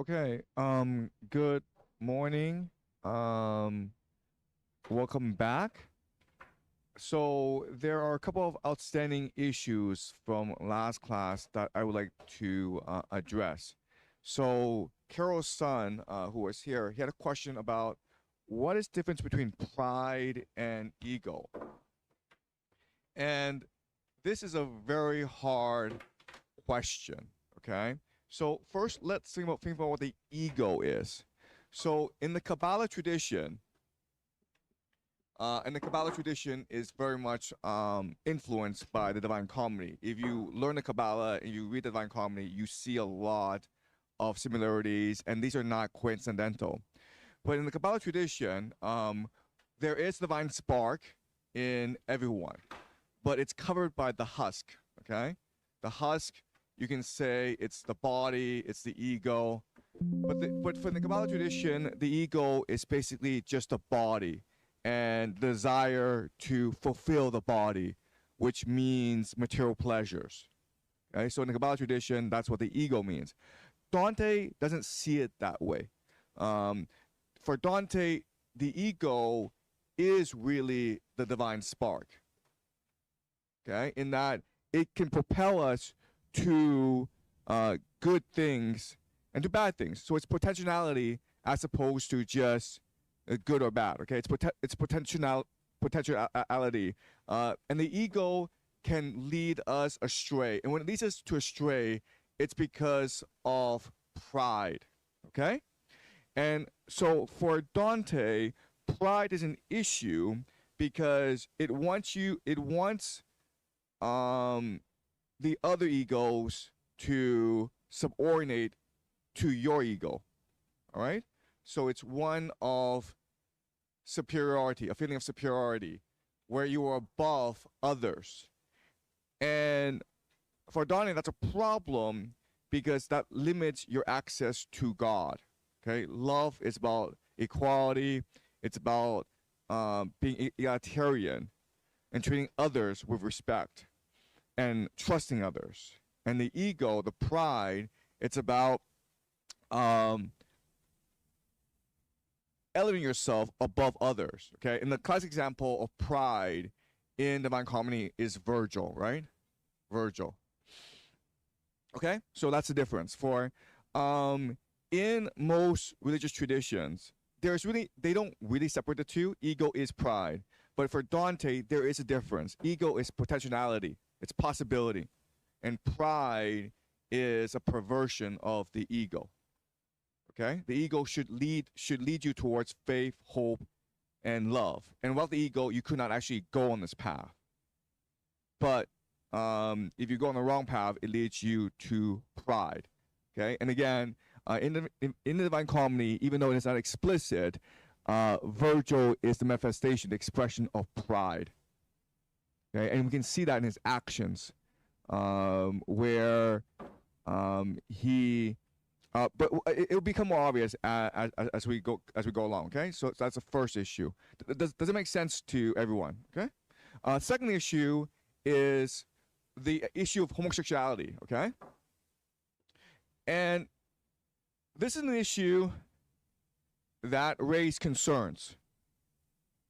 Okay, good morning. Um, Welcome back. So there are a couple of outstanding issues from last class that I would like to address. So Carol's son, who was here, he had a question about what is the difference between pride and ego. And this is a very hard question, okay? So first, let's think about what the ego is. So in the Kabbalah tradition, and the Kabbalah tradition is very much influenced by the Divine Comedy. If you learn the Kabbalah and you read the Divine Comedy, you see a lot of similarities, and these are not coincidental. But in the Kabbalah tradition, there is divine spark in everyone, but it's covered by the husk. Okay, the husk. You can say it's the body, it's the ego, but for the Kabbalah tradition, the ego is basically just a body and desire to fulfill the body, which means material pleasures. Okay, so in the Kabbalah tradition, that's what the ego means. Dante doesn't see it that way. Um, for Dante, the ego is really the divine spark. Okay, in that it can propel us to good things and to bad things. So it's potentiality as opposed to just good or bad. Okay, it's potentiality, and the ego can lead us astray. And when it leads us to astray, it's because of pride. Okay, and so for Dante, pride is an issue because it wants the other egos to subordinate to your ego. All right? So it's one of superiority, a feeling of superiority, where you are above others. And for Donnie, that's a problem because that limits your access to God. Okay? Love is about equality, it's about being egalitarian and treating others with respect and trusting others. And the ego, the pride, it's about elevating yourself above others. Okay, and the classic example of pride in Divine Comedy is Virgil, right? Virgil. Okay, so that's the difference. For in most religious traditions, they don't really separate the two. Ego is pride, but for Dante, there is a difference. Ego is potentiality, it's possibility, and pride is a perversion of the ego. Okay, the ego should lead you towards faith, hope, and love. And without the ego, you could not actually go on this path. But if you go on the wrong path, it leads you to pride. Okay, and again, in the Divine Comedy, even though it is not explicit, Virgil is the manifestation, the expression of pride. Okay, and we can see that in his actions, where he. But it will become more obvious as we go along. Okay, so that's the first issue. Does it make sense to everyone? Okay. Second issue is the issue of homosexuality. Okay, and this is an issue that raised concerns.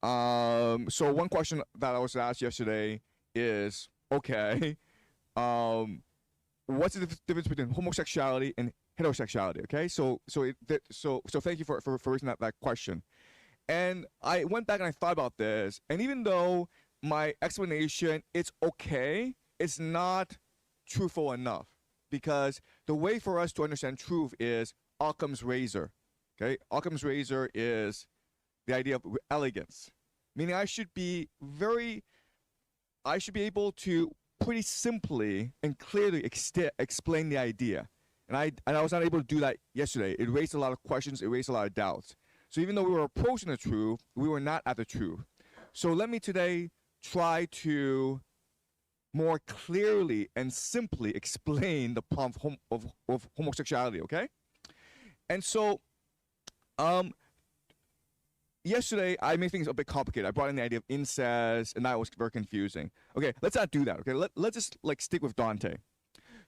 So one question that I was asked yesterday is, okay, what's the difference between homosexuality and heterosexuality? Okay, so thank you for raising that question. And I went back and I thought about this, and even though my explanation it's okay, it's not truthful enough, because the way for us to understand truth is Occam's razor. Okay, Occam's razor is the idea of elegance, meaning I should be able to pretty simply and clearly explain the idea. And I was not able to do that yesterday. It raised a lot of questions. It raised a lot of doubts. So even though we were approaching the truth, we were not at the truth. So let me today try to more clearly and simply explain the problem of homosexuality, okay? And so yesterday I made things a bit complicated. I brought in the idea of incest, and that was very confusing. Okay, let's not do that, okay? Let's just stick with Dante.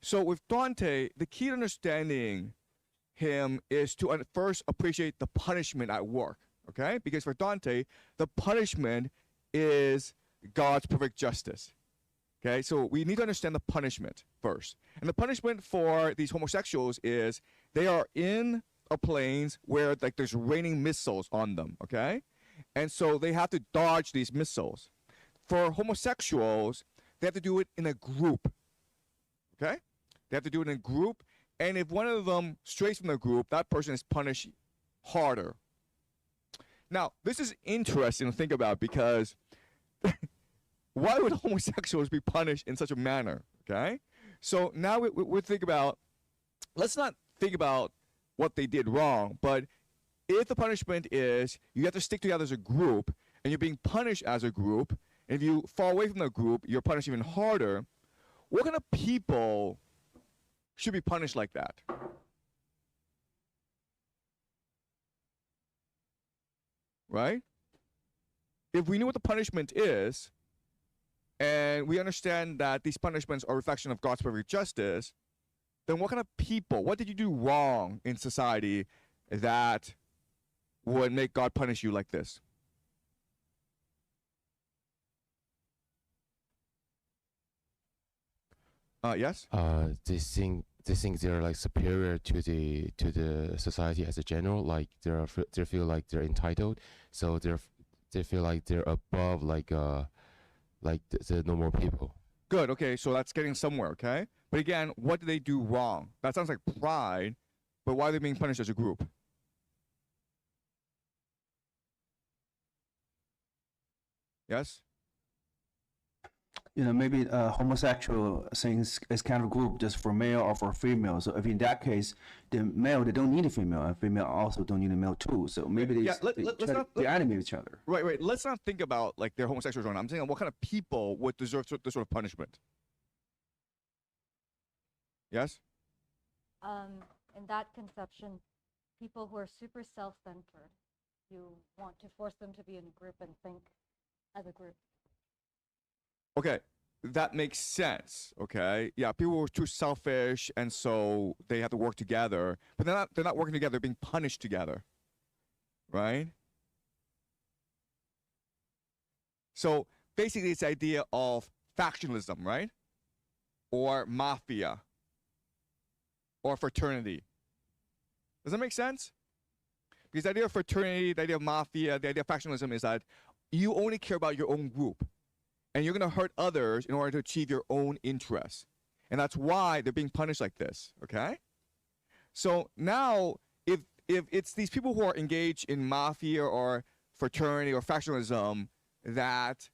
So with Dante, the key to understanding him is to first appreciate the punishment at work, okay? Because for Dante, the punishment is God's perfect justice, okay? So we need to understand the punishment first. And the punishment for these homosexuals is they are in a plains where like there's raining missiles on them, okay? And so they have to dodge these missiles. For homosexuals, they have to do it in a group, okay? They have to do it in a group, and if one of them strays from the group, that person is punished harder. Now, this is interesting to think about because why would homosexuals be punished in such a manner, okay? So now we think about, let's not think about what they did wrong, but if the punishment is you have to stick together as a group and you're being punished as a group, and if you fall away from the group, you're punished even harder, what kind of people should be punished like that? Right? If we knew what the punishment is, and we understand that these punishments are a reflection of God's perfect justice, then what kind of people, what did you do wrong in society that would make God punish you like this? Yes? They think they're like superior to the society as a general, like they feel like they're entitled, so they feel like they're above like the normal people. Good, okay, so that's getting somewhere, okay? But again, what did they do wrong? That sounds like pride, but why are they being punished as a group? Yes? Maybe homosexual things is kind of group just for male or for female. So if in that case, the male, they don't need a female, and female also don't need a male too. So maybe they animate each other. Right. Let's not think about like they're homosexuals or not. I'm saying what kind of people would deserve this sort of punishment. Yes? In that conception, people who are super self-centered, you want to force them to be in a group and think as a group. Okay, that makes sense. Okay, yeah, people were too selfish, and so they have to work together. But they're not working together; they're being punished together, right? So basically, it's the idea of factionalism, right? Or mafia, or fraternity. Does that make sense? Because the idea of fraternity, the idea of mafia, the idea of factionalism is that you only care about your own group. And you're going to hurt others in order to achieve your own interests. And that's why they're being punished like this, okay? So now, if it's these people who are engaged in mafia or fraternity or factionalism that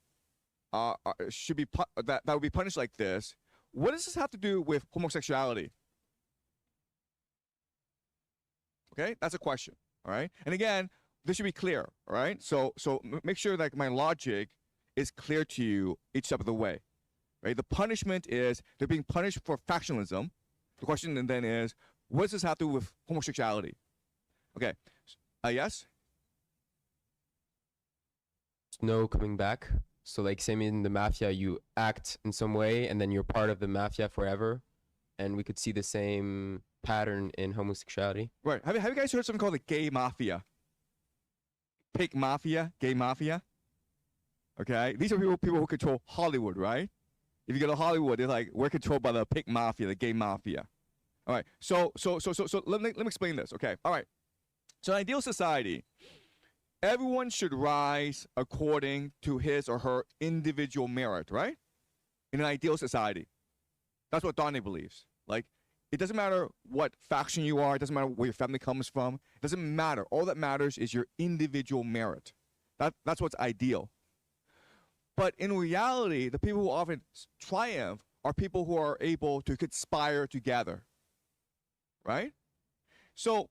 should be that would be punished like this, what does this have to do with homosexuality? Okay, that's a question, all right? And again, this should be clear, all right? So make sure that my logic is clear to you each step of the way, right? The punishment is they're being punished for factionalism. The question then is, what does this have to do with homosexuality? Okay, yes? No coming back. So like same in the mafia, you act in some way and then you're part of the mafia forever. And we could see the same pattern in homosexuality. Right. Have you guys heard something called the gay mafia? Pig mafia, gay mafia? Okay, these are people who control Hollywood, right? If you go to Hollywood, they're like, we're controlled by the pig mafia, the gay mafia. All right, so let me explain this, okay? All right, so in an ideal society, everyone should rise according to his or her individual merit, right? In an ideal society. That's what Dante believes. Like, it doesn't matter what faction you are, it doesn't matter where your family comes from, it doesn't matter. All that matters is your individual merit. That's what's ideal. But in reality, the people who often triumph are people who are able to conspire together, right? So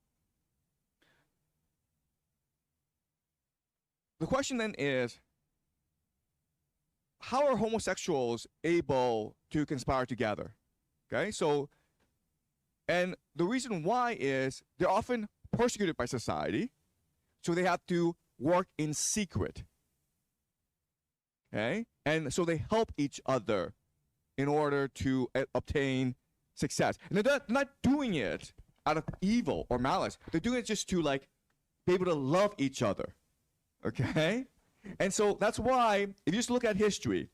the question then is, how are homosexuals able to conspire together? Okay, so, and the reason why is they're often persecuted by society, so they have to work in secret. Okay, and so they help each other in order to obtain success. And they're not doing it out of evil or malice. They're doing it just to like be able to love each other. Okay? And so that's why, if you just look at history,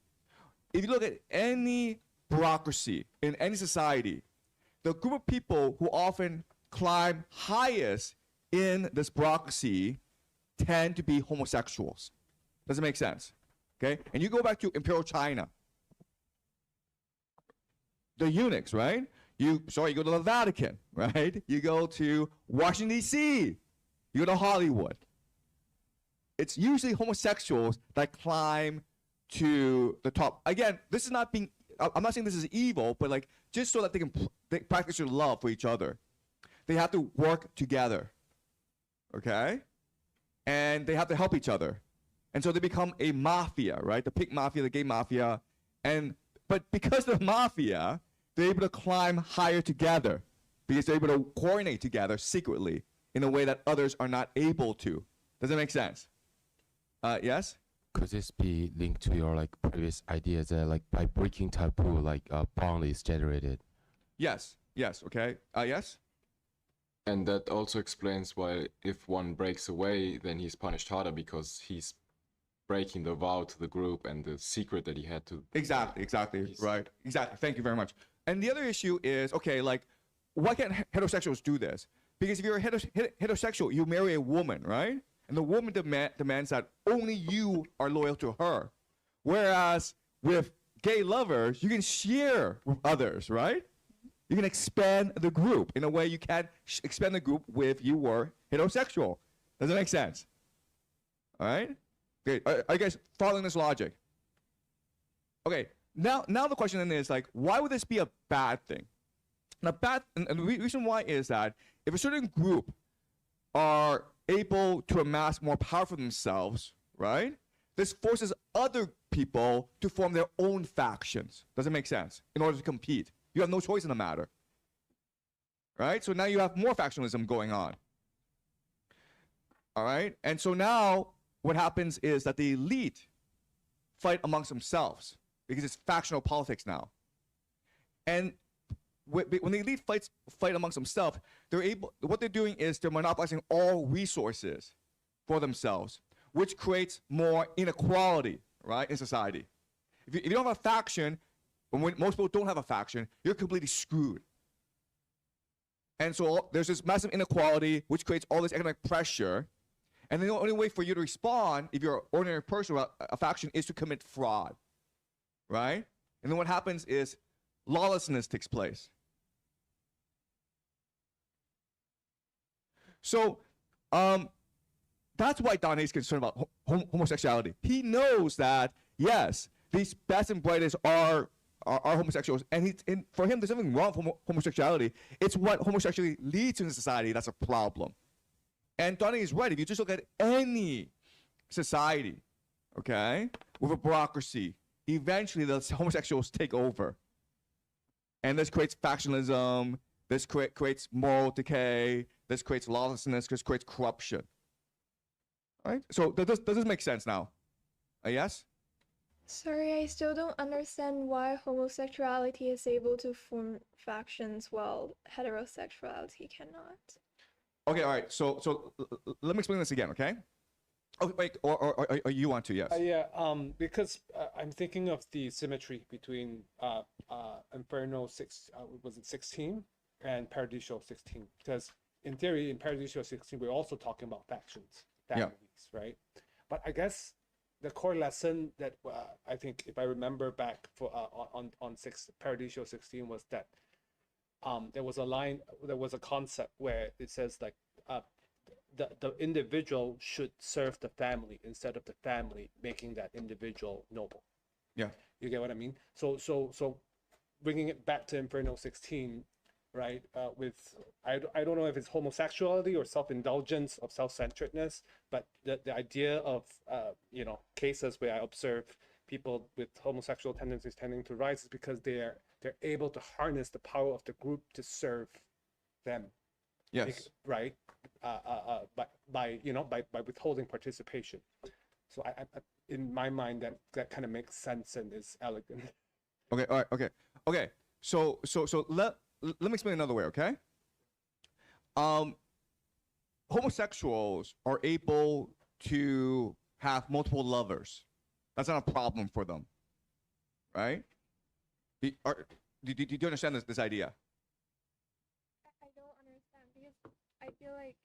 if you look at any bureaucracy in any society, the group of people who often climb highest in this bureaucracy tend to be homosexuals. Does it make sense? Okay? And you go back to Imperial China. The eunuchs, right? You go to the Vatican, right? You go to Washington, D.C. You go to Hollywood. It's usually homosexuals that climb to the top. Again, this is not being, I'm not saying this is evil, but like just so that they practice your love for each other. They have to work together, okay? And they have to help each other. And so they become a mafia, right? The pig mafia, the gay mafia. But because they're mafia, they're able to climb higher together because they're able to coordinate together secretly in a way that others are not able to. Does that make sense? Yes? Could this be linked to your like previous idea that like by breaking taboo, like a bond is generated? Yes. Yes. Okay. Yes? And that also explains why if one breaks away, then he's punished harder because he's breaking the vow to the group and the secret that he had to. Exactly. Right. Exactly. Thank you very much. And the other issue is, okay, like, why can't heterosexuals do this? Because if you're a heterosexual, you marry a woman, right? And the woman demands that only you are loyal to her. Whereas with gay lovers, you can share with others, right? You can expand the group in a way you can't expand the group if you were heterosexual. Does that make sense? All right? Okay, are you guys following this logic? Okay, now the question then is like, why would this be a bad thing? And the reason why is that if a certain group are able to amass more power for themselves, right? This forces other people to form their own factions. Does it make sense? In order to compete. You have no choice in the matter. Right? So now you have more factionalism going on. All right? And so now what happens is that the elite fight amongst themselves because it's factional politics now. And when the elite fight amongst themselves, what they're doing is they're monopolizing all resources for themselves, which creates more inequality, right, in society. If you don't have a faction, when most people don't have a faction, you're completely screwed. And so there's this massive inequality, which creates all this economic pressure. And the only way for you to respond, if you're an ordinary person without a faction, is to commit fraud, right? And then what happens is lawlessness takes place. So that's why Dante is concerned about homosexuality. He knows that, yes, these best and brightest are homosexuals, and for him, there's nothing wrong with homosexuality. It's what homosexuality leads to in society that's a problem. And Dante is right. If you just look at any society, okay, with a bureaucracy, eventually the homosexuals take over. And this creates factionalism, this creates moral decay, this creates lawlessness, this creates corruption. All right? So does this make sense now? Yes? Sorry, I still don't understand why homosexuality is able to form factions while heterosexuality cannot. Okay, all right. So let me explain this again, okay? Oh, wait, or you want to, yes. Because I'm thinking of the symmetry between Inferno 16 and Paradiso 16. Because in theory, in Paradiso 16, we're also talking about factions, families, right? But I guess the core lesson that I think, if I remember back for on Paradiso 16 was that there was a concept where it says like the individual should serve the family instead of the family making that individual noble. Yeah, you get what I mean. So bringing it back to Inferno 16, right? With I don't know if it's homosexuality or self-indulgence of self-centeredness, but the idea of cases where I observe people with homosexual tendencies tending to rise is because they're able to harness the power of the group to serve them. Yes. Right. By withholding participation. So I in my mind that kind of makes sense and is elegant. Okay. All right. Okay. So let me explain another way. Okay. homosexuals are able to have multiple lovers. That's not a problem for them, right? Do you understand this idea? I don't understand because I feel like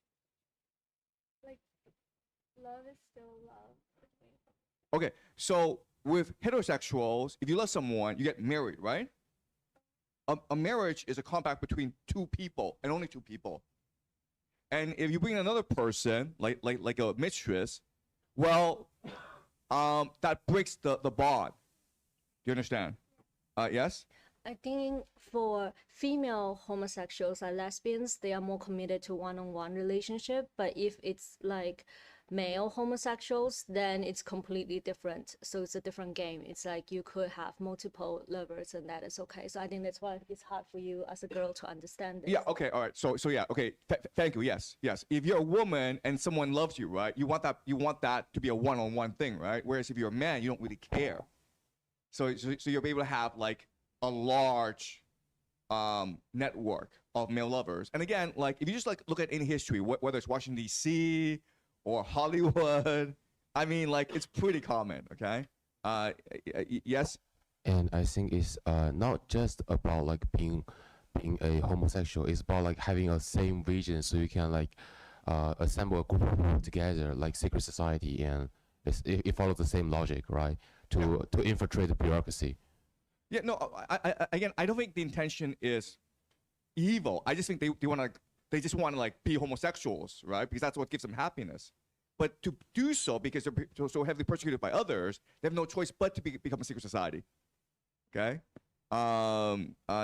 love is still love. Okay, so with heterosexuals, if you love someone, you get married, right? A marriage is a compact between two people and only two people. And if you bring another person, like a mistress, well, that breaks the bond. Do you understand? Yes? I think for female homosexuals or lesbians, they are more committed to one-on-one relationship. But if it's like male homosexuals, then it's completely different. So it's a different game. It's like you could have multiple lovers and that is okay. So I think that's why it's hard for you as a girl to understand this. Yeah, okay, all right. So yeah, okay. Thank you. Yes. If you're a woman and someone loves you, right? You want that to be a one-on-one thing, right? Whereas if you're a man, you don't really care. So you'll be able to have like a large network of male lovers. And again, like if you just like look at any history, whether it's Washington D.C. or Hollywood, I mean, like it's pretty common. Okay. Yes. And I think it's not just about like being a homosexual. It's about like having a same vision, so you can like assemble a group of people together, like secret society, and it follows the same logic, right? To infiltrate the bureaucracy. Yeah, no, I don't think the intention is evil. I just think they just want to like be homosexuals, right? Because that's what gives them happiness. But to do so because they're so heavily persecuted by others, they have no choice but to become a secret society. Okay?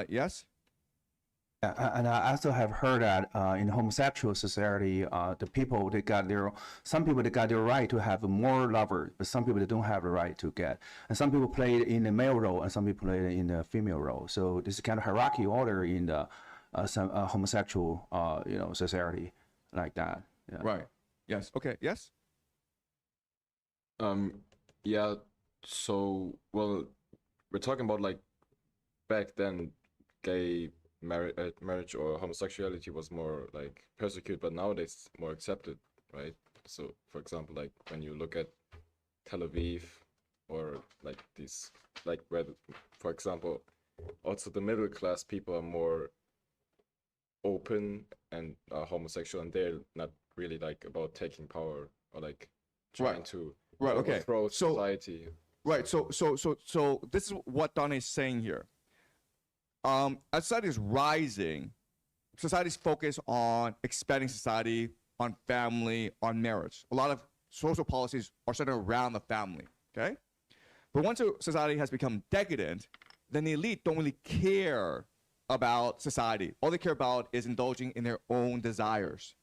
Yes? And I also have heard that in homosexual society, some people they got their right to have more lovers, but some people they don't have the right to get. And some people play it in the male role, and some people play it in the female role. So this is kind of hierarchy order in the some homosexual society like that. Yeah. Right. Yes. Okay. Yes. Yeah. So well, we're talking about like back then, gay marriage or homosexuality was more like persecuted, but nowadays it's more accepted, right? So for example, like when you look at Tel Aviv or like these, like where for example also the middle class people are more open and homosexual, and they're not really like about taking power or like trying to overthrow society. Right. So this is what Dante is saying here. As society is rising, society's focus on expanding society, on family, on marriage. A lot of social policies are centered around the family, okay? But once a society has become decadent, then the elite don't really care about society. All they care about is indulging in their own desires.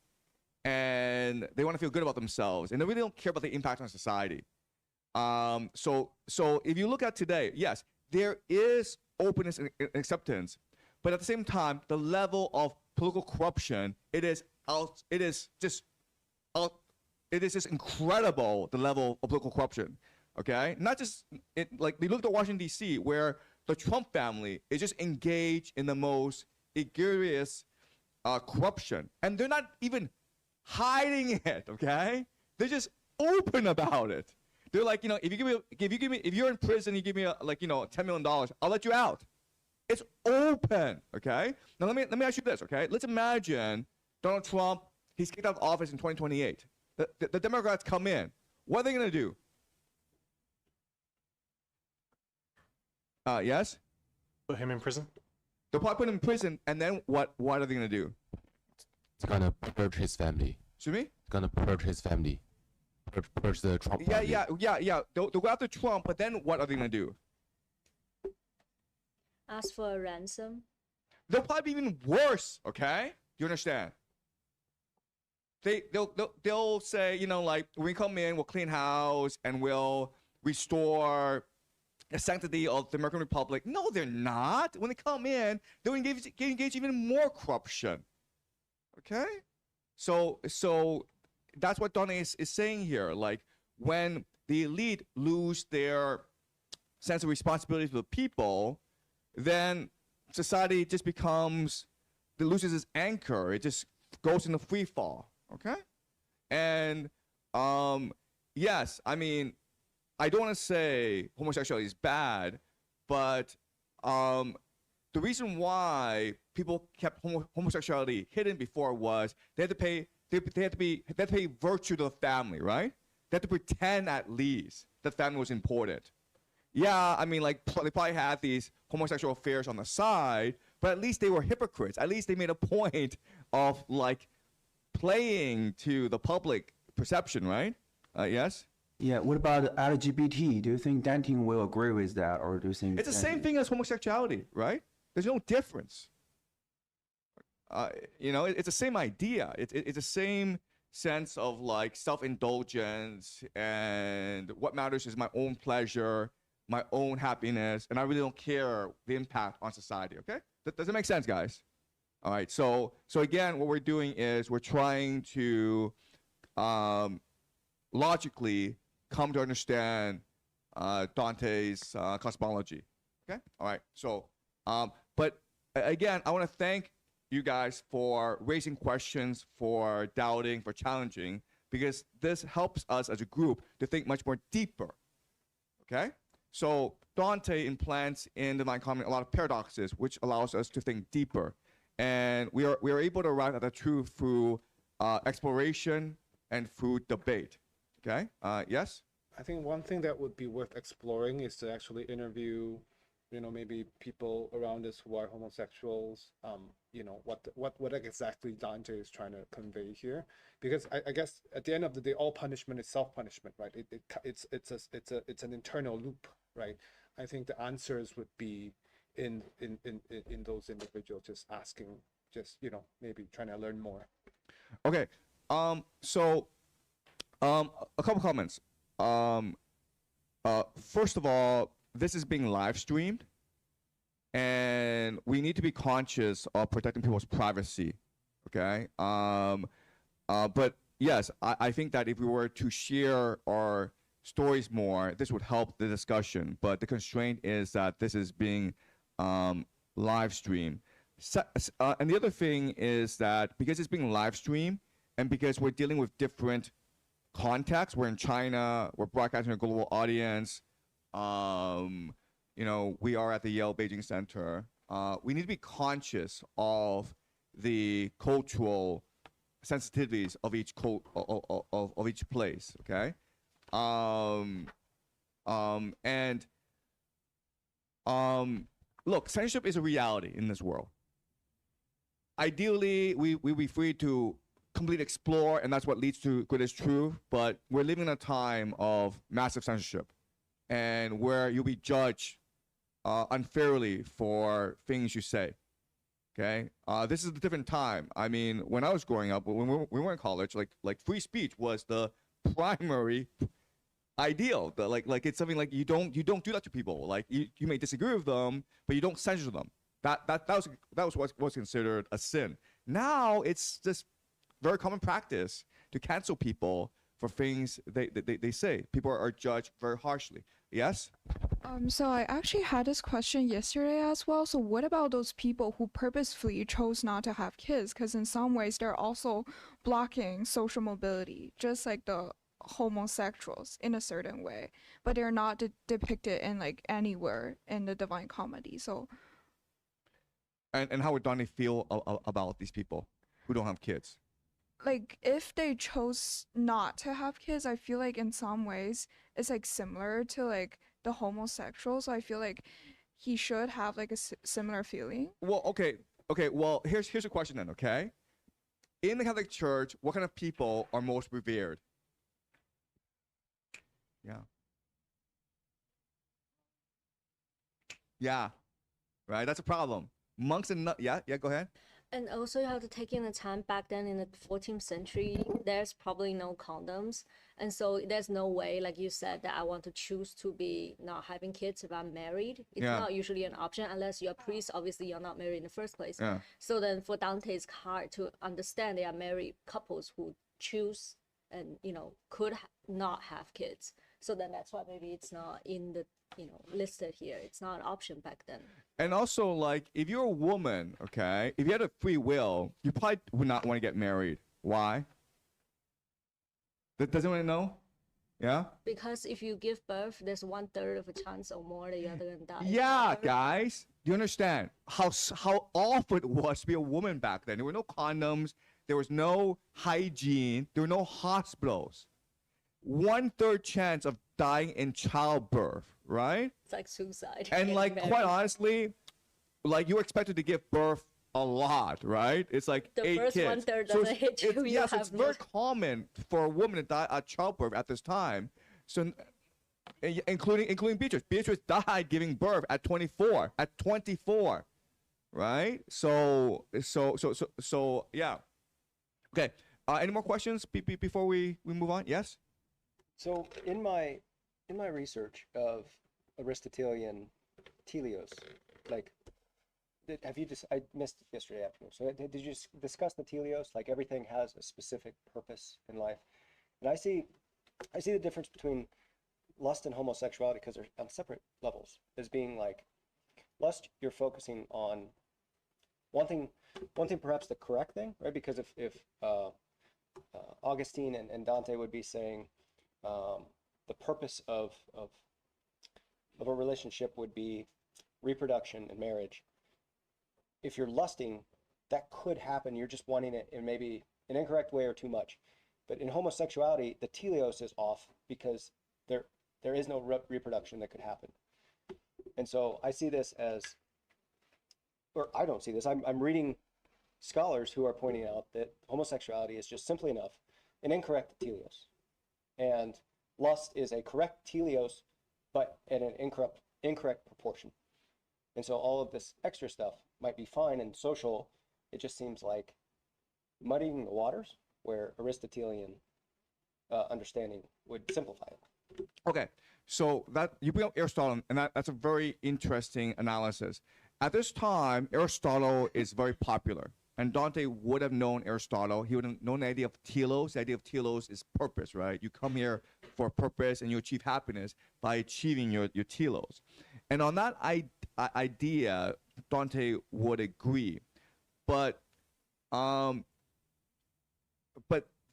And they want to feel good about themselves, and they really don't care about the impact on society. So if you look at today, yes, there is openness and acceptance, but at the same time, the level of political corruption, it is just incredible, the level of political corruption. Okay, not just like they looked at Washington D.C., where the Trump family is just engaged in the most egregious corruption, and they're not even hiding it. Okay, they're just open about it. They're like, if you're in prison, you give me $10 million, I'll let you out. It's open, okay? Now let me ask you this, okay? Let's imagine Donald Trump, he's kicked out of office in 2028. The Democrats come in. What are they gonna do? Yes? Put him in prison? They'll probably put him in prison, and then what are they gonna do? It's gonna purge his family. Excuse me? It's gonna purge his family. Purge the Trump family. Yeah. They'll go after Trump, but then what are they gonna do? Ask for a ransom. They'll probably be even worse. Okay, you understand? They'll say, like, when we come in, we'll clean house and we'll restore the sanctity of the American Republic. No, they're not. When they come in, they'll engage even more corruption. Okay, so that's what Dante is saying here. Like, when the elite lose their sense of responsibility to the people, then society just loses its anchor. It just goes into free fall. Okay, and yes, I mean, I don't want to say homosexuality is bad, but the reason why people kept homosexuality hidden before was they had to pay they had to pay virtue to the family, right? They had to pretend at least that family was important. Yeah, I mean, like they probably had these homosexual affairs on the side, but at least they were hypocrites. At least they made a point of like playing to the public perception, right? Yes. Yeah. What about LGBT? Do you think Dante will agree with that, or do you think It's the same thing as homosexuality, right? There's no difference. You know, it's the same idea. It's the same sense of like self-indulgence, and what matters is my own pleasure, my own happiness, and I really don't care the impact on society. Okay, does it make sense, guys? All right. So again, what we're doing is we're trying to logically come to understand Dante's cosmology. Okay. All right. So, but again, I want to thank you guys for raising questions, for doubting, for challenging, because this helps us as a group to think much more deeper. Okay? So Dante implants in the Divine Comedy a lot of paradoxes, which allows us to think deeper. And we are able to arrive at the truth through exploration and through debate. Okay? Yes? I think one thing that would be worth exploring is to actually interview, you know, maybe people around us who are homosexuals, you know, what exactly Dante is trying to convey here, because I guess at the end of the day, all punishment is self-punishment, right? It's an internal loop, right? I think the answers would be in those individuals just asking, just, you know, maybe trying to learn more. Okay. So a couple comments. First of all, this is being live streamed, and we need to be conscious of protecting people's privacy. Okay. But yes, I think that if we were to share our stories more, this would help the discussion. But the constraint is that this is being live streamed. And the other thing is that because it's being live streamed, and because we're dealing with different contexts, we're in China, we're broadcasting to a global audience. You know, we are at the Yale Beijing Center. We need to be conscious of the cultural sensitivities of each of each place. Okay, look, censorship is a reality in this world. Ideally, we be free to completely explore, and that's what leads to greatest truth. But we're living in a time of massive censorship, and where you'll be judged unfairly for things you say. Okay, this is a different time. I mean, when I was growing up, when we were in college, like free speech was the primary ideal. Like it's something like you don't do that to people. Like you may disagree with them, but you don't censor them. That was what was considered a sin. Now it's just very common practice to cancel people for things they say. People are judged very harshly. Yes? So I actually had this question yesterday as well. So what about those people who purposefully chose not to have kids? Because in some ways they're also blocking social mobility, just like the homosexuals in a certain way, but they're not depicted in like anywhere in the Divine Comedy. So and how would Donnie feel about these people who don't have kids? Like if they chose not to have kids, I feel like in some ways it's like similar to like the homosexuals. So I feel like he should have like a similar feeling. Well, okay. Well, here's a question then. Okay, in the Catholic Church, what kind of people are most revered? Yeah, right. That's a problem. Monks and yeah. Go ahead. And also you have to take into account back then in the 14th century, there's probably no condoms. And so there's no way, like you said, that I want to choose to be not having kids if I'm married. It's not usually an option unless you're a priest. Obviously, you're not married in the first place. Yeah. So then for Dante, it's hard to understand there are married couples who choose and, you know, could not have kids. So then that's why maybe it's not in the listed here. It's not an option back then. And also, like, if you're a woman, okay, if you had a free will, you probably would not want to get married. Why? Does anyone know? Yeah? Because if you give birth, there's 1/3 of a chance or more that you're gonna die. Yeah, guys. Do you understand how awful it was to be a woman back then? There were no condoms. There was no hygiene. There were no hospitals. 1/3 chance of dying in childbirth, right? It's like suicide. And like, quite honestly, like, you're expected to give birth a lot, right? It's like the 8 first kids. 1/3 So doesn't hit you. Yes, have it's very common for a woman to die at childbirth at this time. So, including Beatrice. Beatrice died giving birth at 24. At 24, right? So yeah. Okay. Any more questions before we move on? Yes. So in my research of Aristotelian teleos, like, I missed it yesterday afternoon. So did you discuss the teleos? Like, everything has a specific purpose in life, and I see the difference between lust and homosexuality, because they're on separate levels, as being like, lust, you're focusing on one thing perhaps the correct thing, right? Because if Augustine and Dante would be saying the purpose of a relationship would be reproduction and marriage. If you're lusting, that could happen. You're just wanting it in maybe an incorrect way or too much. But in homosexuality, the teleos is off because there is no reproduction that could happen. And so I see this as, or I don't see this, I'm reading scholars who are pointing out that homosexuality is just simply enough an incorrect teleos. And lust is a correct teleos, but at an incorrect proportion. And so all of this extra stuff might be fine and social. It just seems like muddying the waters, where Aristotelian understanding would simplify it. Okay, so that you bring up Aristotle, and that's a very interesting analysis. At this time, Aristotle is very popular, and Dante would have known Aristotle. He would have known the idea of telos. The idea of telos is purpose, right? You come here for a purpose, and you achieve happiness by achieving your telos. And on that idea, Dante would agree, but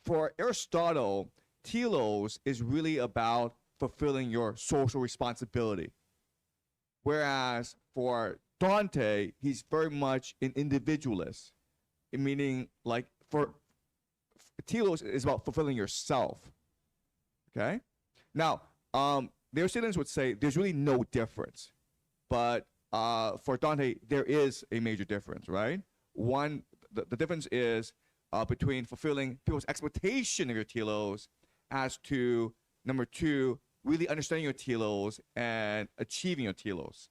for Aristotle, telos is really about fulfilling your social responsibility. Whereas for Dante, he's very much an individualist, meaning, like, for telos is about fulfilling yourself. Okay? Now, their students would say there's really no difference. But for Dante, there is a major difference, right? One, the difference is between fulfilling people's expectation of your telos as to, number two, really understanding your telos and achieving your telos.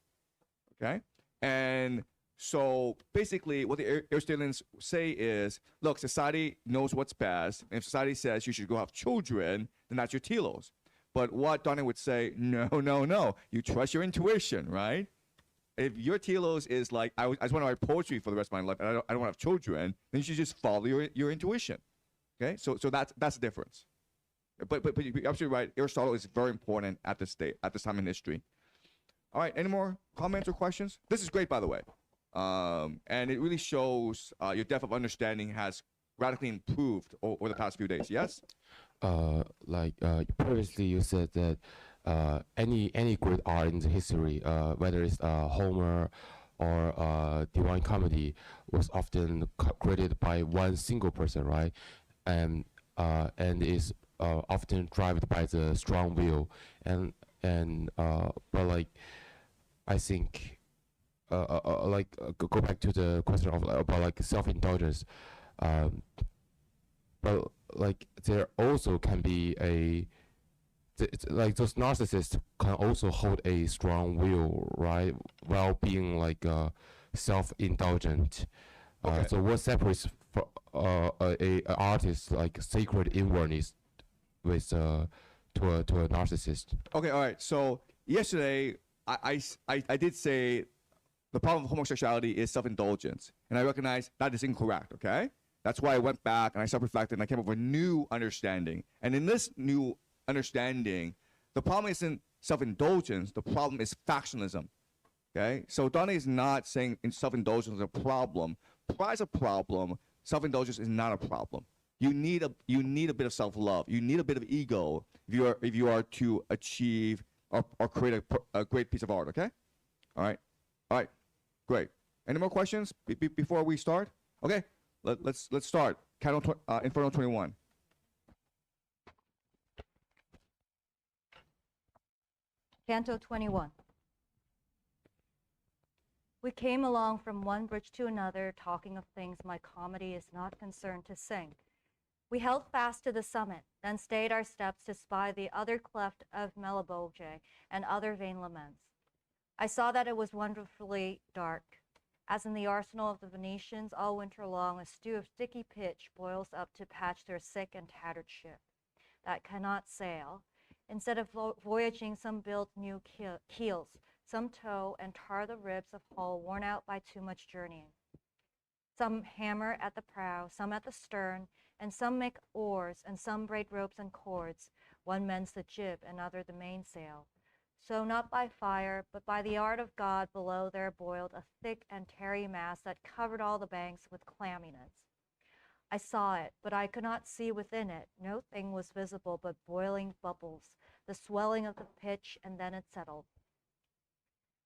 Okay? And so basically what the Aristotelians say is, look, society knows what's best. And if society says you should go have children, then that's your telos. But what Dante would say, no. You trust your intuition, right? If your telos is like, I just want to write poetry for the rest of my life, and I don't want to have children, then you should just follow your intuition. Okay, so that's the difference. But you're absolutely right. Aristotle is very important at this time in history. All right, any more comments or questions? This is great, by the way, and it really shows your depth of understanding has radically improved over the past few days. Yes. Previously you said that any great art in the history, whether it's Homer or Divine Comedy, was often created by one single person, right? And is often driven by the strong will, but like, I think go back to the question of about like self-indulgence, but like there also can be like those narcissists can also hold a strong will, right, while being like self-indulgent. Okay. So what separates for a artist like sacred inwardness with to a narcissist? Okay, all right. So yesterday I did say the problem of homosexuality is self-indulgence, and I recognize that is incorrect. Okay, that's why I went back and I self-reflected and I came up with a new understanding. And in this new understanding, the problem isn't self-indulgence. The problem is factionalism. Okay, so Dante is not saying in self-indulgence is a problem. Pride is a problem. Self-indulgence is not a problem. You need a bit of self-love. You need a bit of ego if you are to achieve or create a great piece of art. Okay, all right, great. Any more questions before we start? Okay, let's start. Inferno 21. Canto 21. We came along from one bridge to another, talking of things my comedy is not concerned to sing. We held fast to the summit, then stayed our steps to spy the other cleft of Meliboge and other vain laments. I saw that it was wonderfully dark. As in the arsenal of the Venetians, all winter long, a stew of sticky pitch boils up to patch their sick and tattered ship that cannot sail. Instead of voyaging, some build new keels, some tow and tar the ribs of hull worn out by too much journeying. Some hammer at the prow, some at the stern, and some make oars, and some braid ropes and cords. One mends the jib, another the mainsail. So not by fire, but by the art of God below there boiled a thick and tarry mass that covered all the banks with clamminess. I saw it, but I could not see within it. No thing was visible but boiling bubbles, the swelling of the pitch, and then it settled.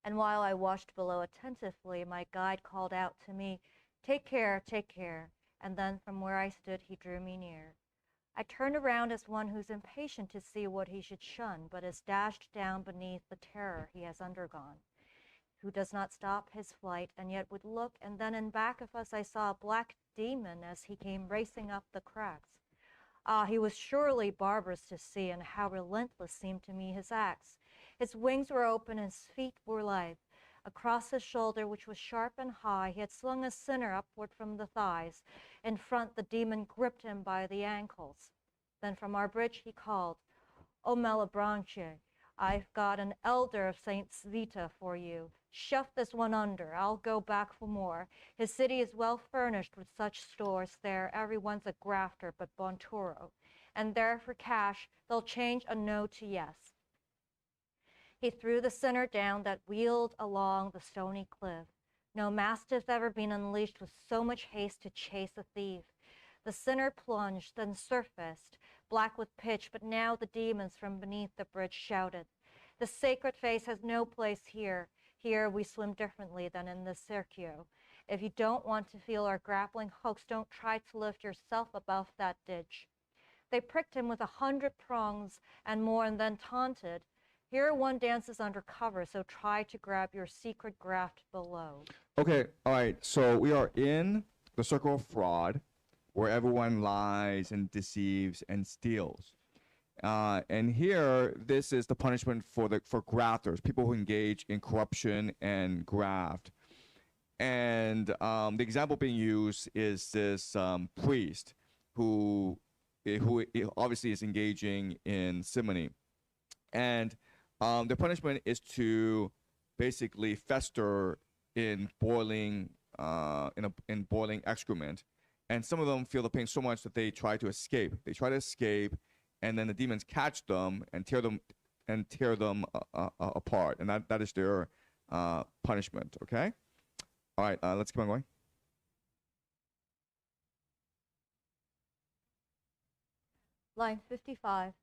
And while I watched below attentively, my guide called out to me, take care, and then from where I stood he drew me near. I turned around as one who's impatient to see what he should shun, but is dashed down beneath the terror he has undergone, who does not stop his flight, and yet would look, and then in back of us I saw a black demon as he came racing up the crags. Ah, he was surely barbarous to see, and how relentless seemed to me his axe. His wings were open, and his feet were lithe. Across his shoulder, which was sharp and high, he had slung a sinner upward from the thighs. In front, the demon gripped him by the ankles. Then from our bridge he called, O Malebranche, I've got an elder of Saint Svita for you. Shove this one under. I'll go back for more. His city is well furnished with such stores there. Everyone's a grafter but Bonturo. And there for cash, they'll change a no to yes. He threw the sinner down that wheeled along the stony cliff. No mastiff's ever been unleashed with so much haste to chase a thief. The sinner plunged, then surfaced, black with pitch, but now the demons from beneath the bridge shouted, the sacred face has no place here. Here we swim differently than in the Circio. If you don't want to feel our grappling hooks, don't try to lift yourself above that ditch. They pricked him with 100 prongs and more, and then taunted, here one dances under cover, so try to grab your secret graft below. Okay, all right. So we are in the circle of fraud, where everyone lies and deceives and steals. And here, this is the punishment for grafters, people who engage in corruption and graft. And the example being used is this priest who obviously is engaging in simony. And the punishment is to basically fester in boiling boiling excrement, and some of them feel the pain so much that they try to escape. They try to escape, and then the demons catch them and tear them apart, and that is their punishment. Okay, all right. Let's keep on going. Line 55.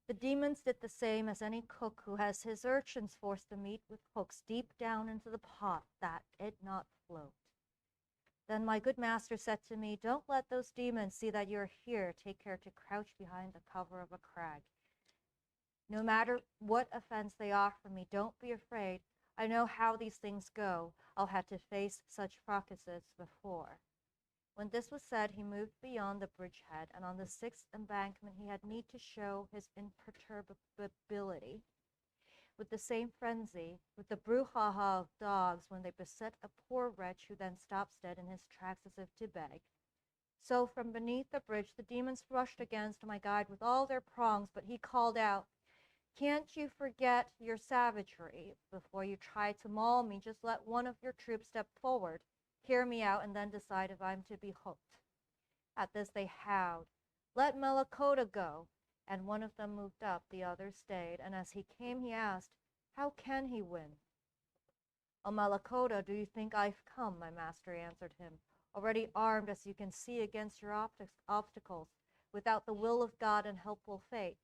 The demons did the same as any cook who has his urchins force the meat with hooks deep down into the pot that it not float. Then my good master said to me, don't let those demons see that you're here. Take care to crouch behind the cover of a crag. No matter what offense they offer me, don't be afraid. I know how these things go. I'll have to face such fracasses before. When this was said, he moved beyond the bridgehead, and on the sixth embankment he had need to show his imperturbability. With the same frenzy, with the brouhaha of dogs when they beset a poor wretch who then stops dead in his tracks as if to beg. So from beneath the bridge the demons rushed against my guide with all their prongs, but he called out, can't you forget your savagery? Before you try to maul me, just let one of your troops step forward. Hear me out, and then decide if I'm to be hooked. At this they howled, let Melakota go. And one of them moved up, the other stayed, and as he came he asked, "How can he win?" "O Malakota, do you think I've come?" my master answered him, "already armed as you can see against your obstacles, without the will of God and helpful fate.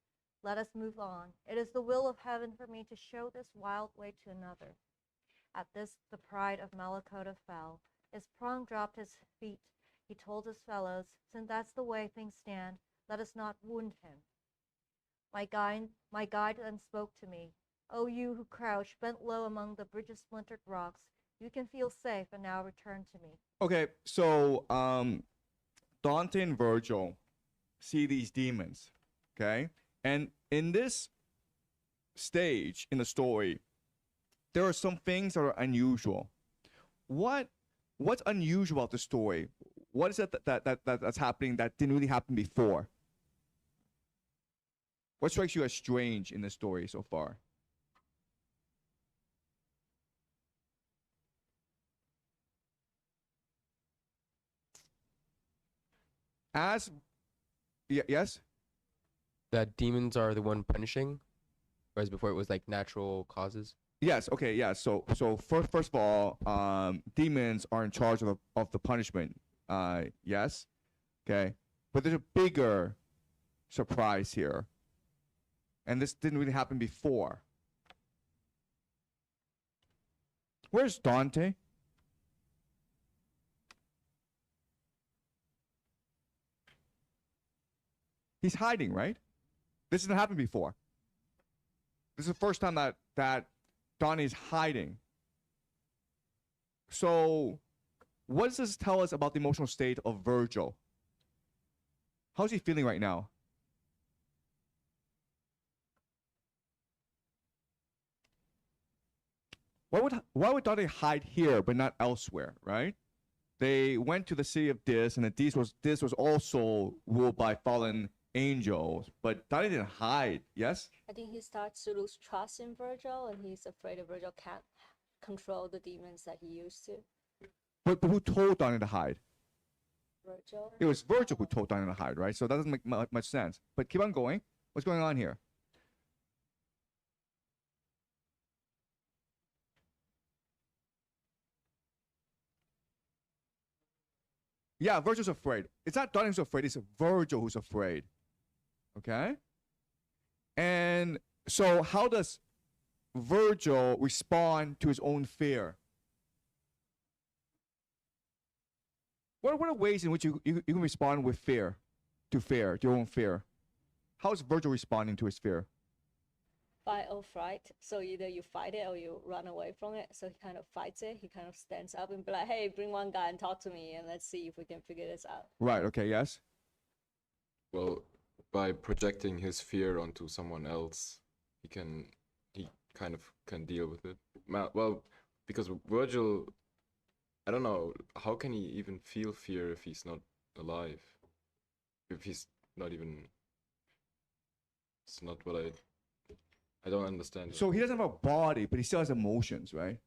Let us move on. It is the will of heaven for me to show this wild way to another." At this the pride of Malakota fell. His prong dropped his feet. He told his fellows, "Since that's the way things stand, let us not wound him." My guide then spoke to me. "O you who crouch, bent low among the bridge's splintered rocks, you can feel safe, and now return to me." Okay, so Dante and Virgil see these demons, okay? And in this stage in the story, there are some things that are unusual. What's unusual about the story? What is it that's happening that didn't really happen before? What strikes you as strange in the story so far? Yes? That demons are the one punishing, whereas before it was like natural causes. Yes. Okay. Yeah. So first of all, demons are in charge of the punishment. Yes. Okay. But there's a bigger surprise here, and this didn't really happen before. Where's Dante? He's hiding, right? This didn't happen before. This is the first time that Donnie's hiding. So, what does this tell us about the emotional state of Virgil? How's he feeling right now? Why would Dante hide here but not elsewhere, right? They went to the city of Dis, and this was also ruled by fallen angels, but Dante didn't hide, yes? I think he starts to lose trust in Virgil, and he's afraid that Virgil can't control the demons that he used to. But who told Dante to hide? Virgil? It was Virgil who told Dante to hide, right? So that doesn't make much sense. But keep on going. What's going on here? Yeah, Virgil's afraid. It's not Dante who's afraid, it's Virgil who's afraid. Okay? And so how does Virgil respond to his own fear? What are ways in which you can respond with fear, to your own fear? How is Virgil responding to his fear? Fight or fright. So either you fight it or you run away from it. So he kind of fights it. He kind of stands up and be like, "Hey, bring one guy and talk to me, and let's see if we can figure this out." Right, okay, yes? Well, by projecting his fear onto someone else, he kind of can deal with it. Well, because Virgil, I don't know, how can he even feel fear if he's not alive? If he's not even, it's not what I don't understand. So he doesn't have a body, but he still has emotions, right?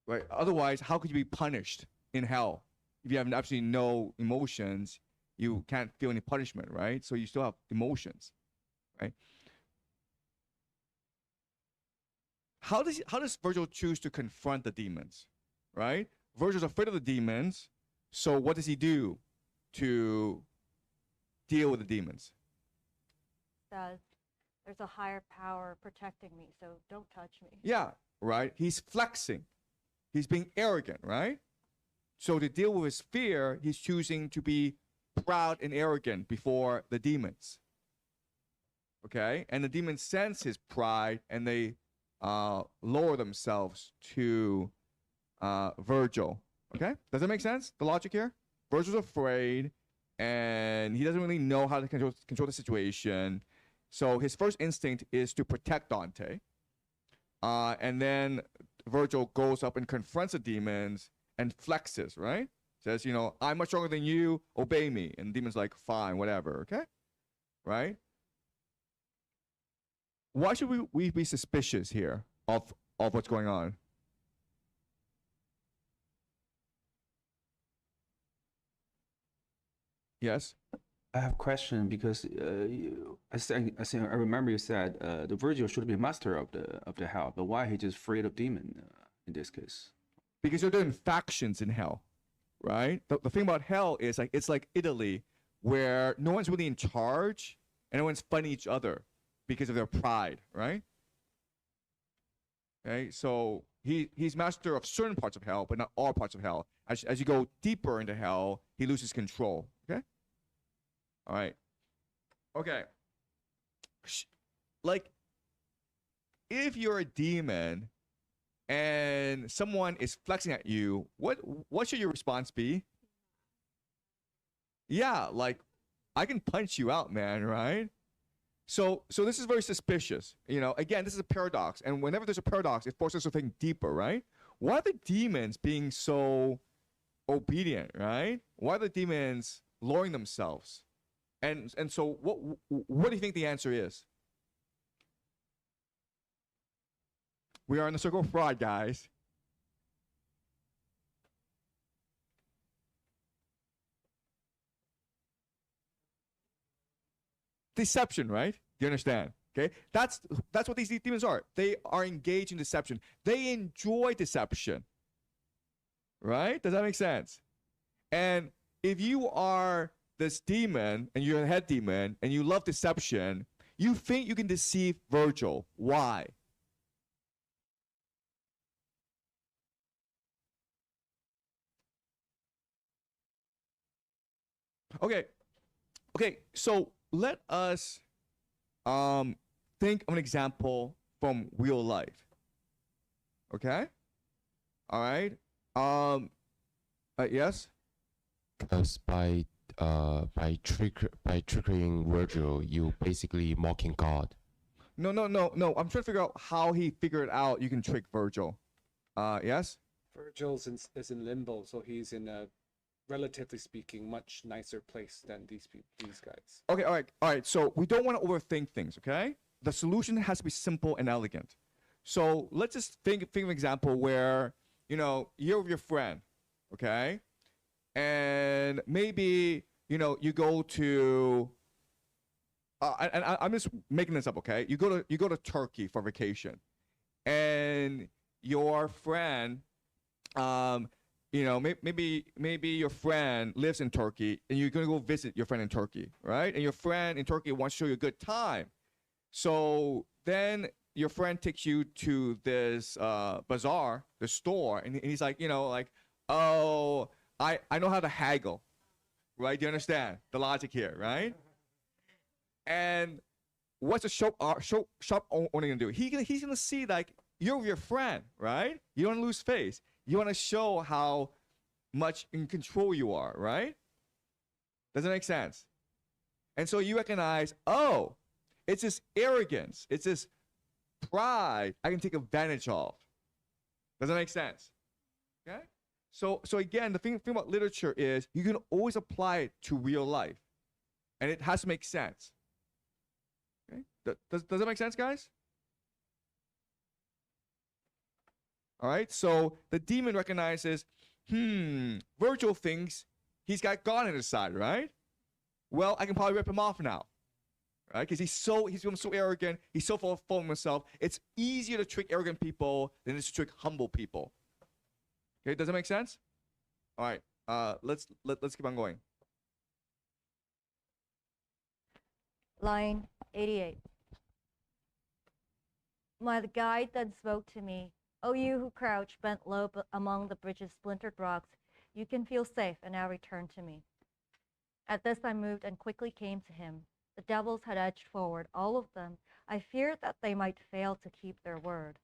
Right. Otherwise, how could you be punished in hell? If you have absolutely no emotions, you can't feel any punishment, right? So you still have emotions, right? How does Virgil choose to confront the demons, right? Virgil's afraid of the demons, so what does he do to deal with the demons? Says, "There's a higher power protecting me, so don't touch me." Yeah, right? He's flexing. He's being arrogant, right? So to deal with his fear, he's choosing to be proud and arrogant before the demons. Okay? And the demons sense his pride, and they lower themselves to Virgil. Okay? Does that make sense? The logic here? Virgil's afraid, and he doesn't really know how to control the situation. So his first instinct is to protect Dante. And then Virgil goes up and confronts the demons and flexes, right? Says, "I'm much stronger than you, obey me." And the demon's like, "Fine, whatever," okay? Right? Why should we be suspicious here of what's going on? Yes? I have a question because I remember you said the Virgil should be master of the hell, but why he just freed of demon in this case? Because you're doing factions in hell, right? The thing about hell is like it's like Italy, where no one's really in charge and everyone's fighting each other because of their pride, right? Okay, so he's master of certain parts of hell, but not all parts of hell. As you go deeper into hell, he loses control. Okay. All right. Okay. Like, if you're a demon and someone is flexing at you, what should your response be? Yeah, like, I can punch you out, man, right? So this is very suspicious. You know, again, this is a paradox. And whenever there's a paradox, it forces us to think deeper, right? Why are the demons being so obedient, right? Why are the demons lowering themselves? And so what do you think the answer is? We are in the circle of fraud, guys. Deception, right? Do you understand? Okay, that's what these demons are. They are engaged in deception. They enjoy deception, right? Does that make sense? And if you are this demon and you're a head demon and you love deception, you think you can deceive Virgil. Why? Okay, so let us think of an example from real life. Okay? All right? Yes? Because by triggering Virgil, you basically mocking God. No. I'm trying to figure out how he figured out you can trick Virgil. Yes? Virgil's is in limbo, so he's in a, relatively speaking, much nicer place than these guys. Okay, all right. So we don't want to overthink things, okay? The solution has to be simple and elegant. So let's just think of an example where, you know, you're with your friend, okay? And maybe, you know, you go to, and I'm just making this up, okay? You go to Turkey for vacation, and your friend, you know, maybe your friend lives in Turkey, and you're gonna go visit your friend in Turkey, right? And your friend in Turkey wants to show you a good time, so then your friend takes you to this bazaar, the store, and he's like, you know, like, oh, I know how to haggle, right? Do you understand the logic here, right? And what's the shop owner gonna do? He's gonna see, like, you're with your friend, right? You don't lose face. You want to show how much in control you are, right? Does that make sense? And so you recognize, oh, it's this arrogance, it's this pride I can take advantage of. Does that make sense? Okay? So again, the thing about literature is you can always apply it to real life, and it has to make sense. Okay? Does that make sense, guys? All right, so the demon recognizes, Virgil thinks he's got God on his side, right? Well, I can probably rip him off now, right? Because he's so arrogant, he's so full of himself. It's easier to trick arrogant people than it is to trick humble people. Okay, does that make sense? All right, let's keep on going. Line 88. My guide then spoke to me. O you who crouch bent low among the bridge's splintered rocks, you can feel safe and now return to me. At this I moved and quickly came to him. The devils had edged forward, all of them. I feared that they might fail to keep their word.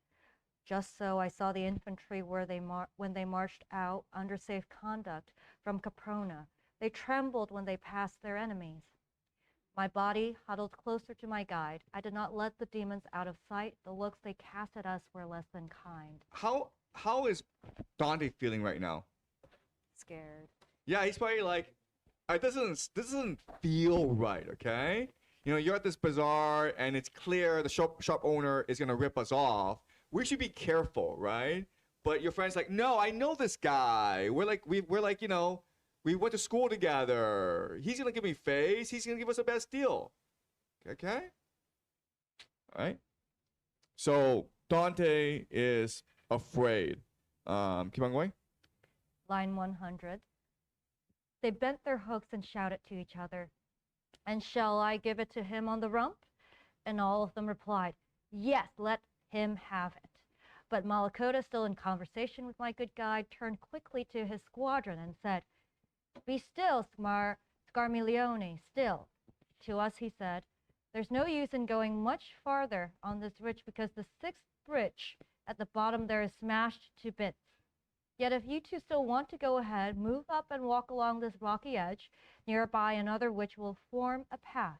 Just so I saw the infantry when they marched out under safe conduct from Caprona. They trembled when they passed their enemies. My body huddled closer to my guide. I did not let the demons out of sight. The looks they cast at us were less than kind. How is Dante feeling right now? Scared. Yeah, he's probably like, this doesn't feel right, okay? You know, you're at this bazaar and it's clear the shop owner is gonna rip us off. We should be careful, right? But your friend's like, no, I know this guy. We're like, you know, We went to school together. He's gonna give me face. He's gonna give us the best deal. Okay. All right. So Dante is afraid. Keep on going. Line 100. They bent their hooks and shouted to each other. And shall I give it to him on the rump? And all of them replied, yes, let him have it. But Malakota, still in conversation with my good guide, turned quickly to his squadron and said, be still, Scarmiglione, still. To us he said, there's no use in going much farther on this ridge because the 6th bridge at the bottom there is smashed to bits. Yet if you two still want to go ahead, move up and walk along this rocky edge, nearby another which will form a path.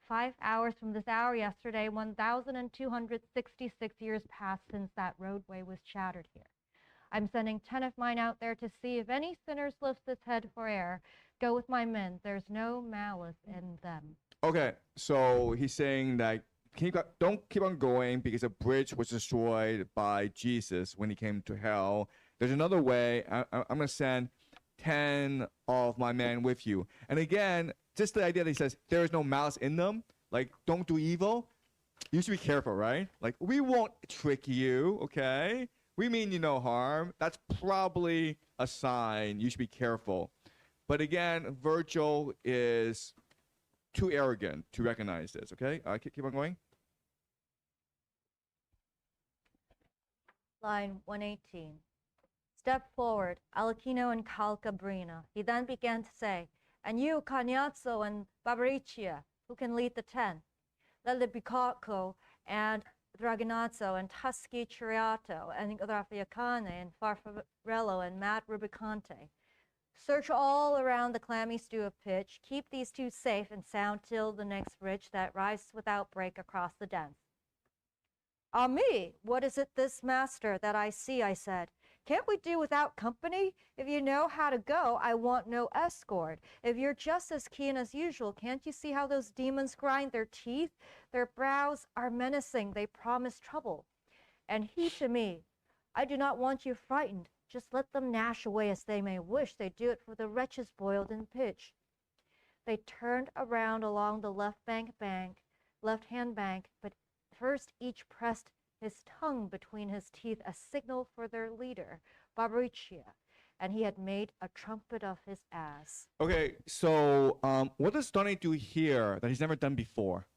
5 hours from this hour yesterday, 1,266 years passed since that roadway was shattered here. I'm sending 10 of mine out there to see if any sinner lifts his head for air. Go with my men. There's no malice in them. Okay, so he's saying that don't keep on going because a bridge was destroyed by Jesus when he came to hell. There's another way. I'm going to send 10 of my men with you. And again, just the idea that he says there is no malice in them, like don't do evil. You should be careful, right? Like we won't trick you, okay? We mean you no harm. That's probably a sign you should be careful. But again, Virgil is too arrogant to recognize this, okay? Keep on going. Line 118. Step forward, Alechino and Calcabrina. He then began to say, and you, Cagnazzo and Barbariccia, who can lead the 10. Lelibicocco and Dragonazzo and Tusci Chiriato and Raffiacane and Farfarello and Matt Rubicante. Search all around the clammy stew of pitch. Keep these two safe and sound till the next ridge that rises without break across the dents. Ah me, what is it this master that I see, I said. Can't we do without company? If you know how to go, I want no escort. If you're just as keen as usual, can't you see how those demons grind their teeth? Their brows are menacing, they promise trouble. And he to me, I do not want you frightened. Just let them gnash away as they may wish. They do it for the wretches boiled in pitch. They turned around along the left-hand bank, but first each pressed his tongue between his teeth, a signal for their leader, Barbariccia, and he had made a trumpet of his ass. Okay, so what does Dante do here that he's never done before?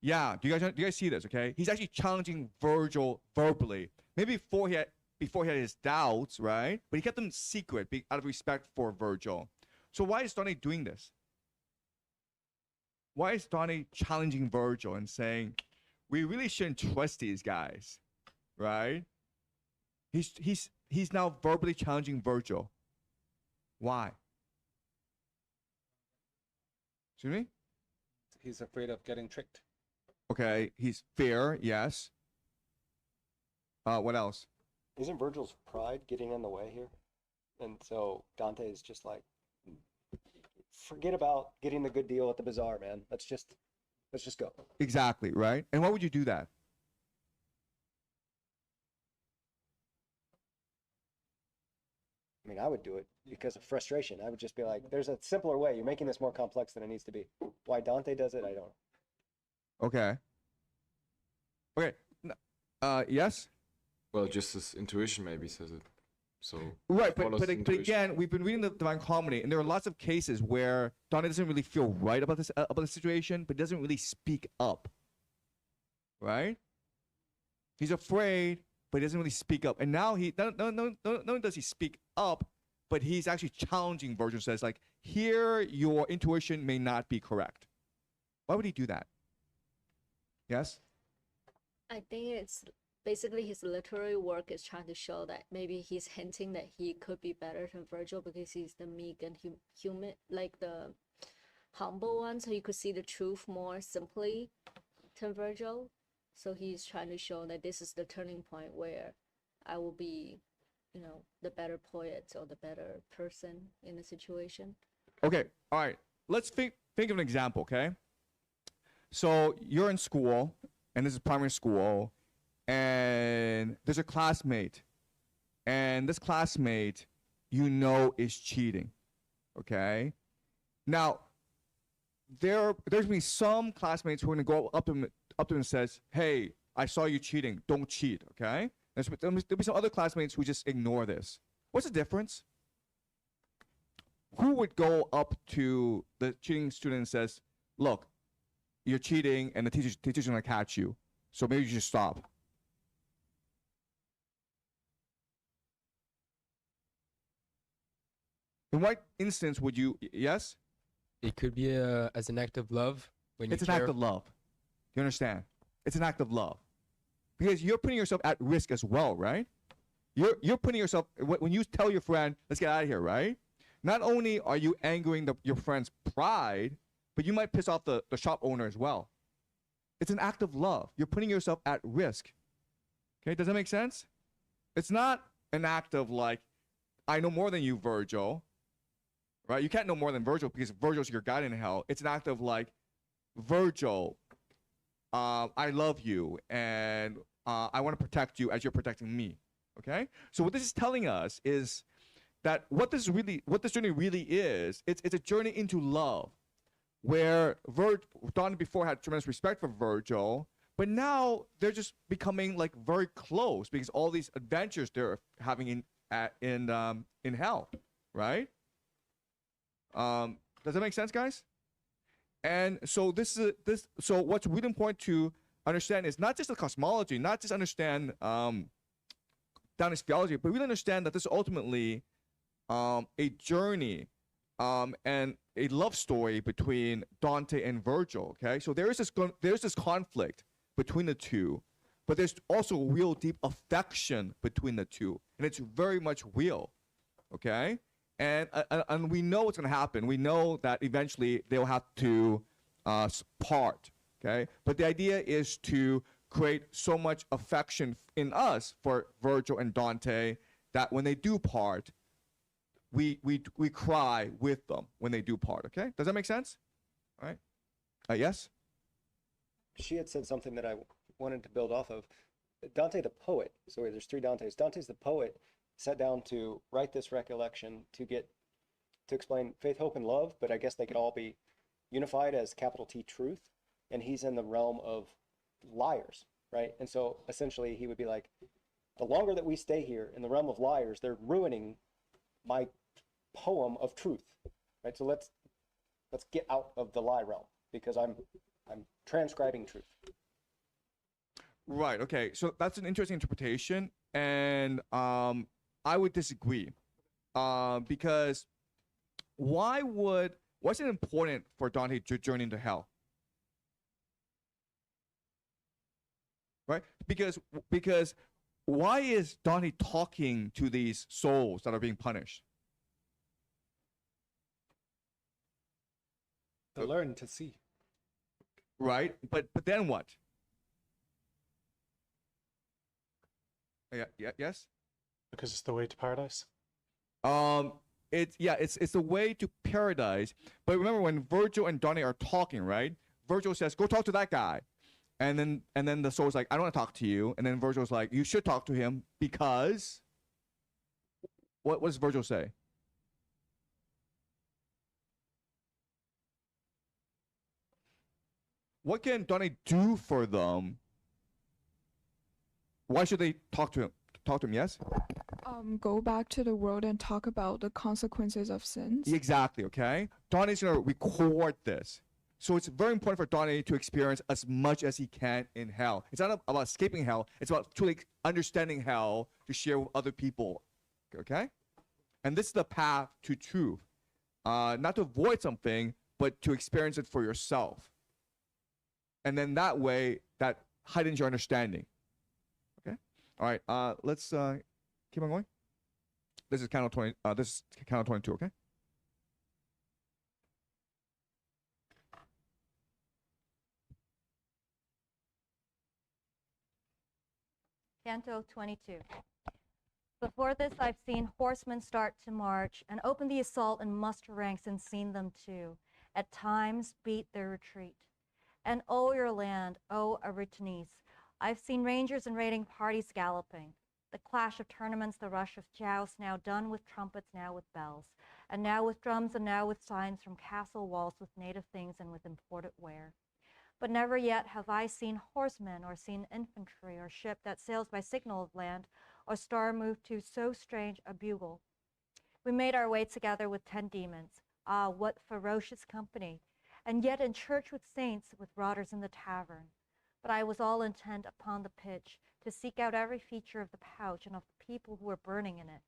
Yeah, do you guys see this? Okay, he's actually challenging Virgil verbally. Maybe before he had his doubts, right? But he kept them secret out of respect for Virgil. So why is Dante doing this? Why is Dante challenging Virgil and saying, we really shouldn't trust these guys, right? He's now verbally challenging Virgil. Why? Excuse me? He's afraid of getting tricked. Okay, he's fear, yes. What else? Isn't Virgil's pride getting in the way here? And so Dante is just like, forget about getting the good deal at the bazaar, man. Let's just go. Exactly, right? And why would you do that? I mean, I would do it because of frustration. I would just be like, there's a simpler way. You're making this more complex than it needs to be. Why Dante does it, I don't know. Okay. Okay. Yes? Well, just his intuition maybe says it. So right, but again, we've been reading the Divine Comedy, and there are lots of cases where Dante doesn't really feel right about the situation, but doesn't really speak up. Right? He's afraid, but he doesn't really speak up. And now not only does he speak up, but he's actually challenging Virgil. Says like, here your intuition may not be correct. Why would he do that? Yes? I think it's basically his literary work is trying to show that maybe he's hinting that he could be better than Virgil because he's the meek and human, like the humble one, so you could see the truth more simply than Virgil. So he's trying to show that this is the turning point where I will be, the better poet or the better person in the situation. Okay, all right. Let's think of an example, okay? So you're in school, and this is primary school, and there's a classmate and this classmate you know is cheating, okay? Now, there's gonna be some classmates who are gonna go up to them and says, "Hey, I saw you cheating. Don't cheat." Okay. There'll be some other classmates who just ignore this. What's the difference? Who would go up to the cheating student and says, "Look, you're cheating, and the teacher's gonna catch you, so maybe you should stop"? In what instance would you? Yes. It could be as an act of love when you It's an care. act of love. You understand? It's an act of love, because you're putting yourself at risk as well, right? You're putting yourself, when you tell your friend, "Let's get out of here," right? Not only are you angering your friend's pride, but you might piss off the shop owner as well. It's an act of love. You're putting yourself at risk. Okay, does that make sense? It's not an act of like, "I know more than you, Virgil," right? You can't know more than Virgil because Virgil's your guide in hell. It's an act of like, "Virgil, I love you, and I want to protect you as you're protecting me." Okay? So what this is telling us is that what this journey really is, it's a journey into love, where Dante before had tremendous respect for Virgil, but now they're just becoming like very close because all these adventures they're having in hell, right? Does that make sense, guys? And so so what's really important to understand is not just the cosmology, not just understand Dante's theology, but really understand that this is ultimately a journey and a love story between Dante and Virgil. Okay, so there's this conflict between the two, but there's also real deep affection between the two, and it's very much real. Okay. And we know what's going to happen. We know that eventually they'll have to part, okay? But the idea is to create so much affection in us for Virgil and Dante that when they do part, we cry with them when they do part, okay? Does that make sense? All right. Yes? She had said something that I wanted to build off of. Dante the poet, so there's three Dantes. Dante's the poet sat down to write this recollection to explain faith, hope, and love, but I guess they could all be unified as capital T truth. And he's in the realm of liars, right? And so essentially he would be like, the longer that we stay here in the realm of liars, they're ruining my poem of truth, right? So let's get out of the lie realm because I'm transcribing truth. Right. Okay. So that's an interesting interpretation, and I would disagree, because what's it important for Dante to journey into hell? Right? Because why is Dante talking to these souls that are being punished? To learn to see. Right? But then what? Yes? Because it's the way to paradise. It's the way to paradise. But remember when Virgil and Dante are talking, right? Virgil says, "Go talk to that guy," and then the soul's like, "I don't want to talk to you." And then Virgil's like, "You should talk to him because." What does Virgil say? What can Dante do for them? Why should they talk to him? Yes. Go back to the world and talk about the consequences of sins. Exactly. Okay. Dante's gonna record this, so it's very important for Dante to experience as much as he can in hell. It's not about escaping hell. It's about truly understanding hell to share with other people. Okay. And this is the path to truth, not to avoid something, but to experience it for yourself. And then that way, that heightens your understanding. Okay. All right. Let's keep on going. This is count 20. This is count 22. Okay. Canto 22. Before this, I've seen horsemen start to march and open the assault and muster ranks, and seen them too, at times beat their retreat. And oh, your land, oh, Erytines, I've seen rangers and raiding parties galloping. The clash of tournaments, the rush of jousts, now done with trumpets, now with bells, and now with drums, and now with signs from castle walls, with native things and with imported ware. But never yet have I seen horsemen, or seen infantry, or ship that sails by signal of land, or star moved to so strange a bugle. We made our way together with 10 demons. Ah, what ferocious company! And yet in church with saints, with rotters in the tavern. But I was all intent upon the pitch, to seek out every feature of the pouch and of the people who were burning in it.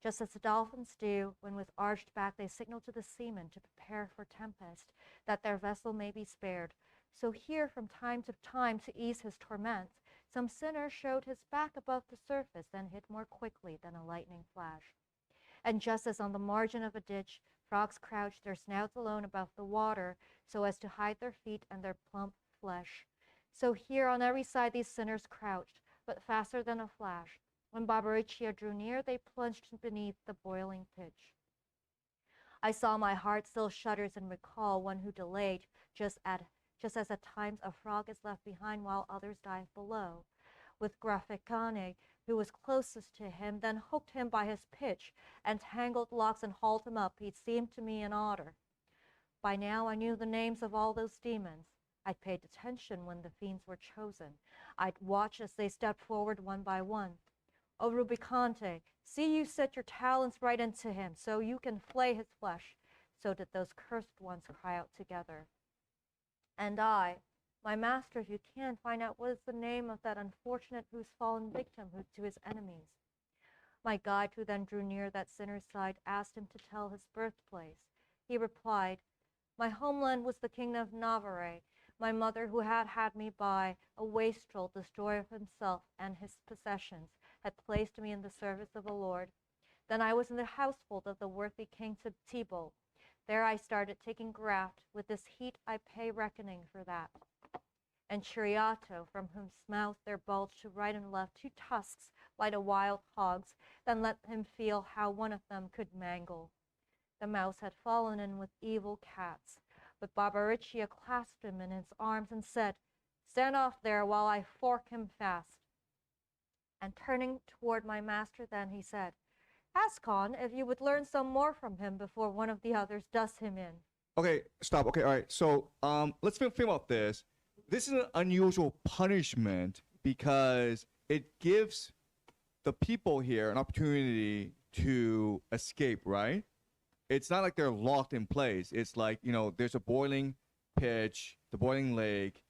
Just as the dolphins do, when with arched back they signal to the seamen to prepare for tempest, that their vessel may be spared, so here from time to time, to ease his torments, some sinner showed his back above the surface, then hid more quickly than a lightning flash. And just as on the margin of a ditch, frogs crouch their snouts alone above the water, so as to hide their feet and their plump flesh, so here on every side these sinners crouched, but faster than a flash. When Barbariccia drew near, they plunged beneath the boiling pitch. I saw my heart still shudders and recall one who delayed, just as at times a frog is left behind while others dive below. With Grafficane, who was closest to him, then hooked him by his pitch, and tangled locks and hauled him up. He seemed to me an otter. By now I knew the names of all those demons. I'd paid attention when the fiends were chosen. I'd watch as they stepped forward one by one. O Rubicante, see you set your talons right into him, so you can flay his flesh. So did those cursed ones cry out together. And I, my master, if you can, find out what is the name of that unfortunate who's fallen victim to his enemies. My guide, who then drew near that sinner's side, asked him to tell his birthplace. He replied, my homeland was the kingdom of Navarre. My mother, who had had me by a wastrel, destroyer of himself and his possessions, had placed me in the service of the Lord. Then I was in the household of the worthy King Thibault. There I started taking graft. With this heat I pay reckoning for that. And Chiriato, from whose mouth there bulged to right and left 2 tusks like a wild hog's, then let him feel how one of them could mangle. The mouse had fallen in with evil cats. But Barbariccia clasped him in his arms and said, stand off there while I fork him fast. And turning toward my master then, he said, ask on if you would learn some more from him before one of the others does him in. Okay, stop. Okay, all right. So let's think about this. This is an unusual punishment because it gives the people here an opportunity to escape, right? It's not like they're locked in place. It's like, you know, there's a boiling pitch, the boiling lake,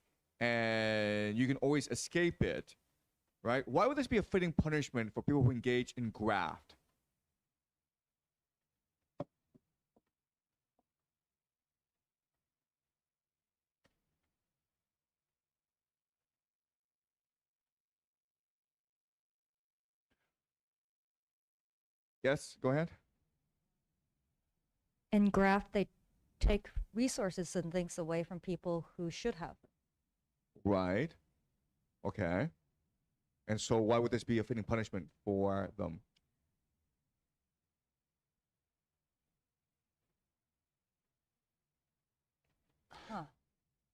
and you can always escape it, right? Why would this be a fitting punishment for people who engage in graft? Yes, go ahead. In graft, they take resources and things away from people who should have. Right. Okay. And so why would this be a fitting punishment for them?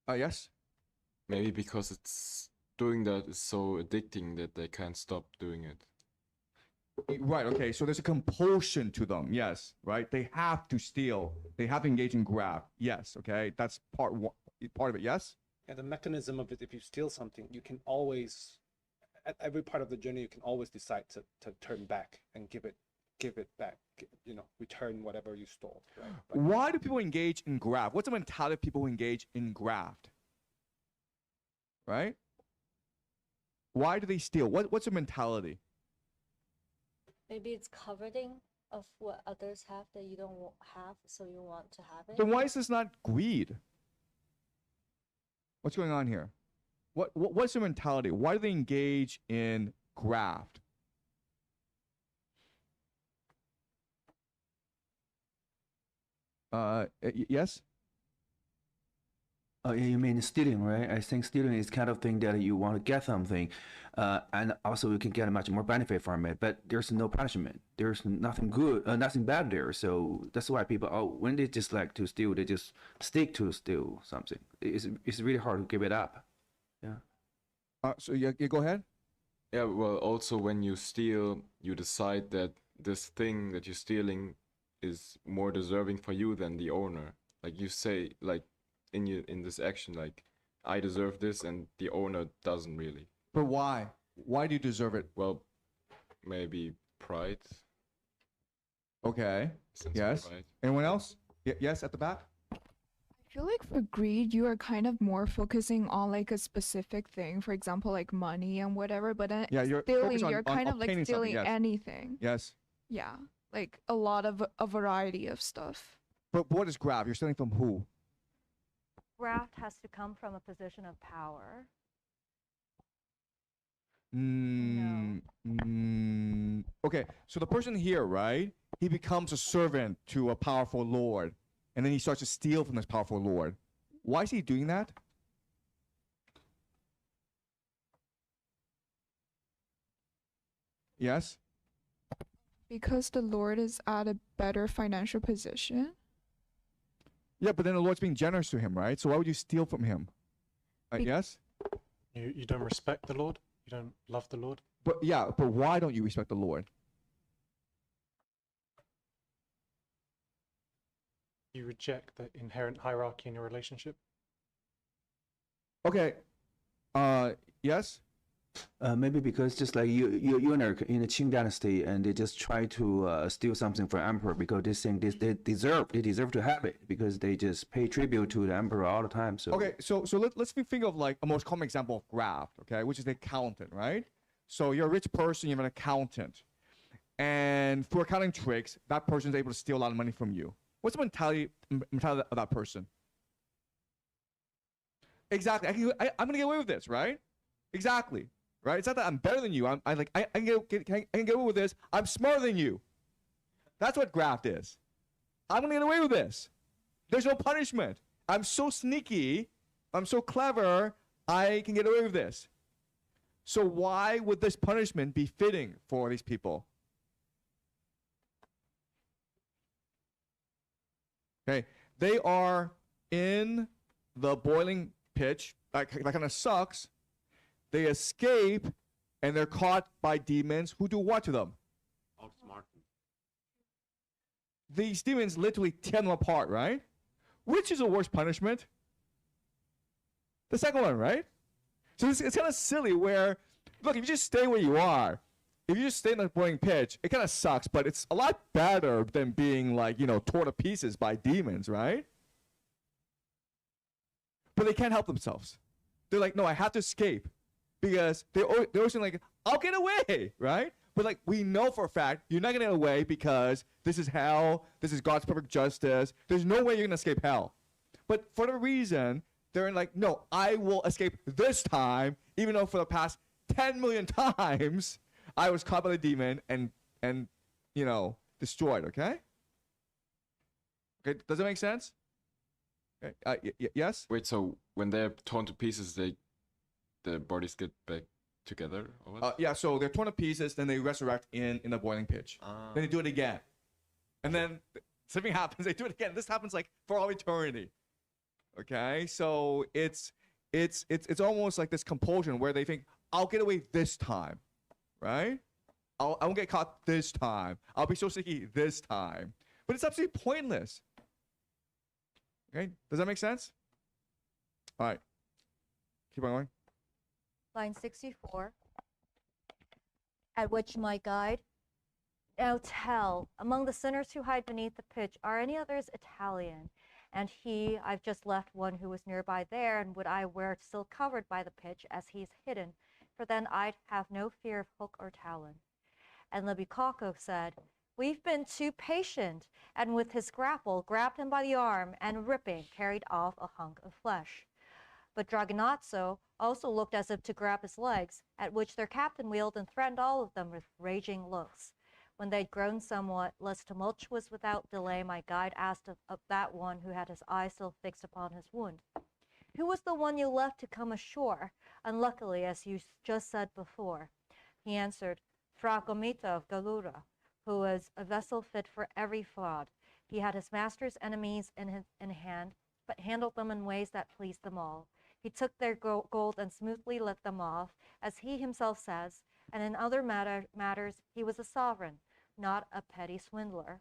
Yes? Maybe because it's doing that is so addicting that they can't stop doing it. Right, okay, so there's a compulsion to them, yes, right? They have to steal. They have to engage in graft, yes, okay? That's part of it, yes? Yeah, the mechanism of it, if you steal something, you can always, at every part of the journey, you can always decide to turn back and give it back, you know, return whatever you stole. Right? Why do people engage in graft? What's the mentality of people who engage in graft? Right? Why do they steal? What's the mentality? Maybe it's coveting of what others have that you don't have, so you want to have it. Then why is this not greed? What's going on here? What's their mentality? Why do they engage in graft? Yes? Yeah, you mean stealing, right? I think stealing is kind of thing that you want to get something, and also you can get much more benefit from it. But there's no punishment. There's nothing good, nothing bad there. So that's why people, when they just like to steal, they just stick to steal something. It's really hard to give it up. Yeah. So you go ahead. Yeah, well, also when you steal, you decide that this thing that you're stealing is more deserving for you than the owner. Like you say, like in this action, like I deserve this, and the owner doesn't really. But why? Why do you deserve it? Well, maybe pride. Okay. Sense of Yes. pride. Anyone else? Yes, at the back. I feel like for greed, you are kind of more focusing on like a specific thing, for example, like money and whatever. But then Yeah, you're stealing, focused on- you're on kind of like obtaining something, stealing yes. anything. Yes. Yeah, like a lot of a variety of stuff. But what is grab? You're stealing from who? Graft has to come from a position of power. Okay, so the person here, right? He becomes a servant to a powerful lord, and then he starts to steal from this powerful lord. Why is he doing that? Yes? Because the Lord is at a better financial position. Yeah, but then the Lord's being generous to him, right? So why would you steal from him? Yes? You don't respect the Lord? You don't love the Lord? But yeah, but why don't you respect the Lord? You reject the inherent hierarchy in your relationship? Okay. Yes? Maybe because just like you're in a Qing dynasty and they just try to steal something from emperor because they think they deserve to have it because they just pay tribute to the emperor all the time. So Okay, so let's think of like a most common example of graft, okay, which is the accountant, right? So you're a rich person, you have an accountant, and for accounting tricks, that person is able to steal a lot of money from you. What's the mentality of that person? Exactly. I'm gonna get away with this, right? Exactly. Right? It's not that I'm better than you. I can get away with this. I'm smarter than you. That's what graft is. I'm gonna get away with this. There's no punishment. I'm so sneaky. I'm so clever. I can get away with this. So why would this punishment be fitting for these people? Okay, they are in the boiling pitch. That kind of sucks. They escape, and they're caught by demons who do what to them? Outsmart them. These demons literally tear them apart, right? Which is the worst punishment? The second one, right? So it's kind of silly where, look, if you just stay where you are, if you just stay in the boiling pitch, it kind of sucks, but it's a lot better than being like, torn to pieces by demons, right? But they can't help themselves. They're like, no, I have to escape. Because they're always like, I'll get away, right? But like, we know for a fact you're not gonna get away because this is hell. This is God's perfect justice. There's no way you're gonna escape hell. But for the reason, they're like, no, I will escape this time, even though for the past 10 million times I was caught by the demon and destroyed. Okay. Okay. Does that make sense? Okay. Yes. Wait, so when they're torn to pieces, the bodies get back together, or what? Yeah, so they're torn to pieces, then they resurrect in the boiling pitch. Then they do it again. And then something happens, they do it again. This happens like for all eternity. Okay? So it's almost like this compulsion where they think, I'll get away this time. Right? I won't get caught this time. I'll be so sneaky this time. But it's absolutely pointless. Okay? Does that make sense? All right. Keep on going. Line 64. At which my guide, now tell, among the sinners who hide beneath the pitch, are any others Italian? And I've just left one who was nearby there, and would I were still covered by the pitch, as he's hidden, for then I'd have no fear of hook or talon. And Libicaco said, we've been too patient, and with his grapple grabbed him by the arm, and ripping, carried off a hunk of flesh. But Dragonazzo also looked as if to grab his legs, at which their captain wheeled and threatened all of them with raging looks. When they'd grown somewhat less tumultuous without delay, my guide asked of that one who had his eye still fixed upon his wound, who was the one you left to come ashore, unluckily, as you just said before? He answered, Fra Gomita of Galura, who was a vessel fit for every fraud. He had his master's enemies in hand, but handled them in ways that pleased them all. He took their gold and smoothly let them off, as he himself says, and in other matters he was a sovereign, not a petty swindler.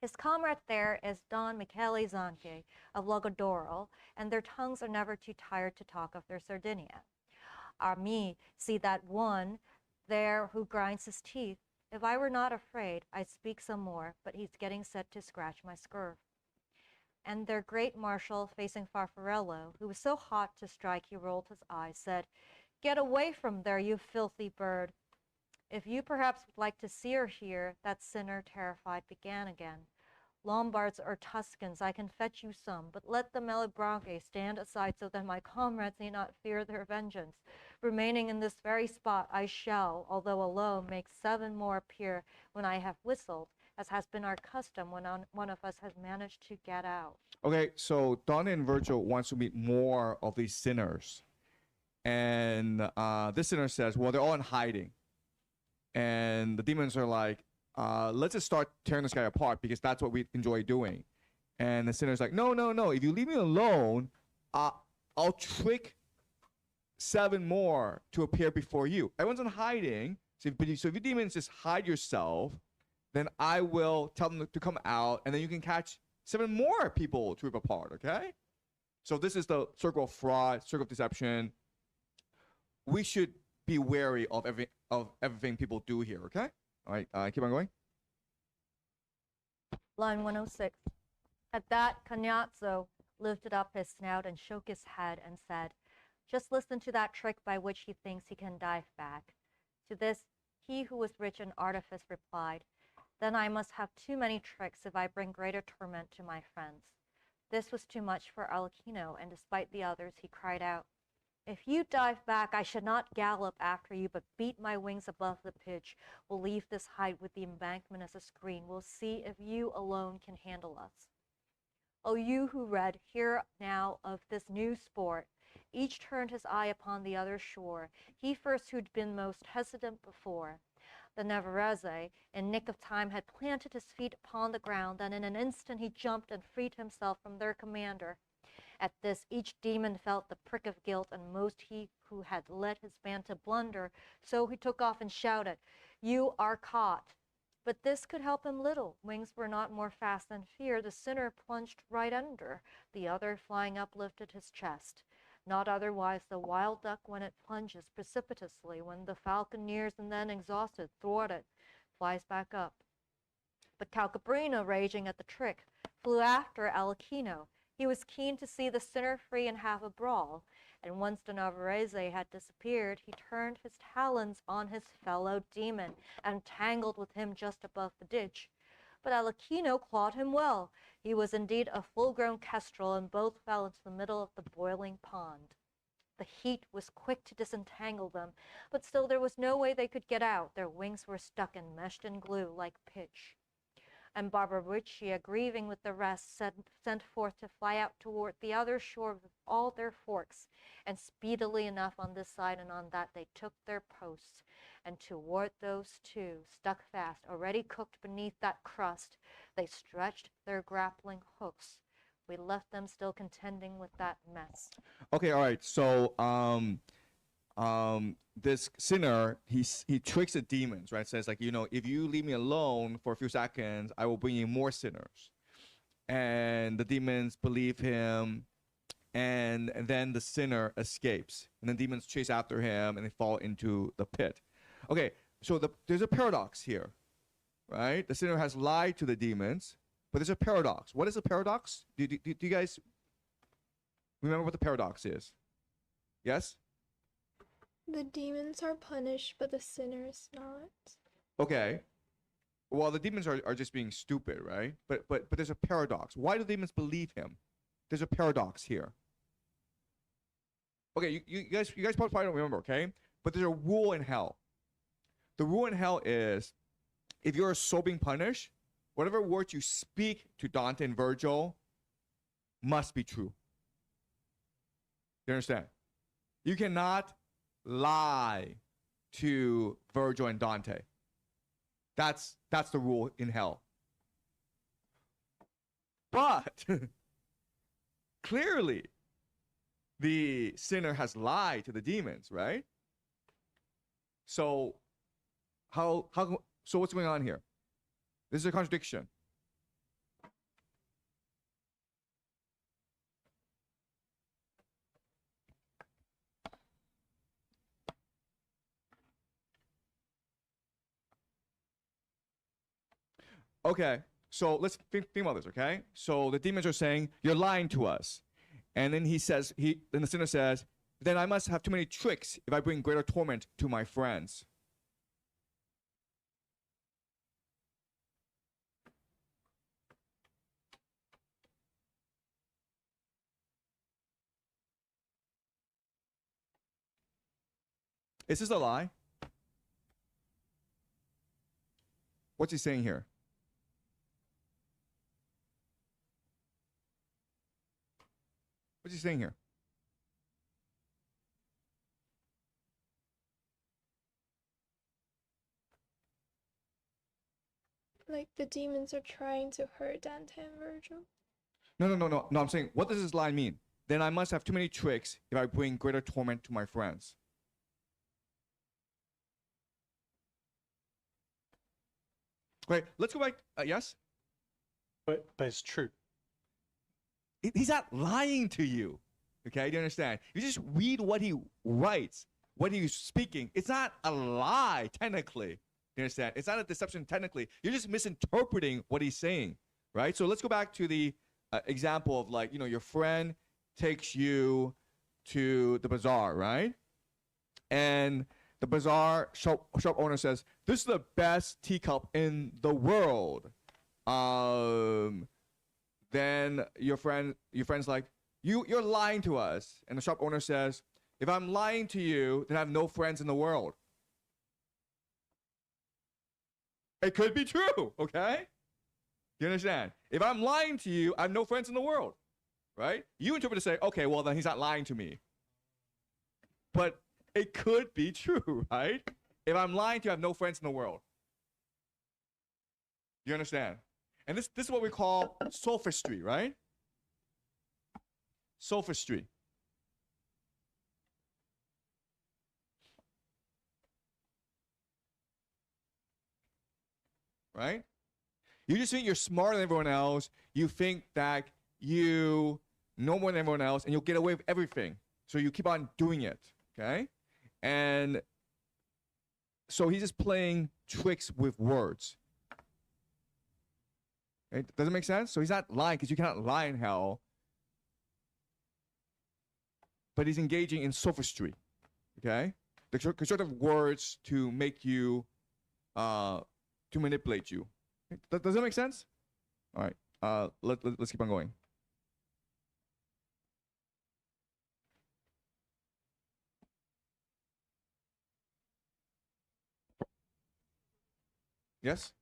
His comrade there is Don Michele Zanche of Logodoro, and their tongues are never too tired to talk of their Sardinia. Me see that one there who grinds his teeth. If I were not afraid, I'd speak some more, but he's getting set to scratch my scurf. And their great marshal, facing Farfarello, who was so hot to strike he rolled his eyes, said, "Get away from there, you filthy bird." If you perhaps would like to see or hear, that sinner, terrified, began again. Lombards or Tuscans, I can fetch you some, but let the Malebranche stand aside so that my comrades need not fear their vengeance. Remaining in this very spot, I shall, although alone, make 7 more appear when I have whistled, as has been our custom when one of us has managed to get out. Okay, so Dante and Virgil wants to meet more of these sinners. And this sinner says, well, they're all in hiding. And the demons are like, let's just start tearing this guy apart because that's what we enjoy doing. And the sinner's like, no. If you leave me alone, I'll trick 7 more to appear before you. Everyone's in hiding. So if you demons just hide yourself, then I will tell them to come out, and then you can catch 7 more people to rip apart, okay? So this is the circle of fraud, circle of deception. We should be wary of everything people do here, okay? All right, keep on going. Line 106. At that, Cagnazzo lifted up his snout and shook his head and said, "Just listen to that trick by which he thinks he can dive back." To this, he who was rich in artifice replied, "Then I must have too many tricks if I bring greater torment to my friends." This was too much for Alcino, and despite the others, he cried out, "If you dive back, I should not gallop after you, but beat my wings above the pitch. We'll leave this height with the embankment as a screen. We'll see if you alone can handle us. O you who read, hear now of this new sport." Each turned his eye upon the other shore, he first who'd been most hesitant before. The Navarrese, in nick of time, had planted his feet upon the ground, and in an instant he jumped and freed himself from their commander. At this, each demon felt the prick of guilt, and most he who had led his band to blunder. So he took off and shouted, "You are caught." But this could help him little. Wings were not more fast than fear. The sinner plunged right under. The other, flying up, lifted his chest. Not otherwise the wild duck when it plunges precipitously, when the falcon nears and then, exhausted, thwarted, flies back up. But Calcabrino, raging at the trick, flew after Alcino. He was keen to see the sinner free and have a brawl, and once the Navarrese had disappeared, he turned his talons on his fellow demon and tangled with him just above the ditch. But Alcino clawed him well. He was indeed a full-grown kestrel, and both fell into the middle of the boiling pond. The heat was quick to disentangle them, but still there was no way they could get out. Their wings were stuck and meshed in glue like pitch. And Barbariccia, grieving with the rest, sent forth to fly out toward the other shore with all their forks, and speedily enough on this side and on that they took their posts, and toward those 2, stuck fast, already cooked beneath that crust, they stretched their grappling hooks. We left them still contending with that mess. Okay, all right. So this sinner, he tricks the demons, right? Says like, if you leave me alone for a few seconds, I will bring you more sinners. And the demons believe him, and then the sinner escapes, and the demons chase after him, and they fall into the pit. Okay, so there's a paradox here, right? The sinner has lied to the demons, but there's a paradox. What is a paradox? Do you guys remember what the paradox is? Yes? The demons are punished, but the sinner's not. Okay. Well, the demons are just being stupid, right? But there's a paradox. Why do demons believe him? There's a paradox here. Okay, you guys probably don't remember, okay? But there's a rule in hell. The rule in hell is, if you're so being punished, whatever words you speak to Dante and Virgil must be true. You understand? You cannot lie to Virgil and Dante. That's the rule in hell. But clearly, the sinner has lied to the demons, right? So So what's going on here? This is a contradiction. Okay, so let's think about this, okay? So the demons are saying, you're lying to us. And then then the sinner says, then I must have too many tricks if I bring greater torment to my friends. Is this a lie? What's he saying here? What's he saying here? Like the demons are trying to hurt Dante and Virgil. No. I'm saying, what does this line mean? Then I must have too many tricks if I bring greater torment to my friends. Wait, let's go back. Yes? But it's true. He's not lying to you. Okay, do you understand? You just read what he writes, what he's speaking. It's not a lie, technically. You understand? It's not a deception, technically. You're just misinterpreting what he's saying, right? So let's go back to the example of, like, your friend takes you to the bazaar, right? And the bazaar shop owner says, this is the best teacup in the world. Then your friend's like, you're lying to us. And the shop owner says, if I'm lying to you, then I have no friends in the world. It could be true, okay? You understand? If I'm lying to you, I have no friends in the world, right? You interpret to say, okay, well, then he's not lying to me. But it could be true, right? If I'm lying to you, I have no friends in the world. You understand? And this is what we call sophistry, right? Sophistry. Right? You just think you're smarter than everyone else. You think that you know more than everyone else, and you'll get away with everything. So you keep on doing it, okay? And so he's just playing tricks with words. Okay? Does it make sense? So he's not lying, because you cannot lie in hell. But he's engaging in sophistry, okay? The constructive words to make you, to manipulate you. Does that make sense? All right, let's keep on going. Yes?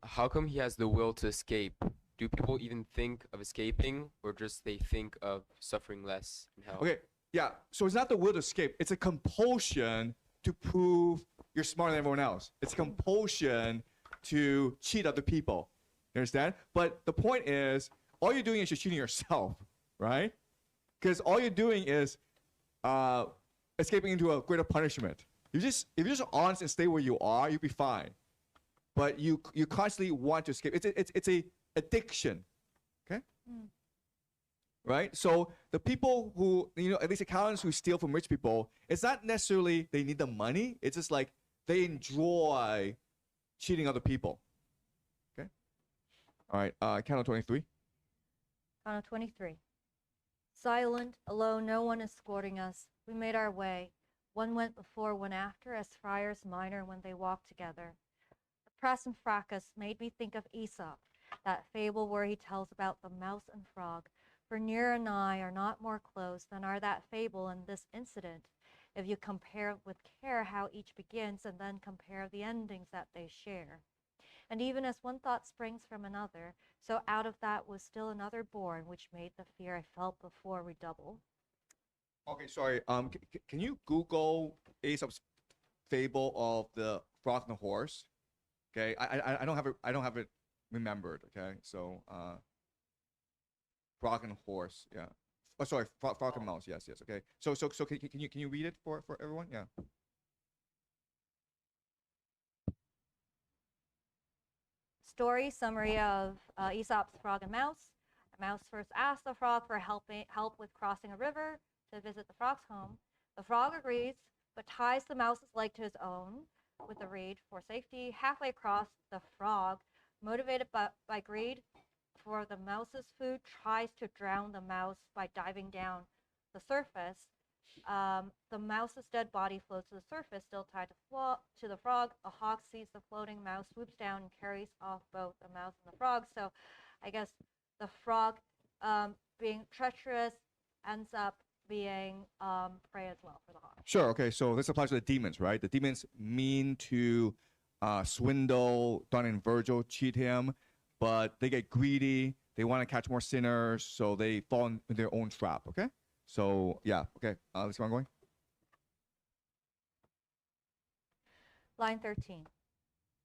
How come he has the will to escape? Do people even think of escaping, or just they think of suffering less in hell? Okay, yeah, so it's not the will to escape. It's a compulsion to prove you're smarter than everyone else. It's a compulsion to cheat other people. You understand? But the point is, all you're doing is you're cheating yourself, right? Because all you're doing is escaping into a greater punishment. If you're just honest and stay where you are, you'll be fine. But you constantly want to escape. It's a addiction, okay? Right? So the people who, at least accountants who steal from rich people, it's not necessarily they need the money. It's just like they enjoy cheating other people. Okay? All right, count on 23. Count on 23. Silent, alone, no one escorting us. We made our way. One went before, one after, as friars minor when they walked together. The press and fracas made me think of Aesop, that fable where he tells about the mouse and frog. For near and nigh are not more close than are that fable and this incident, if you compare with care how each begins and then compare the endings that they share. And even as one thought springs from another, so out of that was still another born, which made the fear I felt before redouble. Okay, sorry. Can you Google Aesop's fable of the frog and the horse? Okay, I don't have it remembered. Okay, so frog and horse, yeah. Oh, sorry, frog and mouse. Yes. Okay. So can you read it for everyone? Yeah. story summary of Aesop's Frog and Mouse. A mouse first asks the frog for help with crossing a river to visit the frog's home. The frog agrees, but ties the mouse's leg to his own with a reed for safety. Halfway across, the frog, motivated by greed for the mouse's food, tries to drown the mouse by diving down the surface. The mouse's dead body floats to the surface, still tied to the frog. A hawk sees the floating mouse, swoops down, and carries off both the mouse and the frog. So I guess the frog, being treacherous, ends up being prey as well for the hawk. Sure. Okay. So this applies to the demons, right? The demons mean to swindle Dante and Virgil, cheat him, but they get greedy. They want to catch more sinners, so they fall in their own trap. Okay. So yeah. Okay. Let's keep on going. Line 13.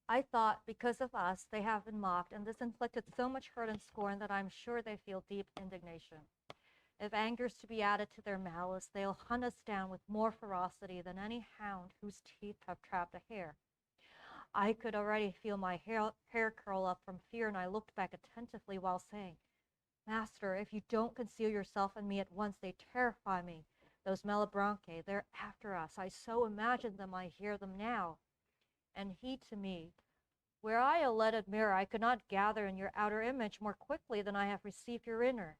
I thought, because of us, they have been mocked, and this inflicted so much hurt and scorn that I'm sure they feel deep indignation. If anger's to be added to their malice, they'll hunt us down with more ferocity than any hound whose teeth have trapped a hare. I could already feel my hair curl up from fear, and I looked back attentively while saying, Master, if you don't conceal yourself and me at once, they terrify me. Those Malebranche, they're after us. I so imagine them, I hear them now. And he to me, were I a leaded mirror, I could not gather in your outer image more quickly than I have received your inner.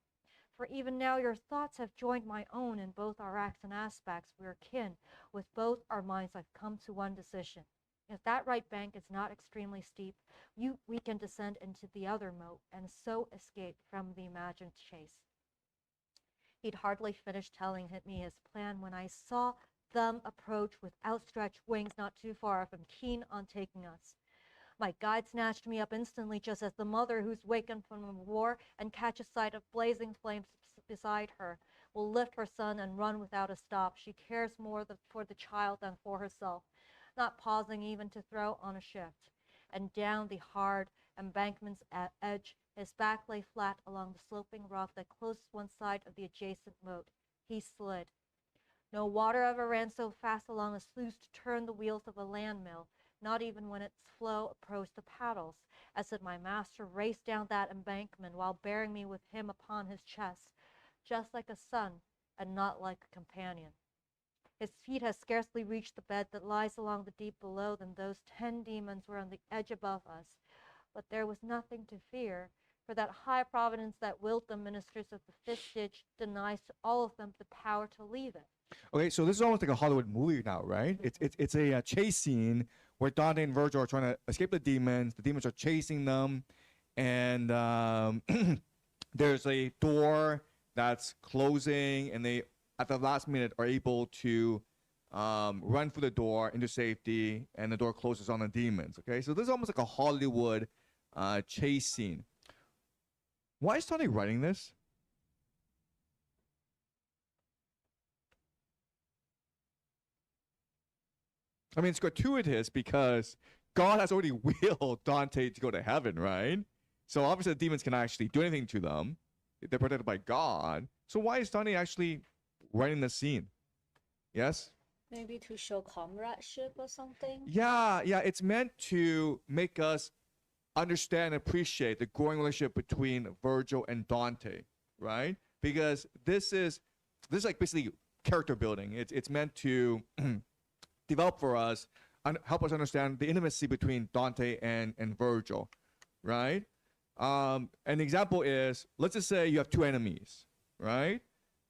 For even now your thoughts have joined my own in both our acts and aspects. We are kin. With both our minds I've come to one decision. If that right bank is not extremely steep, we can descend into the other moat and so escape from the imagined chase. He'd hardly finished telling me his plan when I saw them approach with outstretched wings not too far from, keen on taking us. My guide snatched me up instantly, just as the mother who's wakened from war and catches sight of blazing flames beside her will lift her son and run without a stop. She cares more for the child than for herself, not pausing even to throw on a shift. And down the hard embankment's edge, his back lay flat along the sloping rock that closed one side of the adjacent moat. He slid. No water ever ran so fast along a sluice to turn the wheels of a land mill, not even when its flow approached the paddles, as did my master race down that embankment while bearing me with him upon his chest, just like a son and not like a companion. His feet had scarcely reached the bed that lies along the deep below than those 10 demons were on the edge above us. But there was nothing to fear, for that high providence that willed the ministers of the fifth ditch denies to all of them the power to leave it. Okay, so this is almost like a Hollywood movie now, right? It's a chase scene where Dante and Virgil are trying to escape the demons. The demons are chasing them, and there's a door that's closing, and they, at the last minute, are able to run through the door into safety, and the door closes on the demons. Okay, so this is almost like a Hollywood chase scene. Why is Dante writing this? I mean, it's gratuitous because God has already willed Dante to go to heaven, right? So obviously the demons can actually do anything to them. They're protected by God. So why is Dante actually writing the scene? Yes? Maybe to show comradeship or something? Yeah, it's meant to make us understand and appreciate the growing relationship between Virgil and Dante, right? Because this is like basically character building. It's meant to develop for us and help us understand the intimacy between Dante and Virgil, right? An example is, let's just say you have two enemies, right?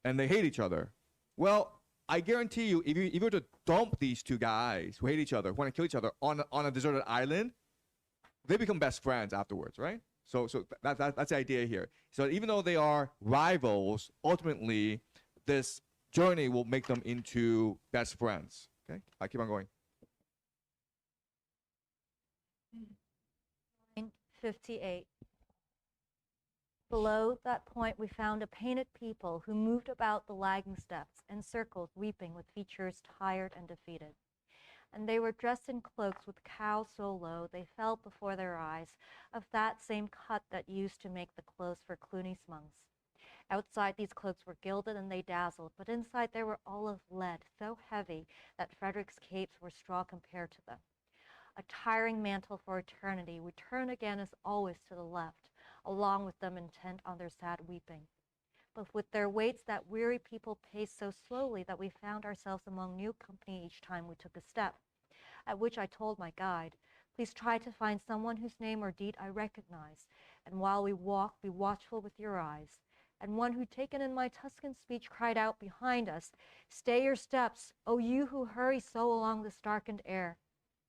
And they hate each other. Well, I guarantee you, if you were to dump these two guys who hate each other, who want to kill each other on a deserted island, they become best friends afterwards, right? So that's the idea here. So even though they are rivals, ultimately, this journey will make them into best friends. Okay, I keep on going. 58. Below that point, we found a painted people who moved about the lagging steps in circles, weeping with features tired and defeated. And they were dressed in cloaks with cowls so low they fell before their eyes, of that same cut that used to make the clothes for Cluny's monks. Outside, these cloaks were gilded and they dazzled, but inside they were all of lead, so heavy that Frederick's capes were straw compared to them. a tiring mantle for eternity, we turn again as always to the left, along with them intent on their sad weeping. But with their weights that weary people paced so slowly that we found ourselves among new company each time we took a step, at which I told my guide, please try to find someone whose name or deed I recognize, and while we walk, be watchful with your eyes. And one who, taken in my Tuscan speech, cried out behind us, stay your steps, O you who hurry so along this darkened air.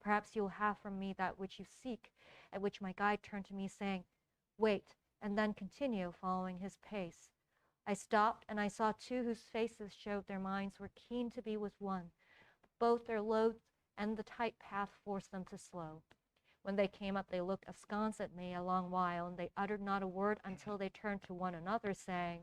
Perhaps you will have from me that which you seek, at which my guide turned to me, saying, wait, and then continue, following his pace. I stopped, and I saw two whose faces showed their minds were keen to be with one, but both their loads and the tight path forced them to slow. When they came up, they looked askance at me a long while, and they uttered not a word until they turned to one another, saying,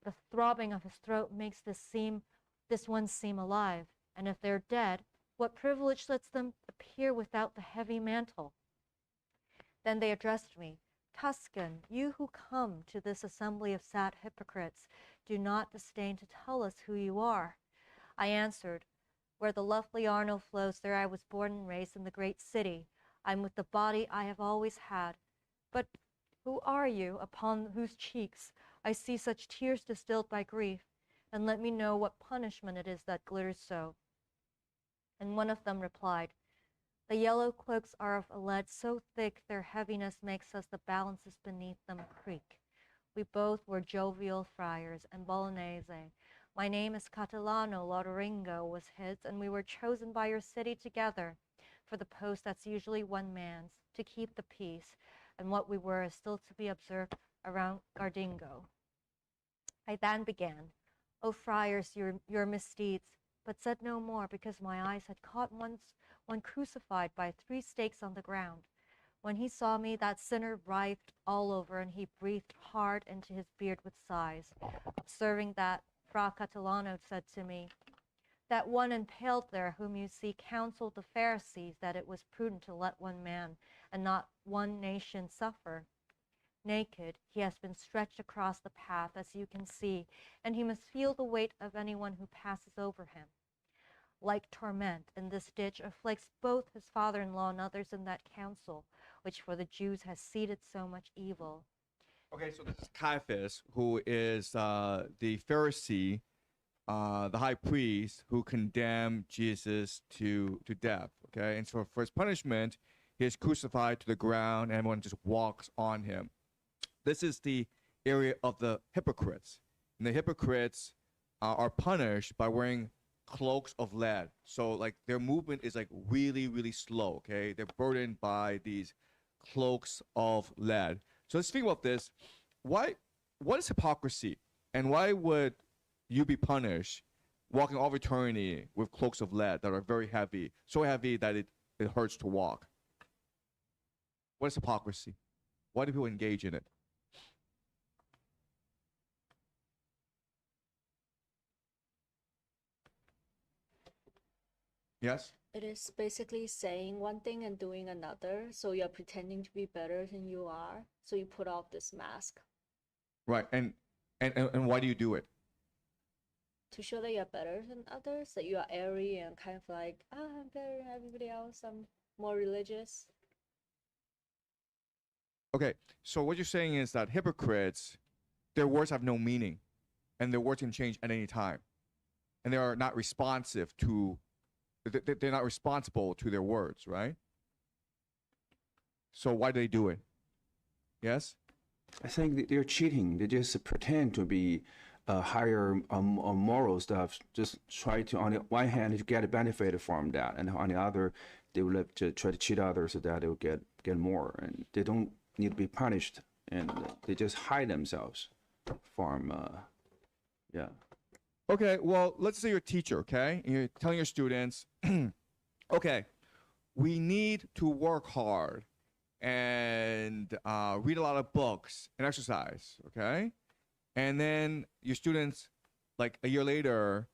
the throbbing of his throat makes this one seem alive, and if they're dead, what privilege lets them appear without the heavy mantle? Then they addressed me, Tuscan, you who come to this assembly of sad hypocrites, do not disdain to tell us who you are. I answered, where the lovely Arno flows, there I was born and raised in the great city. I'm with the body I have always had. But who are you, upon whose cheeks I see such tears distilled by grief? And let me know what punishment it is that glitters so. And one of them replied, the yellow cloaks are of a lead so thick their heaviness makes us the balances beneath them creak. We both were jovial friars and Bolognese. My name is Catalano, Lodoringo was his, and we were chosen by your city together for the post that's usually one man's, to keep the peace, and what we were is still to be observed around Gardingo. I then began, O friars, your misdeeds, but said no more, because my eyes had caught one crucified by 3 stakes on the ground. When he saw me, that sinner writhed all over, and he breathed hard into his beard with sighs. Observing that, Fra Catalano said to me, that one impaled there whom you see counseled the Pharisees that it was prudent to let one man and not one nation suffer. Naked, he has been stretched across the path, as you can see, and he must feel the weight of anyone who passes over him. Like torment in this ditch afflicts both his father-in-law and others in that council, which for the Jews has seeded so much evil. Okay, so this is Caiaphas, who is the Pharisee, the high priest, who condemned Jesus to death. Okay, and so for his punishment, he is crucified to the ground, and everyone just walks on him. This is the area of the hypocrites, and the hypocrites are punished by wearing cloaks of lead. So like their movement is like really, really slow. Okay, they're burdened by these cloaks of lead. So let's think about this. What is hypocrisy, and why would you be punished walking all of eternity with cloaks of lead that are very heavy, so heavy that it hurts to walk? What is hypocrisy? Why do people engage in it? Yes? It is basically saying one thing and doing another. So you're pretending to be better than you are. So you put off this mask. Right. And why do you do it? To show that you're better than others, that you are airy and kind of like, I'm better than everybody else. I'm more religious. Okay. So what you're saying is that hypocrites, their words have no meaning, and their words can change at any time. And they are not responsive to they're not responsible to their words, right? So why do they do it? Yes? I think they're cheating. They just pretend to be higher moral stuff. Just try to, on the one hand, to get a benefit from that, and on the other, they will to try to cheat others so that they will get more, and they don't need to be punished, and they just hide themselves from, yeah. Okay, well, let's say you're a teacher, okay? And you're telling your students, okay, we need to work hard and read a lot of books and exercise, okay? And then your students, like a year later,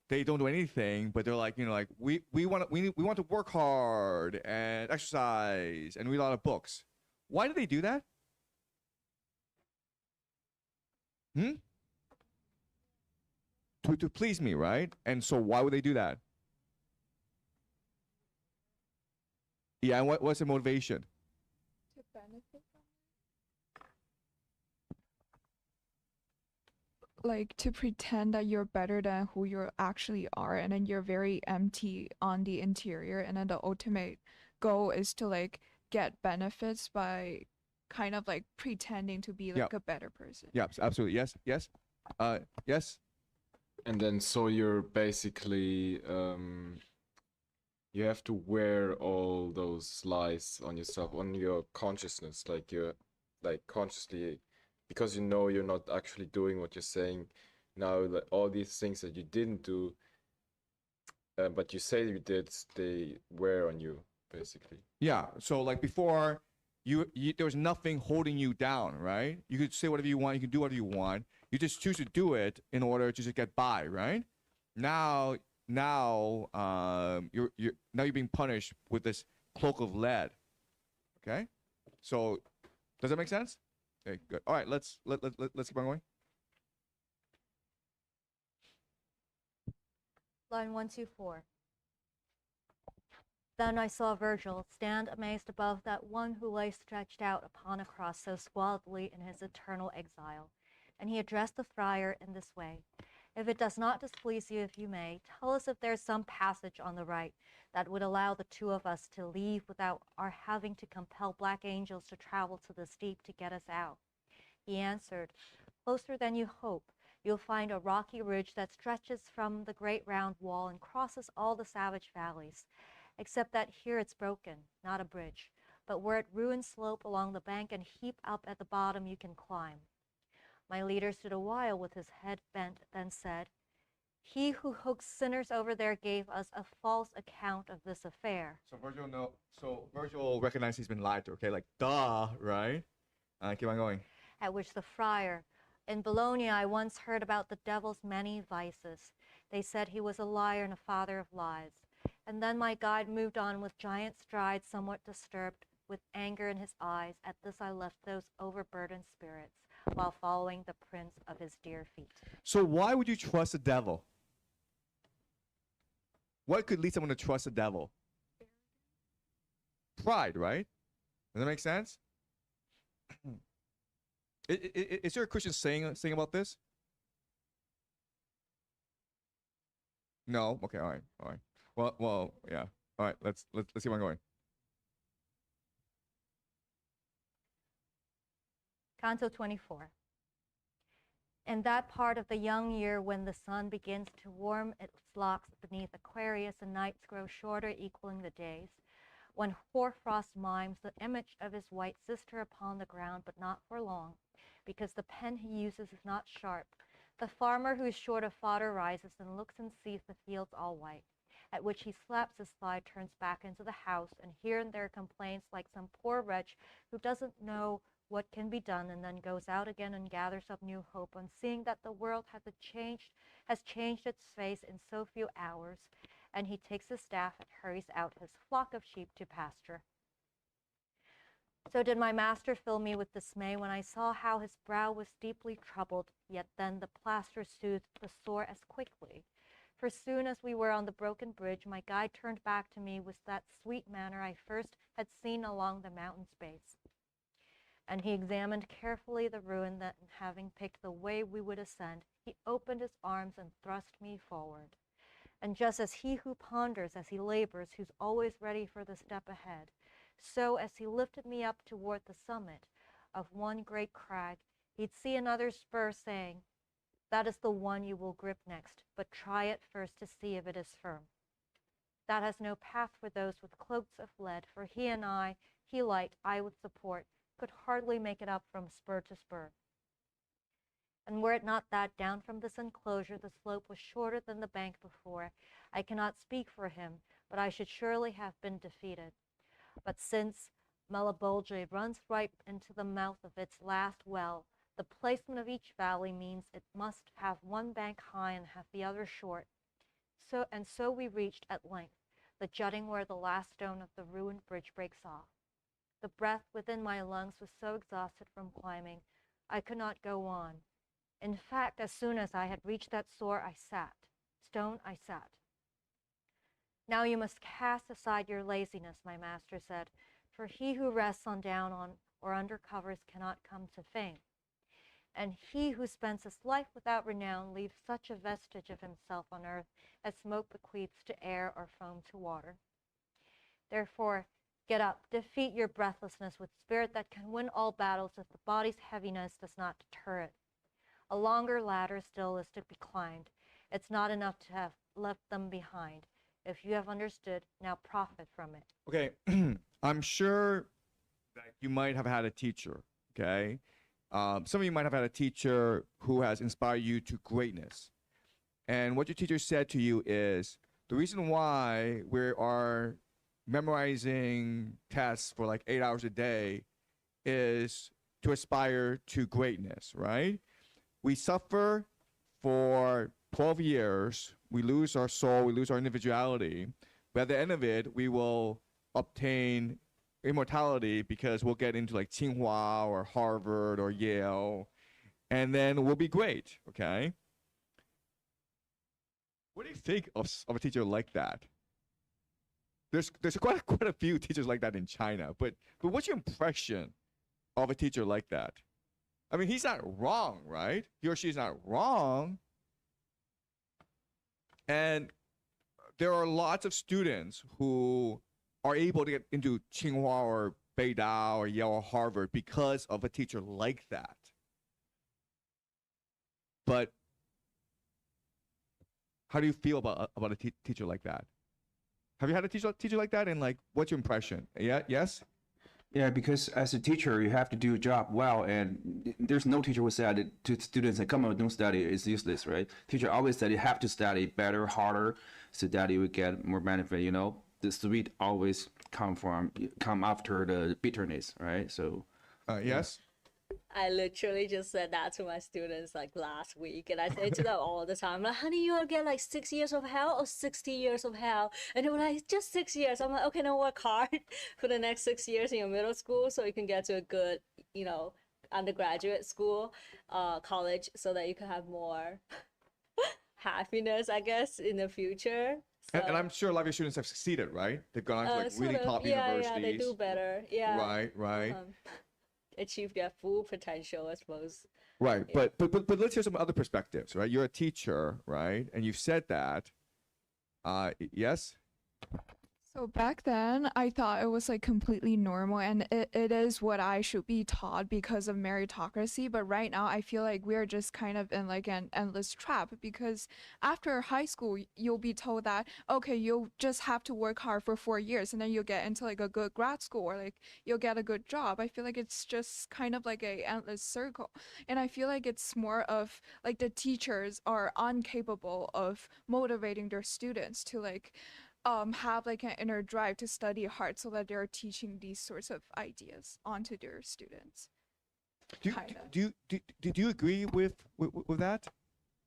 they don't do anything, but they're like, like we want to work hard and exercise and read a lot of books. Why do they do that? To please me, right? And so why would they do that? Yeah, and what's the motivation? To benefit from Like to pretend that you're better than who you actually are, and then you're very empty on the interior, and then the ultimate goal is to like get benefits by kind of like pretending to be like Yeah. a better person. Yeah, absolutely. Yes, yes. Yes. And then so you're basically you have to wear all those lies on yourself, on your consciousness, like you're like consciously, because you know you're not actually doing what you're saying now, like all these things that you didn't do, but you say you did, they wear on you basically. Yeah. So like before, you there was nothing holding you down, right? You could say whatever you want. You can do whatever you want. You just choose to do it in order to just get by, right? Now you're being punished with this cloak of lead. Okay. So does that make sense? Okay. Good. All right. Let's keep on going. Line 124. Then I saw Virgil stand amazed above that one who lay stretched out upon a cross so squalidly in his eternal exile. And he addressed the friar in this way: "If it does not displease you, if you may, tell us if there's some passage on the right that would allow the two of us to leave without our having to compel black angels to travel to the steep to get us out." He answered, "Closer than you hope. You'll find a rocky ridge that stretches from the great round wall and crosses all the savage valleys, except that here it's broken, not a bridge, but where it ruins slope along the bank and heap up at the bottom you can climb." My leader stood a while with his head bent, then said, "He who hooks sinners over there gave us a false account of this affair." So Virgil recognized he's been lied to. Okay, like duh, right? Keep on going. At which the friar, "In Bologna I once heard about the devil's many vices. They said he was a liar and a father of lies." And then my guide moved on with giant strides, somewhat disturbed, with anger in his eyes. At this I left those overburdened spirits, while following the prints of his dear feet. So why would you trust the devil? What could lead someone to trust the devil? Pride, right? Does that make sense? Is there a Christian saying about this? No. Okay. All right. Well. Yeah. All right. Let's see where I'm going. Canto 24. In that part of the young year when the sun begins to warm its locks beneath Aquarius and nights grow shorter, equaling the days, when hoarfrost mimes the image of his white sister upon the ground, but not for long, because the pen he uses is not sharp, the farmer who is short of fodder rises and looks and sees the fields all white, at which he slaps his thigh, turns back into the house, and here and there complains like some poor wretch who doesn't know what can be done, and then goes out again and gathers up new hope on seeing that the world has changed its face in so few hours, and he takes his staff and hurries out his flock of sheep to pasture. So did my master fill me with dismay when I saw how his brow was deeply troubled, yet then the plaster soothed the sore as quickly. For soon as we were on the broken bridge, my guide turned back to me with that sweet manner I first had seen along the mountain's base. And he examined carefully the ruin, that, having picked the way we would ascend, he opened his arms and thrust me forward. And just as he who ponders as he labors, who's always ready for the step ahead, so as he lifted me up toward the summit of one great crag, he'd see another spur, saying, "That is the one you will grip next, but try it first to see if it is firm. That has no path for those with cloaks of lead, for he and I, he light, I with support, could hardly make it up from spur to spur. And were it not that down from this enclosure the slope was shorter than the bank before, I cannot speak for him, but I should surely have been defeated. But since Malebolge runs right into the mouth of its last well, the placement of each valley means it must have one bank high and have the other short. So we reached at length the jutting where the last stone of the ruined bridge breaks off. The breath within my lungs was so exhausted from climbing, I could not go on. In fact, as soon as I had reached that stone I sat. Now you must cast aside your laziness, my master said, for he who rests on down on or under covers cannot come to fame. And he who spends his life without renown leaves such a vestige of himself on earth as smoke bequeaths to air or foam to water. Therefore, get up, defeat your breathlessness with spirit that can win all battles if the body's heaviness does not deter it. A longer ladder still is to be climbed. It's not enough to have left them behind. If you have understood, now profit from it. Okay, I'm sure that you might have had a teacher, okay? Some of you might have had a teacher who has inspired you to greatness. And what your teacher said to you is, the reason why we are memorizing tests for like 8 hours a day is to aspire to greatness, right? We suffer for 12 years, we lose our soul, we lose our individuality, but at the end of it, we will obtain immortality because we'll get into like Tsinghua or Harvard or Yale, and then we'll be great, okay? What do you think of a teacher like that? There's quite a few teachers like that in China, but what's your impression of a teacher like that? I mean, he's not wrong, right? He or she is not wrong. And there are lots of students who are able to get into Tsinghua or Beidao or Yale or Harvard because of a teacher like that. But how do you feel about a teacher like that? Have you had a teacher like that? And like, what's your impression? Yeah, yes? Yeah, because as a teacher, you have to do your job well, and there's no teacher who said to students that come on, don't study, it's useless, right? Teacher always said you have to study better, harder, so that you would get more benefit, you know? The sweet always come after the bitterness, right? So yes. I literally just said that to my students like last week, and I say to them all the time, like, honey, you want to get like 6 years of hell or 60 years of hell? And they were like, just 6 years. I'm like, okay, now work hard for the next 6 years in your middle school so you can get to a good, you know, undergraduate school, college, so that you can have more happiness, I guess, in the future. So, and I'm sure a lot of your students have succeeded, right? They've gone on to like really top universities. Yeah, they do better. Yeah. Right. Achieve their full potential, I suppose. Right, yeah. But let's hear some other perspectives, right? You're a teacher, right? And you've said that. Yes? So back then, I thought it was like completely normal, and it is what I should be taught because of meritocracy. But right now, I feel like we're just kind of in like an endless trap, because after high school, you'll be told that, okay, you'll just have to work hard for 4 years and then you'll get into like a good grad school, or like you'll get a good job. I feel like it's just kind of like a endless circle. And I feel like it's more of like the teachers are incapable of motivating their students to like have like an inner drive to study hard, so that they're teaching these sorts of ideas onto their students. Do you agree with that?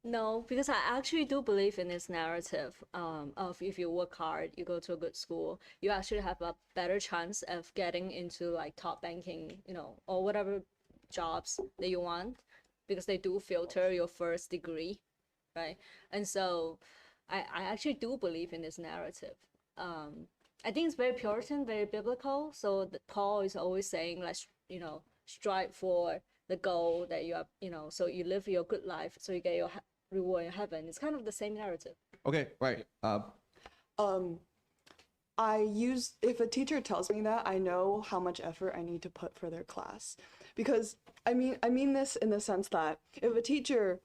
No, because I actually do believe in this narrative of if you work hard, you go to a good school, you actually have a better chance of getting into like top banking, you know, or whatever jobs that you want, because they do filter your first degree, right? And so I actually do believe in this narrative. I think it's very Puritan, very biblical. So Paul is always saying, like, you know, strive for the goal that you have, you know, so you live your good life, so you get your reward in heaven. It's kind of the same narrative. Okay, right. If a teacher tells me that, I know how much effort I need to put for their class. Because I mean this in the sense that if a teacher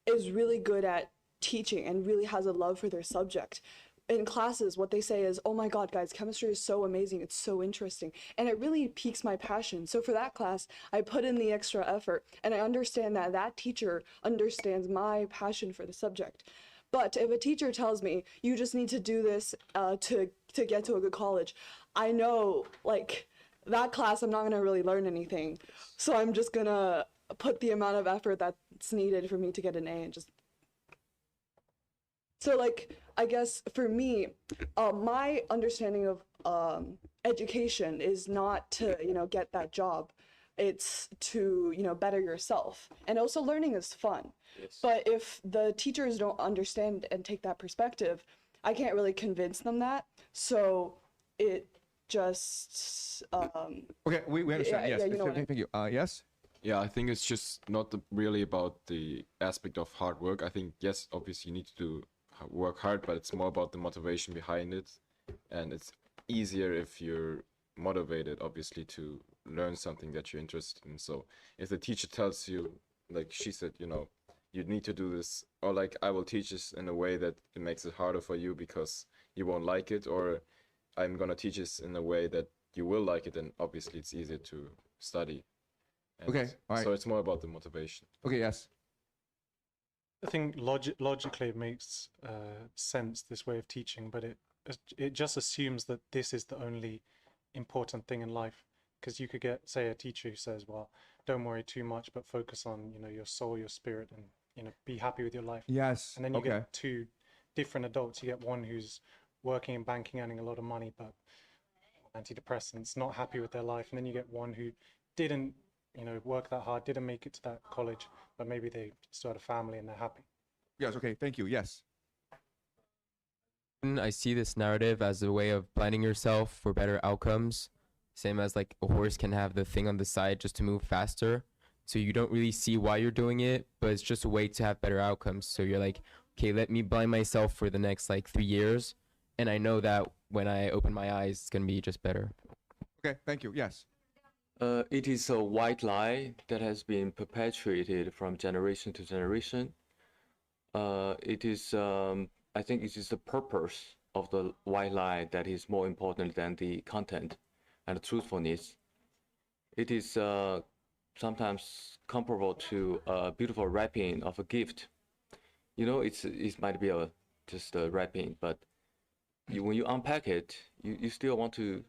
is really good at teaching and really has a love for their subject, in classes what they say is, oh my god guys, chemistry is so amazing, it's so interesting, and it really piques my passion. So for that class I put in the extra effort, and I understand that that teacher understands my passion for the subject. But if a teacher tells me you just need to do this to get to a good college, I know like that class I'm not going to really learn anything, so I'm just gonna put the amount of effort that's needed for me to get an A and just. So like, I guess for me, my understanding of education is not to, you know, get that job. It's to, you know, better yourself. And also learning is fun. Yes. But if the teachers don't understand and take that perspective, I can't really convince them that. So it just Okay, we understand. Yes, you know thank you. Yes. Yeah, I think it's just not really about the aspect of hard work. I think, yes, obviously you need to work hard, but it's more about the motivation behind it. And it's easier if you're motivated, obviously, to learn something that you're interested in. So if the teacher tells you, like she said, you know, you need to do this, or like I will teach this in a way that it makes it harder for you because you won't like it, or I'm gonna teach this in a way that you will like it, and obviously it's easier to study. And Okay, all right. so it's more about the motivation. Okay, yes. I think logically it makes sense, this way of teaching, but it just assumes that this is the only important thing in life. Because you could get, say, a teacher who says, well, don't worry too much, but focus on, you know, your soul, your spirit, and, you know, be happy with your life. Yes. And then you okay. get two different adults. You get one who's working in banking, earning a lot of money, but antidepressants, not happy with their life. And then you get one who didn't, you know, work that hard, didn't make it to that college, but maybe they still had a family and they're happy. Yes, okay, thank you, yes. I see this narrative as a way of planning yourself for better outcomes. Same as like a horse can have the thing on the side just to move faster. So you don't really see why you're doing it, but it's just a way to have better outcomes. So you're like, okay, let me blind myself for the next like 3 years. And I know that when I open my eyes, it's going to be just better. Okay, thank you, yes. It is a white lie that has been perpetuated from generation to generation. It is, I think it is the purpose of the white lie that is more important than the content and the truthfulness. It is sometimes comparable to a beautiful wrapping of a gift. You know, it might be just a wrapping, but when you unpack it, you still want to,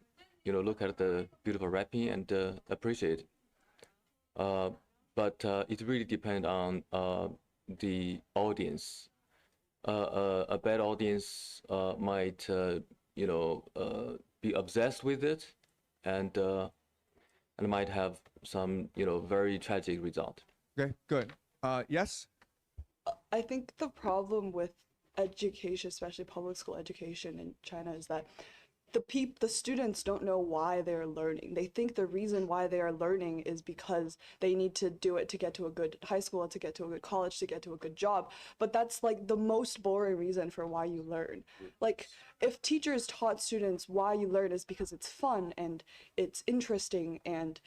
you know, look at the beautiful wrapping and appreciate it. But it really depends on the audience. A bad audience might, you know, be obsessed with it, and might have some, you know, very tragic result. Okay, good. Yes. I think the problem with education, especially public school education in China, is that the students don't know why they're learning. They think the reason why they are learning is because they need to do it to get to a good high school, to get to a good college, to get to a good job. But that's like the most boring reason for why you learn. Like, if teachers taught students why you learn is because it's fun and it's interesting and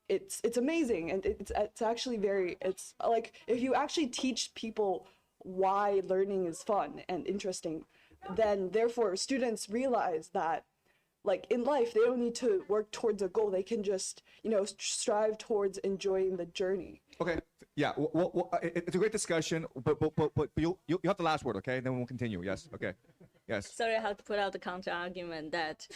it's amazing and it's actually very, it's like, if you actually teach people why learning is fun and interesting, then therefore students realize that, like, in life they don't need to work towards a goal. They can just, you know, strive towards enjoying the journey. Okay, yeah, well, it's a great discussion, but you have the last word, okay? Then we'll continue. Yes, okay. Yes. Sorry, I have to put out the counter argument that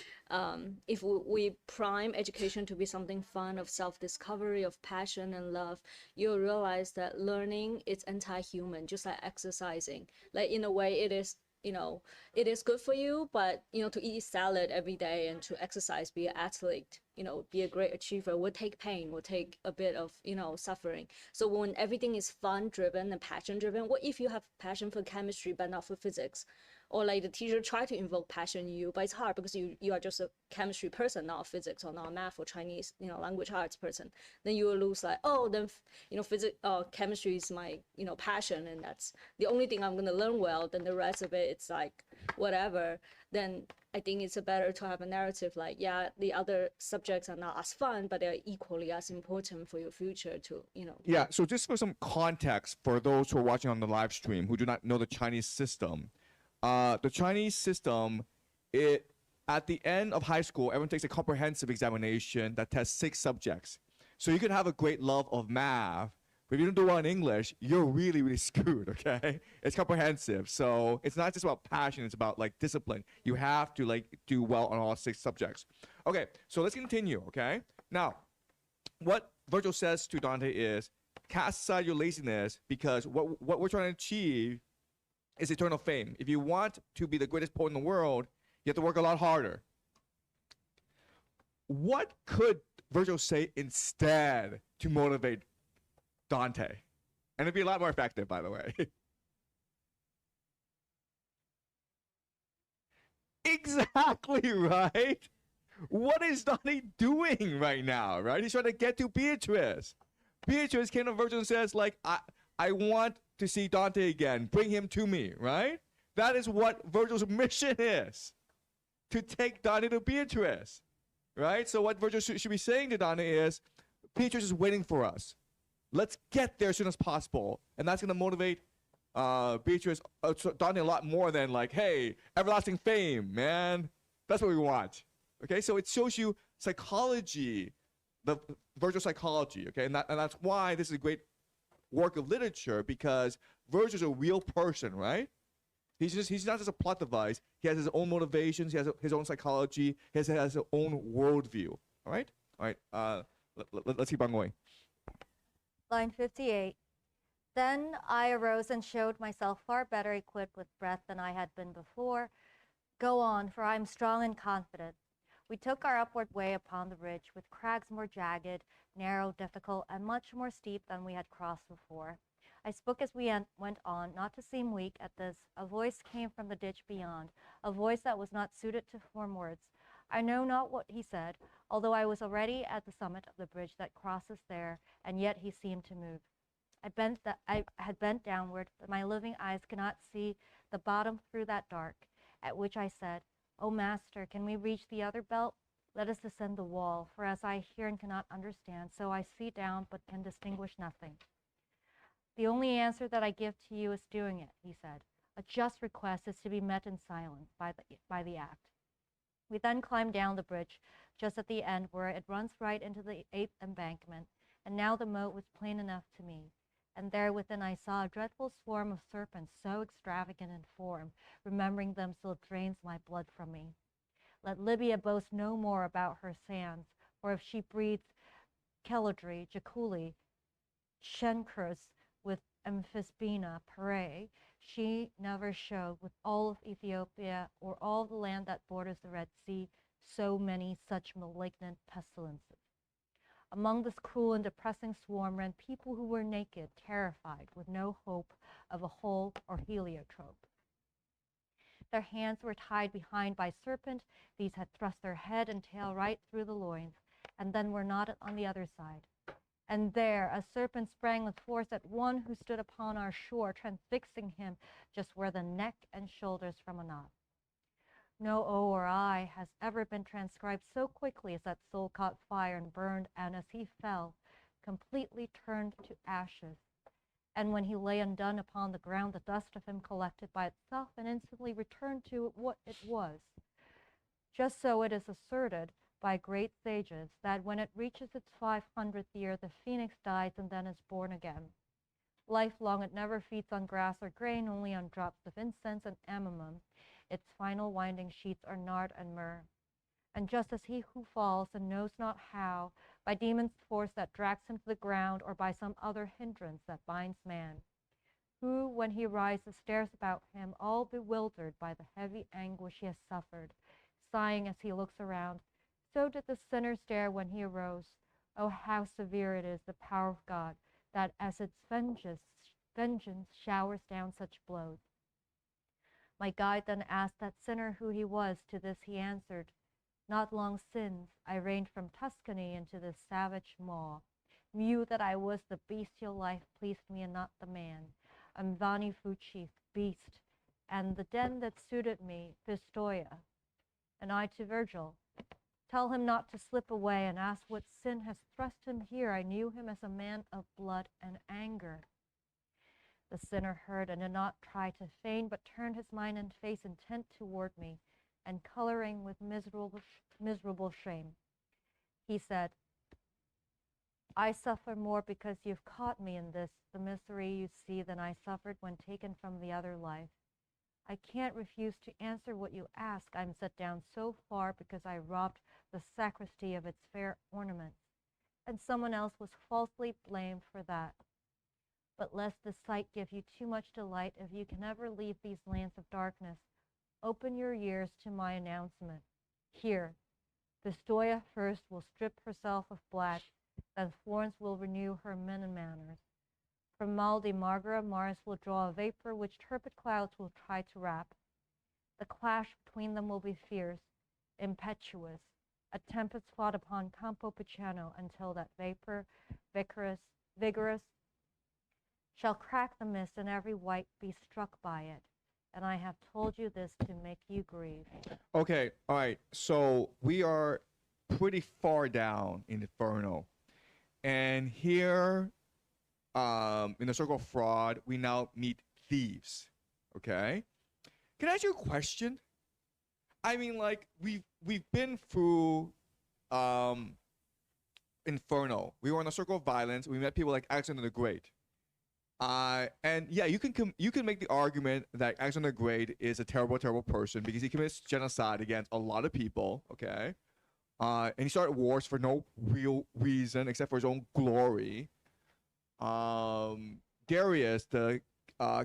if we prime education to be something fun, of self-discovery, of passion and love, you'll realize that learning is anti-human, just like exercising. Like, in a way, it is, you know, it is good for you, but, you know, to eat salad every day and to exercise, be an athlete, you know, be a great achiever, will take pain, will take a bit of, you know, suffering. So when everything is fun driven and passion driven, what if you have passion for chemistry but not for physics? Or like the teacher try to invoke passion in you, but it's hard because you are just a chemistry person, not a physics or not a math or Chinese, you know, language arts person. Then you will lose like, oh, then, you know, physics, chemistry is my, you know, passion, and that's the only thing I'm gonna learn well. Then the rest of it, it's like whatever. Then I think it's better to have a narrative like, yeah, the other subjects are not as fun, but they're equally as important for your future to, you know. Yeah. So just for some context for those who are watching on the live stream who do not know the Chinese system. The Chinese system, at the end of high school, everyone takes a comprehensive examination that tests 6 subjects. So you can have a great love of math, but if you don't do well in English, you're really, really screwed, okay? It's comprehensive. So it's not just about passion, it's about like discipline. You have to like do well on all 6 subjects. Okay, so let's continue, okay? Now, what Virgil says to Dante is, cast aside your laziness, because what we're trying to achieve is eternal fame. If you want to be the greatest poet in the world, you have to work a lot harder. What could Virgil say instead to motivate Dante? And it'd be a lot more effective, by the way. Exactly, right? What is Dante doing right now, right? He's trying to get to Beatrice. Beatrice came to Virgil and says, like, I want to see Dante again. Bring him to me, right? That is what Virgil's mission is, to take Dante to Beatrice, right? So what Virgil should be saying to Dante is, Beatrice is waiting for us. Let's get there as soon as possible. And that's going to motivate Beatrice, Dante a lot more than like, hey, everlasting fame, man. That's what we want. Okay, so it shows you psychology, the Virgil psychology, okay? And that's why this is a great work of literature, because Virgil's a real person, right? He's not just a plot device. He has his own motivations. He has his own psychology. He has his own worldview. All right? All right. Let's keep on going. Line 58. Then I arose and showed myself far better equipped with breath than I had been before. Go on, for I am strong and confident. We took our upward way upon the ridge, with crags more jagged, narrow, difficult, and much more steep than we had crossed before. I spoke as we went on, not to seem weak at this. A voice came from the ditch beyond, a voice that was not suited to form words. I know not what he said, although I was already at the summit of the bridge that crosses there, and yet he seemed to move. I had bent downward, but my living eyes could not see the bottom through that dark, at which I said, O Master, can we reach the other belt? Let us descend the wall, for as I hear and cannot understand, so I see down but can distinguish nothing. The only answer that I give to you is doing it, he said. A just request is to be met in silence by the act. We then climbed down the bridge, just at the end where it runs right into the 8th embankment, and now the moat was plain enough to me. And there within I saw a dreadful swarm of serpents, so extravagant in form, remembering them still drains my blood from me. Let Libya boast no more about her sands, for if she breathes Keladri, Jaculi, Chencrus, with Amphisbena, Pare, she never showed with all of Ethiopia or all the land that borders the Red Sea so many such malignant pestilences. Among this cruel and depressing swarm ran people who were naked, terrified, with no hope of a hole or heliotrope. Their hands were tied behind by serpent. These had thrust their head and tail right through the loins, and then were knotted on the other side. And there a serpent sprang with force at one who stood upon our shore, transfixing him just where the neck and shoulders from a knot. No O or I has ever been transcribed so quickly as that soul caught fire and burned, and as he fell, completely turned to ashes. And when he lay undone upon the ground, the dust of him collected by itself and instantly returned to what it was. Just so it is asserted by great sages that when it reaches its 500th year, the phoenix dies and then is born again. Lifelong it never feeds on grass or grain, only on drops of incense and amomum. Its final winding sheets are nard and myrrh. And just as he who falls and knows not how, by demon's force that drags him to the ground, or by some other hindrance that binds man, who, when he rises, stares about him, all bewildered by the heavy anguish he has suffered, sighing as he looks around, so did the sinner stare when he arose. Oh, how severe it is, the power of God, that as its vengeance showers down such blows. My guide then asked that sinner who he was. To this he answered, not long since I reigned from Tuscany into this savage maw. Knew that I was the bestial life pleased me and not the man. Vani fuci, beast, and the den that suited me, Pistoia. And I to Virgil, tell him not to slip away, and ask what sin has thrust him here. I knew him as a man of blood and anger. The sinner heard and did not try to feign, but turned his mind and face intent toward me, and coloring with miserable shame. He said, I suffer more because you've caught me in this, the misery you see, than I suffered when taken from the other life. I can't refuse to answer what you ask. I'm set down so far because I robbed the sacristy of its fair ornaments, and someone else was falsely blamed for that. But lest the sight give you too much delight, if you can ever leave these lands of darkness, open your ears to my announcement. Here, Pistoia first will strip herself of black, then Florence will renew her men and manners. From Mal de Margra, Mars will draw a vapor which turbid clouds will try to wrap. The clash between them will be fierce, impetuous, a tempest fought upon Campo Piceno until that vapor, vigorous, shall crack the mist and every wight be struck by it. And I have told you this to make you grieve. Okay, all right. So we are pretty far down in Inferno. And here, in the Circle of Fraud, we now meet thieves. Okay? Can I ask you a question? I mean, like, we've been through Inferno. We were in the Circle of Violence. We met people like Alexander the Great. And yeah, you can make the argument that Alexander the Great is a terrible, terrible person because he commits genocide against a lot of people. Okay, and he started wars for no real reason except for his own glory. Darius, the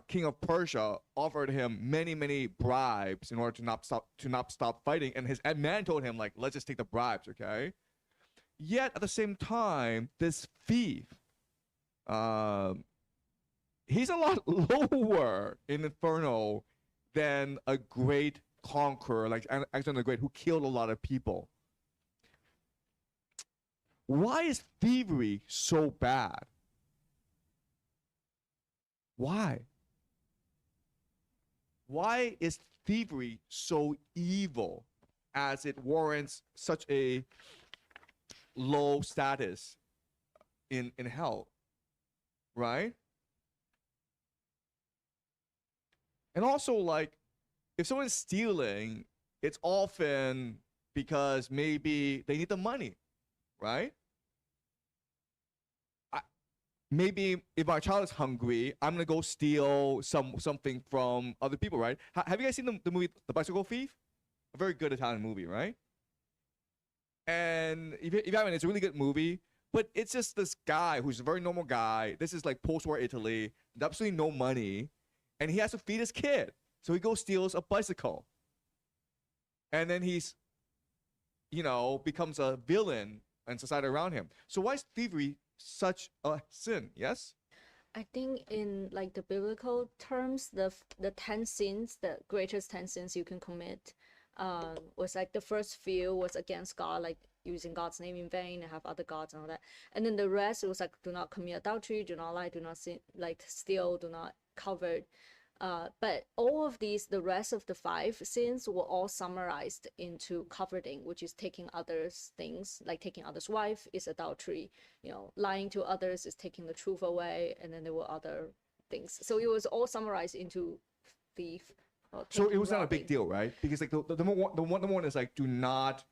king of Persia, offered him many, many bribes in order to not stop fighting, and his man told him, like, let's just take the bribes. Okay. Yet at the same time, this thief, he's a lot lower in Inferno than a great conqueror like Alexander the Great, who killed a lot of people. Why is thievery so bad? Why? Why is thievery so evil as it warrants such a low status in hell, right? And also, like, if someone's stealing, it's often because maybe they need the money, right? Maybe if my child is hungry, I'm gonna go steal something from other people, right? Have you guys seen the movie The Bicycle Thief? A very good Italian movie, right? And if you haven't, it's a really good movie. But it's just this guy who's a very normal guy. This is like post-war Italy, absolutely no money, and he has to feed his kid. So he goes steals a bicycle, and then he's, becomes a villain in society around him. So why is thievery such a sin? Yes. I think in like the biblical terms, the 10 sins, the greatest 10 sins you can commit, was like the first few was against God, like using God's name in vain and have other gods and all that. And then the rest, it was like, do not commit adultery, do not lie, do not sin, like steal, do not covet. But all of these, the rest of the 5 sins were all summarized into coveting, which is taking others' things, like taking others' wife is adultery, lying to others is taking the truth away, and then there were other things. So it was all summarized into thief. So it was not a big deal, right? Because like the one is like, do not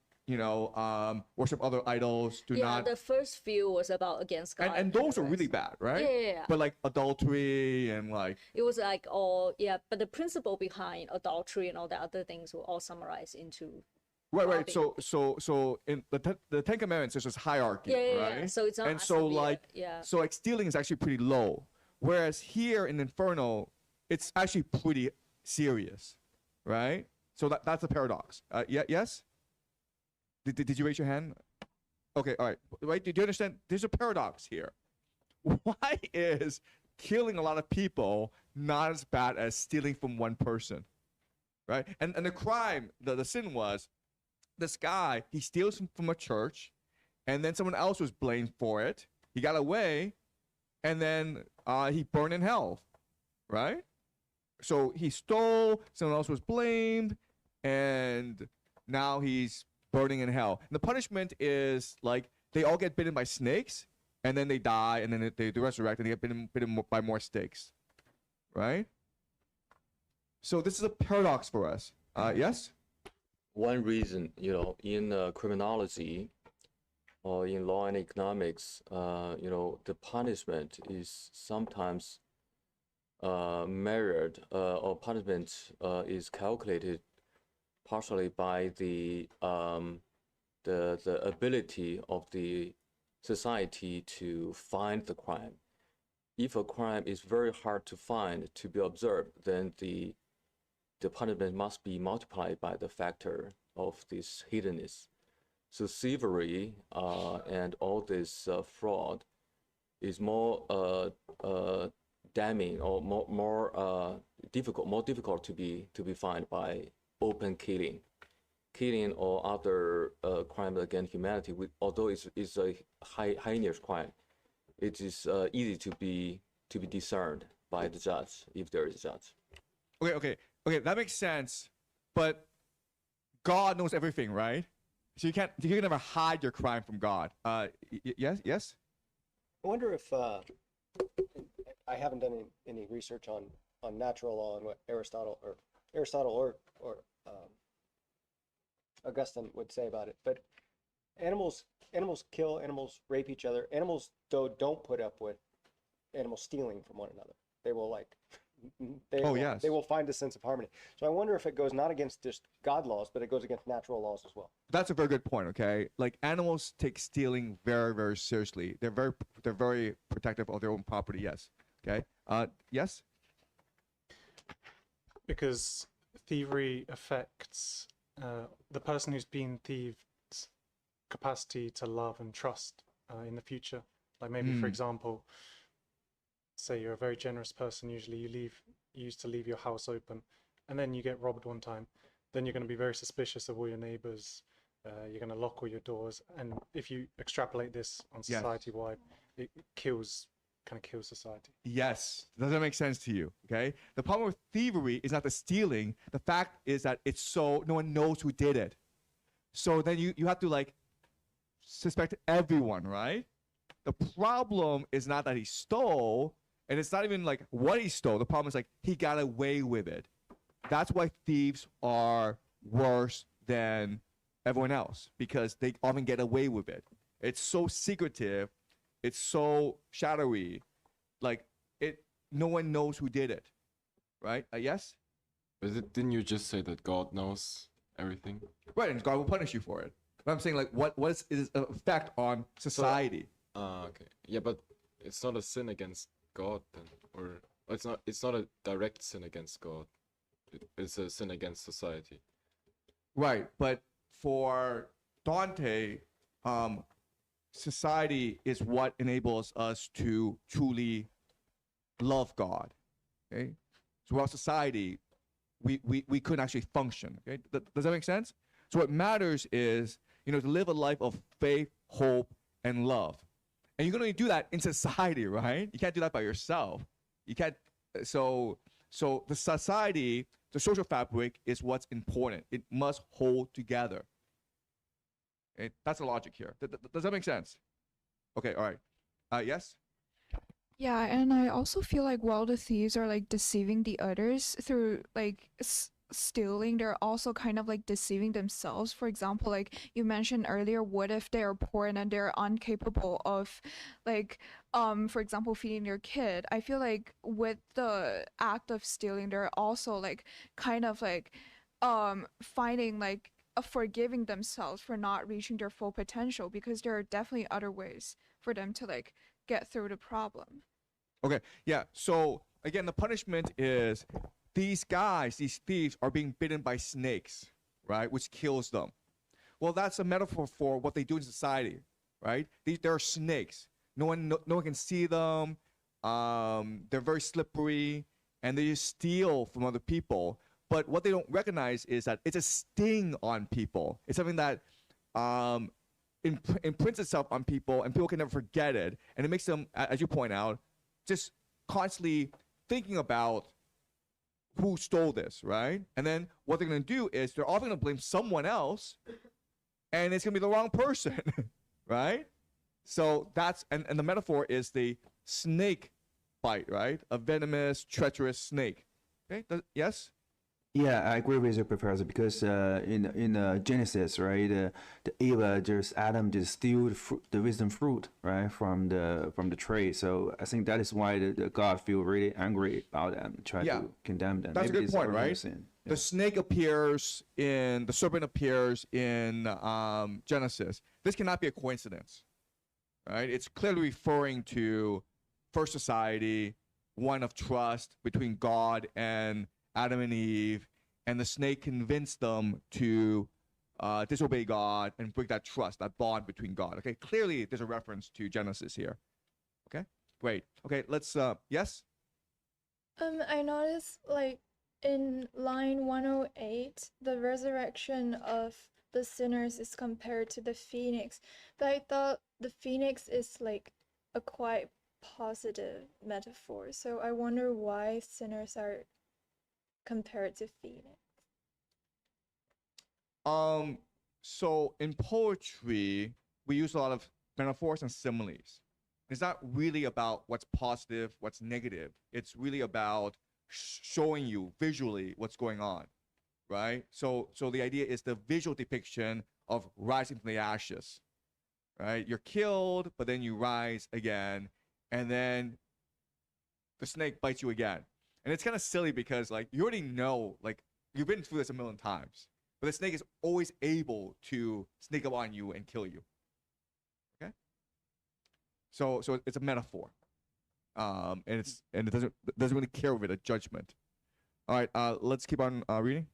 worship other idols. Do not. The first few was about against God. And those are really bad, right? Yeah. But like adultery and like. It was like but the principle behind adultery and all the other things were all summarized into. Right. So in the Ten Commandments, there's this hierarchy, right? Yeah. So it's not. And so like, so like stealing is actually pretty low, whereas here in Inferno, it's actually pretty serious, right? So that's a paradox. Yes. Did you raise your hand? Okay, all right. Right? Did you understand? There's a paradox here. Why is killing a lot of people not as bad as stealing from one person? Right? And the crime, the sin was, this guy, he steals from a church, and then someone else was blamed for it. He got away, and then he burned in hell. Right? So he stole, someone else was blamed, and now he's burning in hell. And the punishment is like they all get bitten by snakes, and then they die, and then they resurrect, and they get bitten by more snakes, right? So this is a paradox for us. Yes? One reason, in criminology or in law and economics, the punishment is sometimes measured or punishment is calculated partially by the ability of the society to find the crime. If a crime is very hard to find, to be observed, then the punishment must be multiplied by the factor of this hiddenness. So thievery and all this fraud is more damning or more difficult to be found by open killing or other crime against humanity. Although it's a heinous crime, it is easy to be discerned by the judge if there is a judge. Okay, that makes sense, but God knows everything, right? So you can never hide your crime from God. Yes. I wonder if I haven't done any research on natural law and what Aristotle or Augustine would say about it, but animals kill, animals rape each other. Animals though don't put up with animals stealing from one another. They will they will find a sense of harmony. So I wonder if it goes not against just God laws, but it goes against natural laws as well. That's a very good point. Okay, like animals take stealing very, very seriously. They're very protective of their own property. Yes. Okay. Yes. Because thievery affects the person who's been thieved's capacity to love and trust in the future. Like maybe, for example, say you're a very generous person. Usually, you used to leave your house open, and then you get robbed one time. Then you're going to be very suspicious of all your neighbors. You're going to lock all your doors, and if you extrapolate this on society-wide, it kind of kills society. Yes. Does that make sense to you? Okay. The problem with thievery is not the stealing. The fact is that it's so no one knows who did it. So then you have to like suspect everyone, right? The problem is not that he stole, and it's not even like what he stole. The problem is like he got away with it. That's why thieves are worse than everyone else, because they often get away with it. It's so secretive. It's so shadowy, like no one knows who did it, right? Yes? But didn't you just say that God knows everything? Right, and God will punish you for it. But I'm saying like what is its effect on society? Okay. Yeah, but it's not a sin against God then, or it's not a direct sin against God. It's a sin against society. Right, but for Dante, society is what enables us to truly love God. Okay, so without society, we couldn't actually function. Okay, does that make sense? So what matters is to live a life of faith, hope, and love, and you can only do that in society, right? You can't do that by yourself. You can't. So the society, the social fabric, is what's important. It must hold together. Okay? That's the logic here. Does that make sense? Okay, all right. Yes? Yeah, and I also feel like while the thieves are like deceiving the others through like stealing, they're also kind of like deceiving themselves. For example, like you mentioned earlier, what if they are poor and then they're incapable of like for example feeding their kid? I feel like with the act of stealing, they're also like kind of like finding like forgiving themselves for not reaching their full potential, because there are definitely other ways for them to like get through the problem. Okay, yeah. So again, the punishment is these thieves are being bitten by snakes, right? Which kills them. Well, that's a metaphor for what they do in society, right? There are snakes. No one can see them. They're very slippery, and they just steal from other people. But what they don't recognize is that it's a sting on people. It's something that imprints itself on people, and people can never forget it. And it makes them, as you point out, just constantly thinking about who stole this, right? And then what they're going to do is they're often going to blame someone else, and it's going to be the wrong person, right? So that's, and the metaphor is the snake bite, right? A venomous, treacherous snake. Okay, yes? Yeah, I agree with you, Professor, because in Genesis, right, the Eva Adam just steal the wisdom fruit, right, from the tree. So I think that is why the God feel really angry about them, try to condemn them. That's Maybe a good point, right? Sin. The snake appears the serpent appears in Genesis. This cannot be a coincidence, right? It's clearly referring to first society, one of trust between God and Adam and Eve, and the snake convinced them to disobey God and break that trust, that bond between God. Okay, clearly there's a reference to Genesis here. Okay, great. Okay, let's yes. I noticed like in line 108, the resurrection of the sinners is compared to the phoenix, but I thought the phoenix is like a quite positive metaphor, so I wonder why sinners are compared to phoenix. So in poetry, we use a lot of metaphors and similes. It's not really about what's positive, what's negative. It's really about showing you visually what's going on, right? So the idea is the visual depiction of rising from the ashes, right? You're killed, but then you rise again, and then the snake bites you again. And it's kind of silly because like you already know, like you've been through this a million times, but the snake is always able to sneak up on you and kill you. Okay? So it's a metaphor. And it doesn't really care with it, a judgment. All right, let's keep on reading.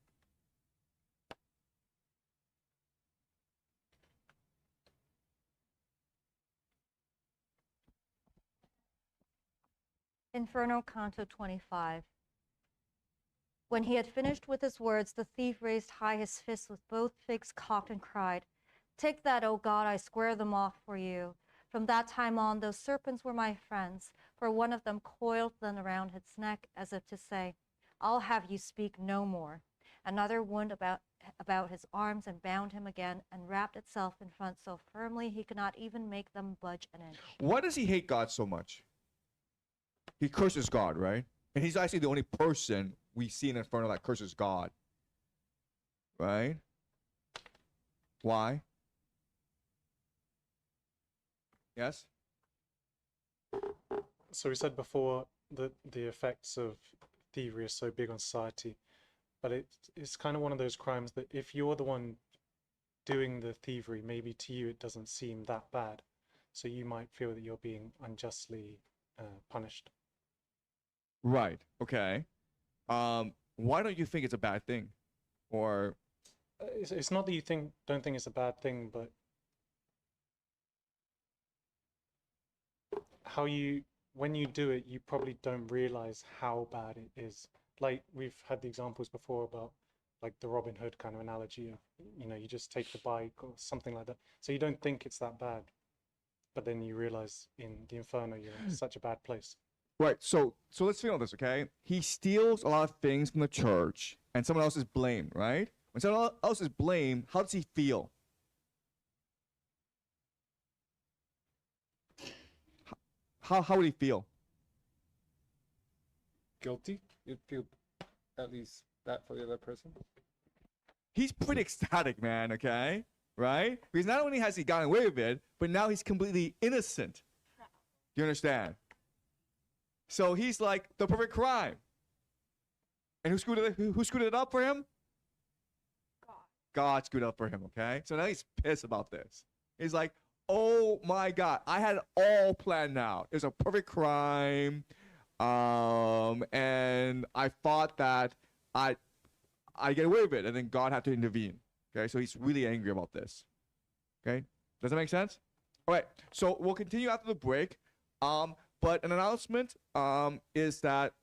Inferno Canto 25. When he had finished with his words, the thief raised high his fist with both fists cocked and cried, "Take that, O God, I square them off for you." From that time on, those serpents were my friends, for one of them coiled then around its neck, as if to say, "I'll have you speak no more." Another wound about his arms and bound him again, and wrapped itself in front so firmly he could not even make them budge an inch. Why does he hate God so much? He curses God, right? And he's actually the only person we see in Inferno that curses God, right? Why? Yes? So we said before that the effects of thievery are so big on society, but it's kind of one of those crimes that if you're the one doing the thievery, maybe to you it doesn't seem that bad. So you might feel that you're being unjustly punished. Right. Okay. Why don't you think it's a bad thing? Or it's not that you don't think it's a bad thing, but when you do it, you probably don't realize how bad it is. Like we've had the examples before about like the Robin Hood kind of analogy of, you just take the bike or something like that. So you don't think it's that bad, but then you realize in the Inferno you're in such a bad place. right. So let's think on this, okay? He steals a lot of things from the church, and someone else is blamed, right? When someone else is blamed, how does he feel? How would he feel? Guilty? You'd feel at least that for the other person. He's pretty ecstatic, man, okay? Right? Because not only has he gotten away with it, but now he's completely innocent. You understand? So he's like the perfect crime. And who screwed it up for him? God screwed up for him, okay? So now he's pissed about this. He's like, oh my God, I had it all planned out. It was a perfect crime. And I thought that I'd get away with it, and then God had to intervene. Okay, so he's really angry about this. Okay, does that make sense? All right, so we'll continue after the break. But an announcement is that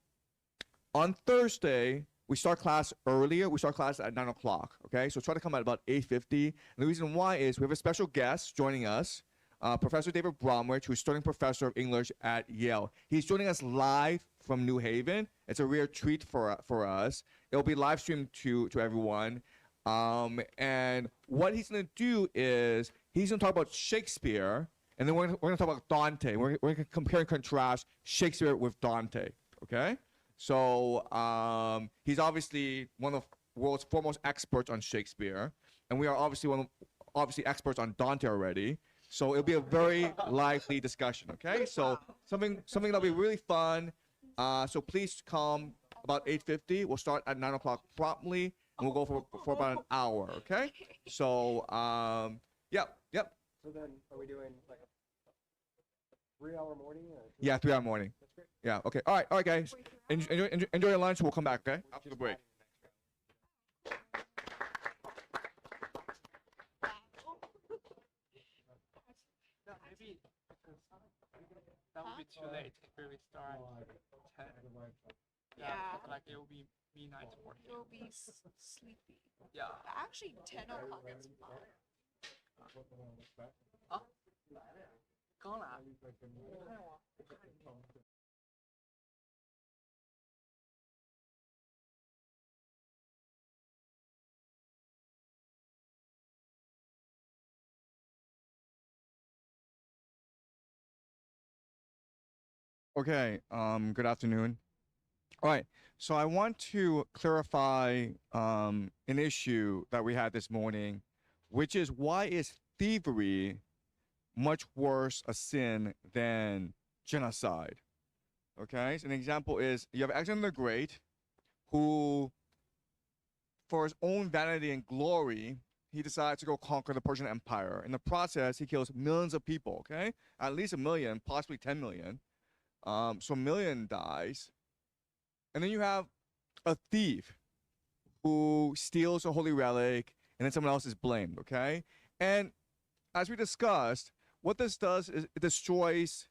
on Thursday we start class earlier. We start class at 9 o'clock. Okay, so try to come at about 8:50. And the reason why is we have a special guest joining us, Professor David Bromwich, who's starting professor of English at Yale. He's joining us live from New Haven. It's a rare treat for us. It'll be live streamed to everyone. And what he's going to do is he's going to talk about Shakespeare, and then we're going to talk about Dante. We're going to compare and contrast Shakespeare with Dante. Okay? So he's obviously one of the world's foremost experts on Shakespeare, and we are obviously experts on Dante already. So it'll be a very lively discussion. Okay? So something that'll be really fun. So please come about 8:50. We'll start at 9 o'clock promptly, and we'll go for about an hour. Okay? So yep. So then, are we doing like a 3-hour morning? Or Yeah, 3-hour morning. That's great. Yeah. Okay. All right, guys. Enjoy your lunch. We'll come back. Okay? After the break. Maybe that would be too late if we start 10. Yeah. Like it will be midnight for him. It will be sleepy. Yeah. Actually, 10 o'clock is fine. 啊，刚来，你看我，我看你。Okay, good afternoon. All right, so I want to clarify an issue that we had this morning, which is why is thievery much worse a sin than genocide? Okay, so an example is you have Alexander the Great, who, for his own vanity and glory, he decides to go conquer the Persian Empire. In the process, he kills millions of people, okay? At least 1 million, possibly 10 million. So 1 million dies. And then you have a thief who steals a holy relic, and then someone else is blamed, okay? And as we discussed, what this does is it destroys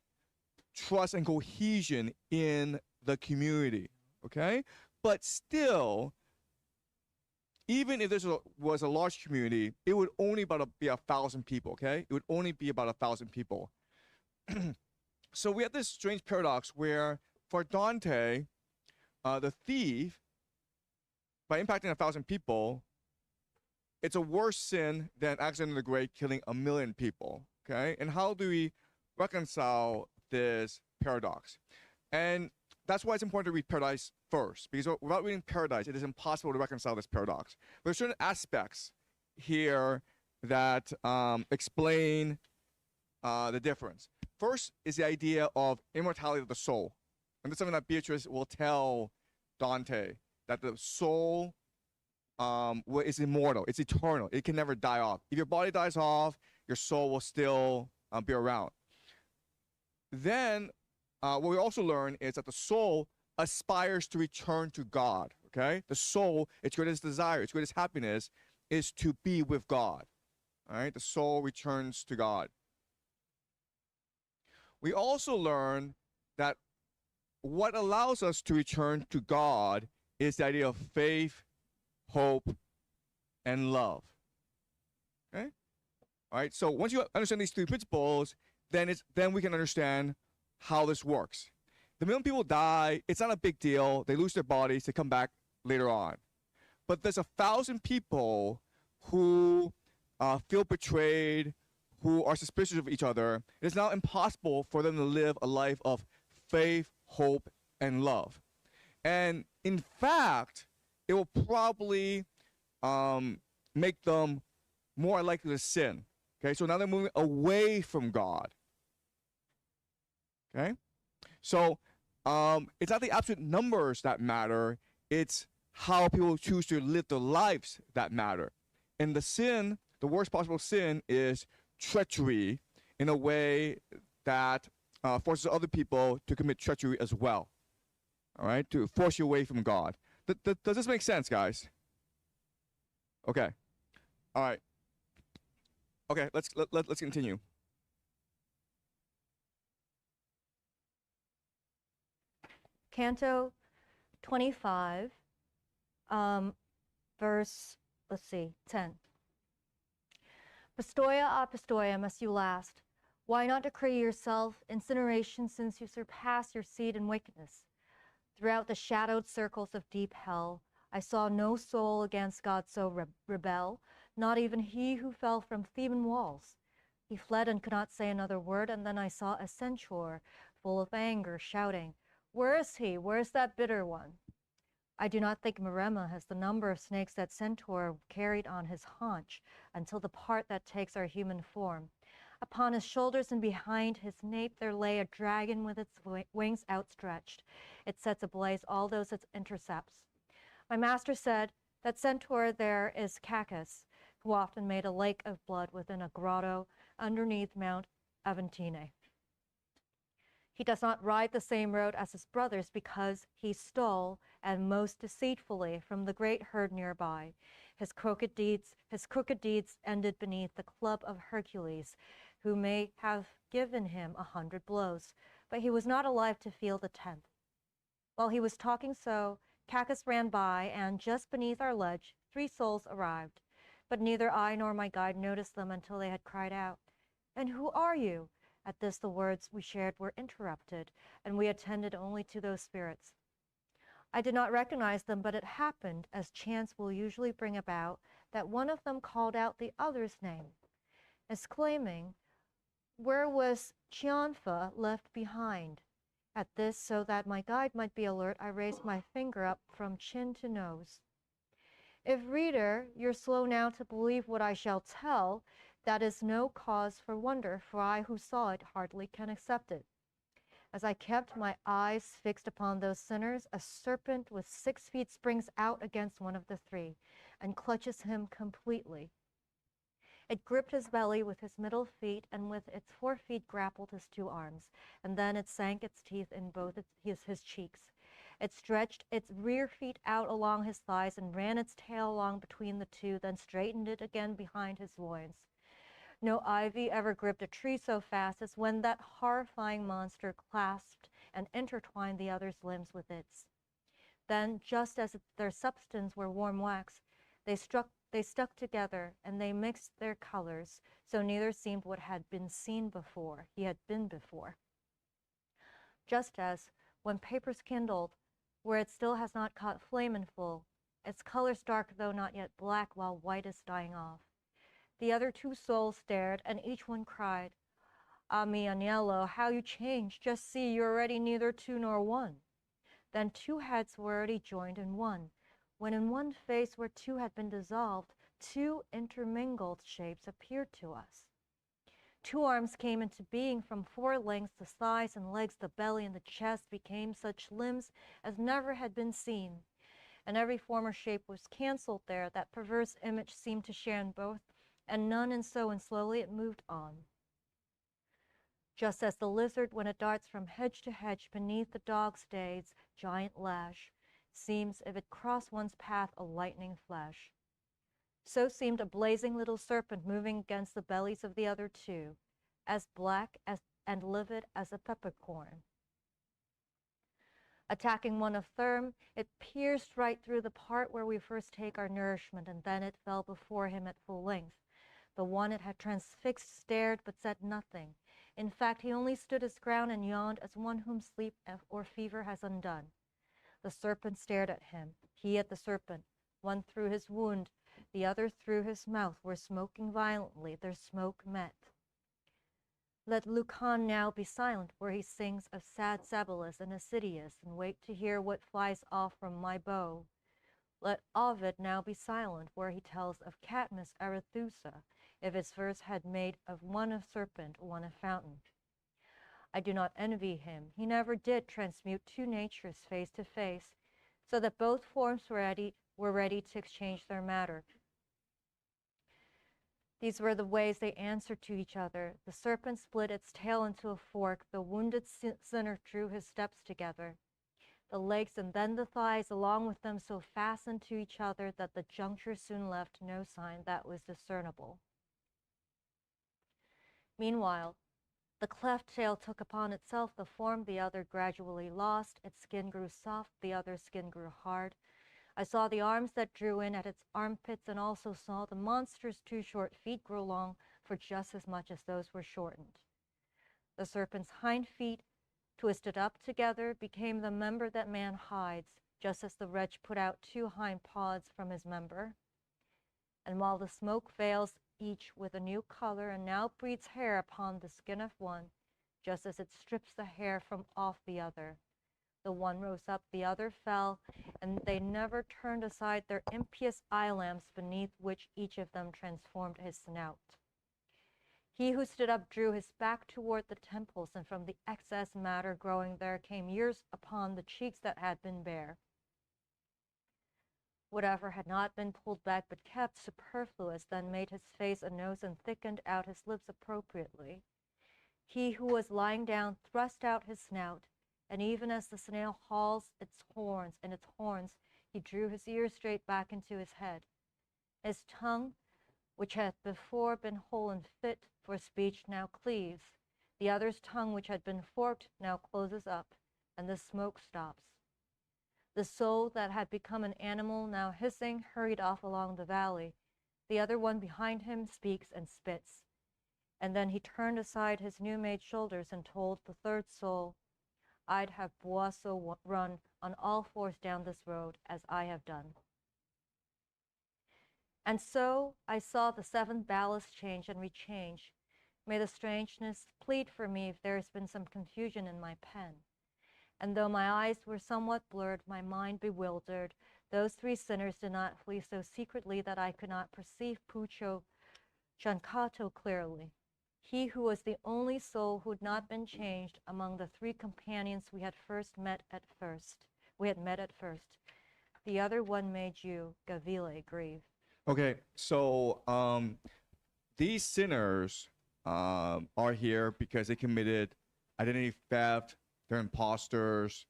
trust and cohesion in the community, okay? But still, even if this was a large community, it would only be 1,000 people, okay? It would only be about 1,000 people. So we have this strange paradox where for Dante, the thief, by impacting 1,000 people, it's a worse sin than Alexander the Great killing 1 million people, okay? And how do we reconcile this paradox? And that's why it's important to read Paradise first, because without reading Paradise, it is impossible to reconcile this paradox. There are certain aspects here that explain the difference. First is the idea of immortality of the soul. And that's something that Beatrice will tell Dante, that the soul is immortal, it's eternal, it can never die off. If your body dies off, your soul will still be around. Then what we also learn is that the soul aspires to return to God, okay? The soul, its greatest desire, its greatest happiness is to be with God, all right? The soul returns to God. We also learn that what allows us to return to God is the idea of faith, hope, and love, okay? All right, so once you understand these three principles, then we can understand how this works. The million people die, it's not a big deal. They lose their bodies, they come back later on. But there's 1,000 people who feel betrayed, who are suspicious of each other. It is now impossible for them to live a life of faith, hope, and love. And in fact, it will probably make them more likely to sin. Okay, so now they're moving away from God. Okay, so it's not the absolute numbers that matter, it's how people choose to live their lives that matter. And the sin, the worst possible sin, is treachery in a way that forces other people to commit treachery as well. All right, to force you away from God. Does this make sense, guys? Okay. All right. Okay, let's continue. Canto 25, verse, let's see, 10. Pistoia a Pistoia must you last. Why not decree yourself incineration, since you surpass your seed in wickedness? Throughout the shadowed circles of deep hell, I saw no soul against God so rebel, not even he who fell from Theban walls. He fled and could not say another word, and then I saw a centaur full of anger, shouting, "Where is he? Where is that bitter one?" I do not think Maremma has the number of snakes that centaur carried on his haunch until the part that takes our human form. Upon his shoulders and behind his nape there lay a dragon with its wings outstretched. It sets ablaze all those it intercepts. My master said that centaur there is Cacus, who often made a lake of blood within a grotto underneath Mount Aventine. He does not ride the same road as his brothers because he stole, and most deceitfully, from the great herd nearby. His crooked deeds ended beneath the club of Hercules, who may have given him 100 blows, but he was not alive to feel the 10th. While he was talking so, Cacus ran by, and just beneath our ledge, 3 souls arrived. But neither I nor my guide noticed them until they had cried out, "And who are you?" At this the words we shared were interrupted, and we attended only to those spirits. I did not recognize them, but it happened, as chance will usually bring about, that one of them called out the other's name, exclaiming, "Where was Qianfa left behind?" At this, so that my guide might be alert, I raised my finger up from chin to nose. If, reader, you're slow now to believe what I shall tell, that is no cause for wonder, for I who saw it hardly can accept it. As I kept my eyes fixed upon those sinners, a serpent with 6 feet springs out against one of the 3 and clutches him completely. It gripped his belly with his middle feet, and with its 4 feet grappled his 2 arms, and then it sank its teeth in both his cheeks. It stretched its rear feet out along his thighs and ran its tail along between the 2, then straightened it again behind his loins. No ivy ever gripped a tree so fast as when that horrifying monster clasped and intertwined the other's limbs with its. Then, just as their substance were warm wax, they stuck together, and they mixed their colors, so neither seemed what had been seen before, he had been before. Just as, when paper's kindled, where it still has not caught flame in full, its color's dark though not yet black, while white is dying off. The other 2 souls stared, and each one cried, "Ah me, Agnello, how you changed! Just see, you're already neither 2 nor 1. Then 2 heads were already joined in one, when in one face where 2 had been dissolved, 2 intermingled shapes appeared to us. 2 arms came into being from 4 lengths, the thighs and legs, the belly and the chest became such limbs as never had been seen, and every former shape was cancelled there. That perverse image seemed to share in both, and none, and so, and slowly it moved on. Just as the lizard, when it darts from hedge to hedge beneath the dog's day's giant lash, seems, if it cross one's path, a lightning flash. So seemed a blazing little serpent moving against the bellies of the other 2, as black and livid as a peppercorn. Attacking one of them, it pierced right through the part where we first take our nourishment, and then it fell before him at full length. The one it had transfixed stared, but said nothing. In fact, he only stood his ground and yawned as one whom sleep or fever has undone. The serpent stared at him, he at the serpent, one through his wound, the other through his mouth, were smoking violently, their smoke met. Let Lucan now be silent, where he sings of sad Sabalus and Assidius, and wait to hear what flies off from my bow. Let Ovid now be silent, where he tells of Cadmus Arethusa, if his verse had made of one a serpent, one a fountain. I do not envy him. He never did transmute 2 natures face to face, so that both forms were ready to exchange their matter. These were the ways they answered to each other. The serpent split its tail into a fork. The wounded sinner drew his steps together. The legs and then the thighs along with them so fastened to each other that the juncture soon left no sign that was discernible. Meanwhile, the cleft tail took upon itself the form the other gradually lost. Its skin grew soft, the other's skin grew hard. I saw the arms that drew in at its armpits, and also saw the monster's 2 short feet grow long for just as much as those were shortened. The serpent's hind feet, twisted up together, became the member that man hides, just as the wretch put out 2 hind paws from his member. And while the smoke veils each with a new color, and now breeds hair upon the skin of one, just as it strips the hair from off the other. The one rose up, the other fell, and they never turned aside their impious eye lamps beneath which each of them transformed his snout. He who stood up drew his back toward the temples, and from the excess matter growing there came years upon the cheeks that had been bare. Whatever had not been pulled back but kept superfluous then made his face a nose and thickened out his lips appropriately. He who was lying down thrust out his snout, and even as the snail hauls its horns in its horns, he drew his ears straight back into his head. His tongue, which had before been whole and fit for speech, now cleaves. The other's tongue, which had been forked, now closes up, and the smoke stops. The soul that had become an animal, now hissing, hurried off along the valley. The other one behind him speaks and spits. And then he turned aside his new-made shoulders and told the third soul, I'd have Boasso run on all fours down this road, as I have done. And so I saw the seventh ballast change and rechange. May the strangeness plead for me if there has been some confusion in my pen. And though my eyes were somewhat blurred, my mind bewildered, those three sinners did not flee so secretly that I could not perceive Pucho Chancato clearly. He who was the only soul who had not been changed among the three companions we had met at first. The other one made you, Gavile, grieve. Okay, so these sinners are here because they committed identity theft. They're imposters.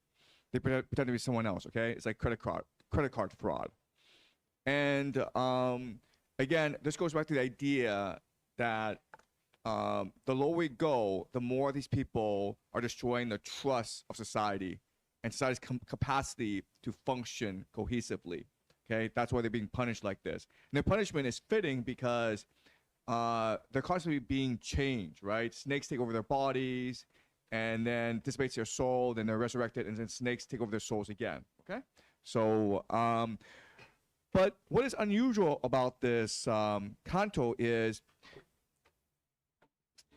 They pretend to be someone else. Okay, it's like credit card fraud. And again, this goes back to the idea that the lower we go, the more these people are destroying the trust of society and society's capacity to function cohesively. Okay, that's why they're being punished like this. And their punishment is fitting because they're constantly being changed, right? Snakes take over their bodies, and then dissipates their soul, then they're resurrected, and then snakes take over their souls again. Okay, so but what is unusual about this canto is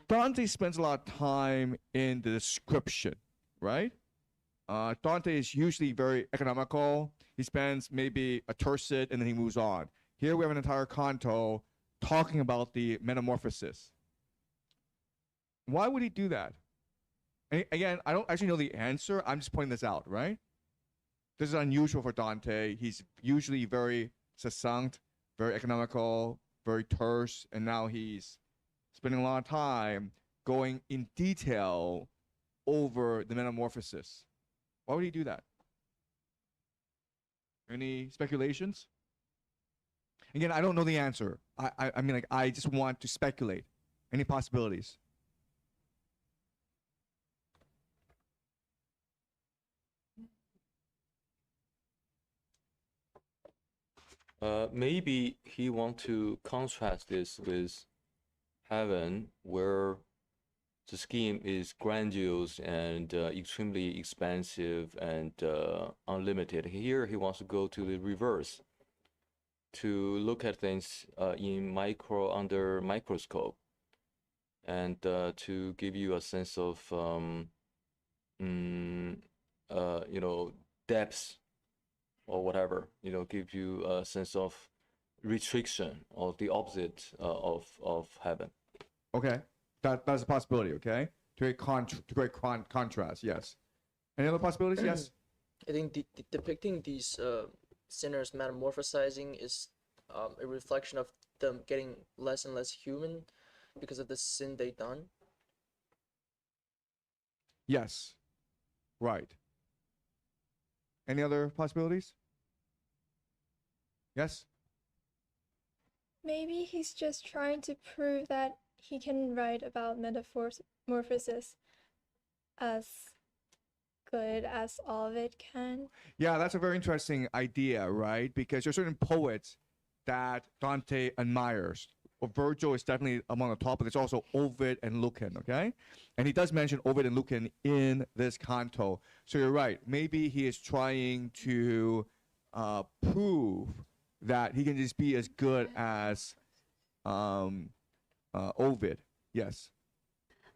Dante spends a lot of time in the description, right? Dante is usually very economical. He spends maybe a tercet and then he moves on. Here we have an entire canto talking about the metamorphosis. Why would he do that? And again, I don't actually know the answer. I'm just pointing this out, right? This is unusual for Dante. He's usually very succinct, very economical, very terse, and now he's spending a lot of time going in detail over the metamorphosis. Why would he do that? Any speculations? Again, I don't know the answer. I mean, like, I just want to speculate. Any possibilities? Maybe he want to contrast this with heaven, where the scheme is grandiose and extremely expansive and unlimited. Here he wants to go to the reverse, to look at things under microscope, and to give you a sense of depth or whatever, give you a sense of restriction or the opposite of heaven. Okay, that's a possibility. Okay, to create contrast. Yes. Any other possibilities? Yes. I think depicting these sinners metamorphosizing is a reflection of them getting less and less human because of the sin they done. Yes. Right. Any other possibilities? Yes? Maybe he's just trying to prove that he can write about metamorphosis as good as Ovid can. Yeah, that's a very interesting idea, right? Because there's certain poets that Dante admires. Well, Virgil is definitely among the top, but there's also Ovid and Lucan, okay? And he does mention Ovid and Lucan in this canto. So you're right. Maybe he is trying to prove that he can just be as good as Ovid. Yes.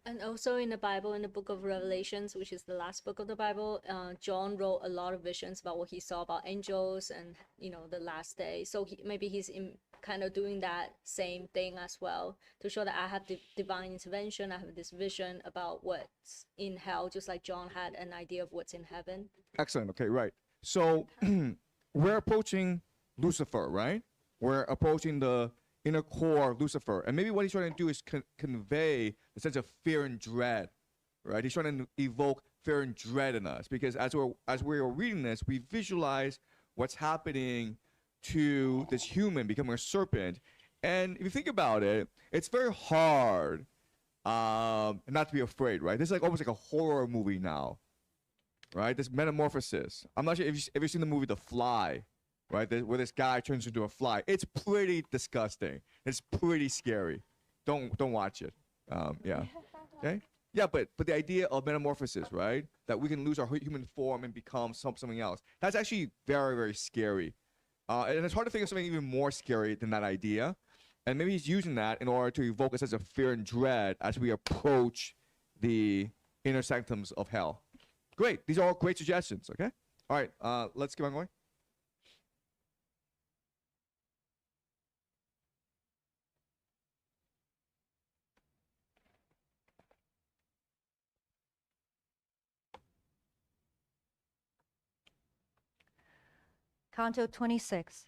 And also in the Bible, in the book of Revelations, which is the last book of the Bible, John wrote a lot of visions about what he saw about angels and, the last day. So maybe he's kind of doing that same thing as well, to show that I have divine intervention. I have this vision about what's in hell, just like John had an idea of what's in heaven. Excellent. Okay, right. So we're approaching Lucifer, right? We're approaching the inner core of Lucifer. And maybe what he's trying to do is convey a sense of fear and dread, right? He's trying to evoke fear and dread in us, because as we're reading this, we visualize what's happening to this human becoming a serpent. And if you think about it, it's very hard not to be afraid, right? This is like almost like a horror movie now, right? This metamorphosis. I'm not sure if you've seen the movie The Fly, right? Where this guy turns into a fly. It's pretty disgusting. It's pretty scary. Don't watch it. Yeah. Okay. Yeah, but the idea of metamorphosis, right? That we can lose our human form and become something else. That's actually very, very scary. And it's hard to think of something even more scary than that idea. And maybe he's using that in order to evoke a sense of fear and dread as we approach the inner sanctums of hell. Great. These are all great suggestions, okay? All right, let's keep on going. Canto 26.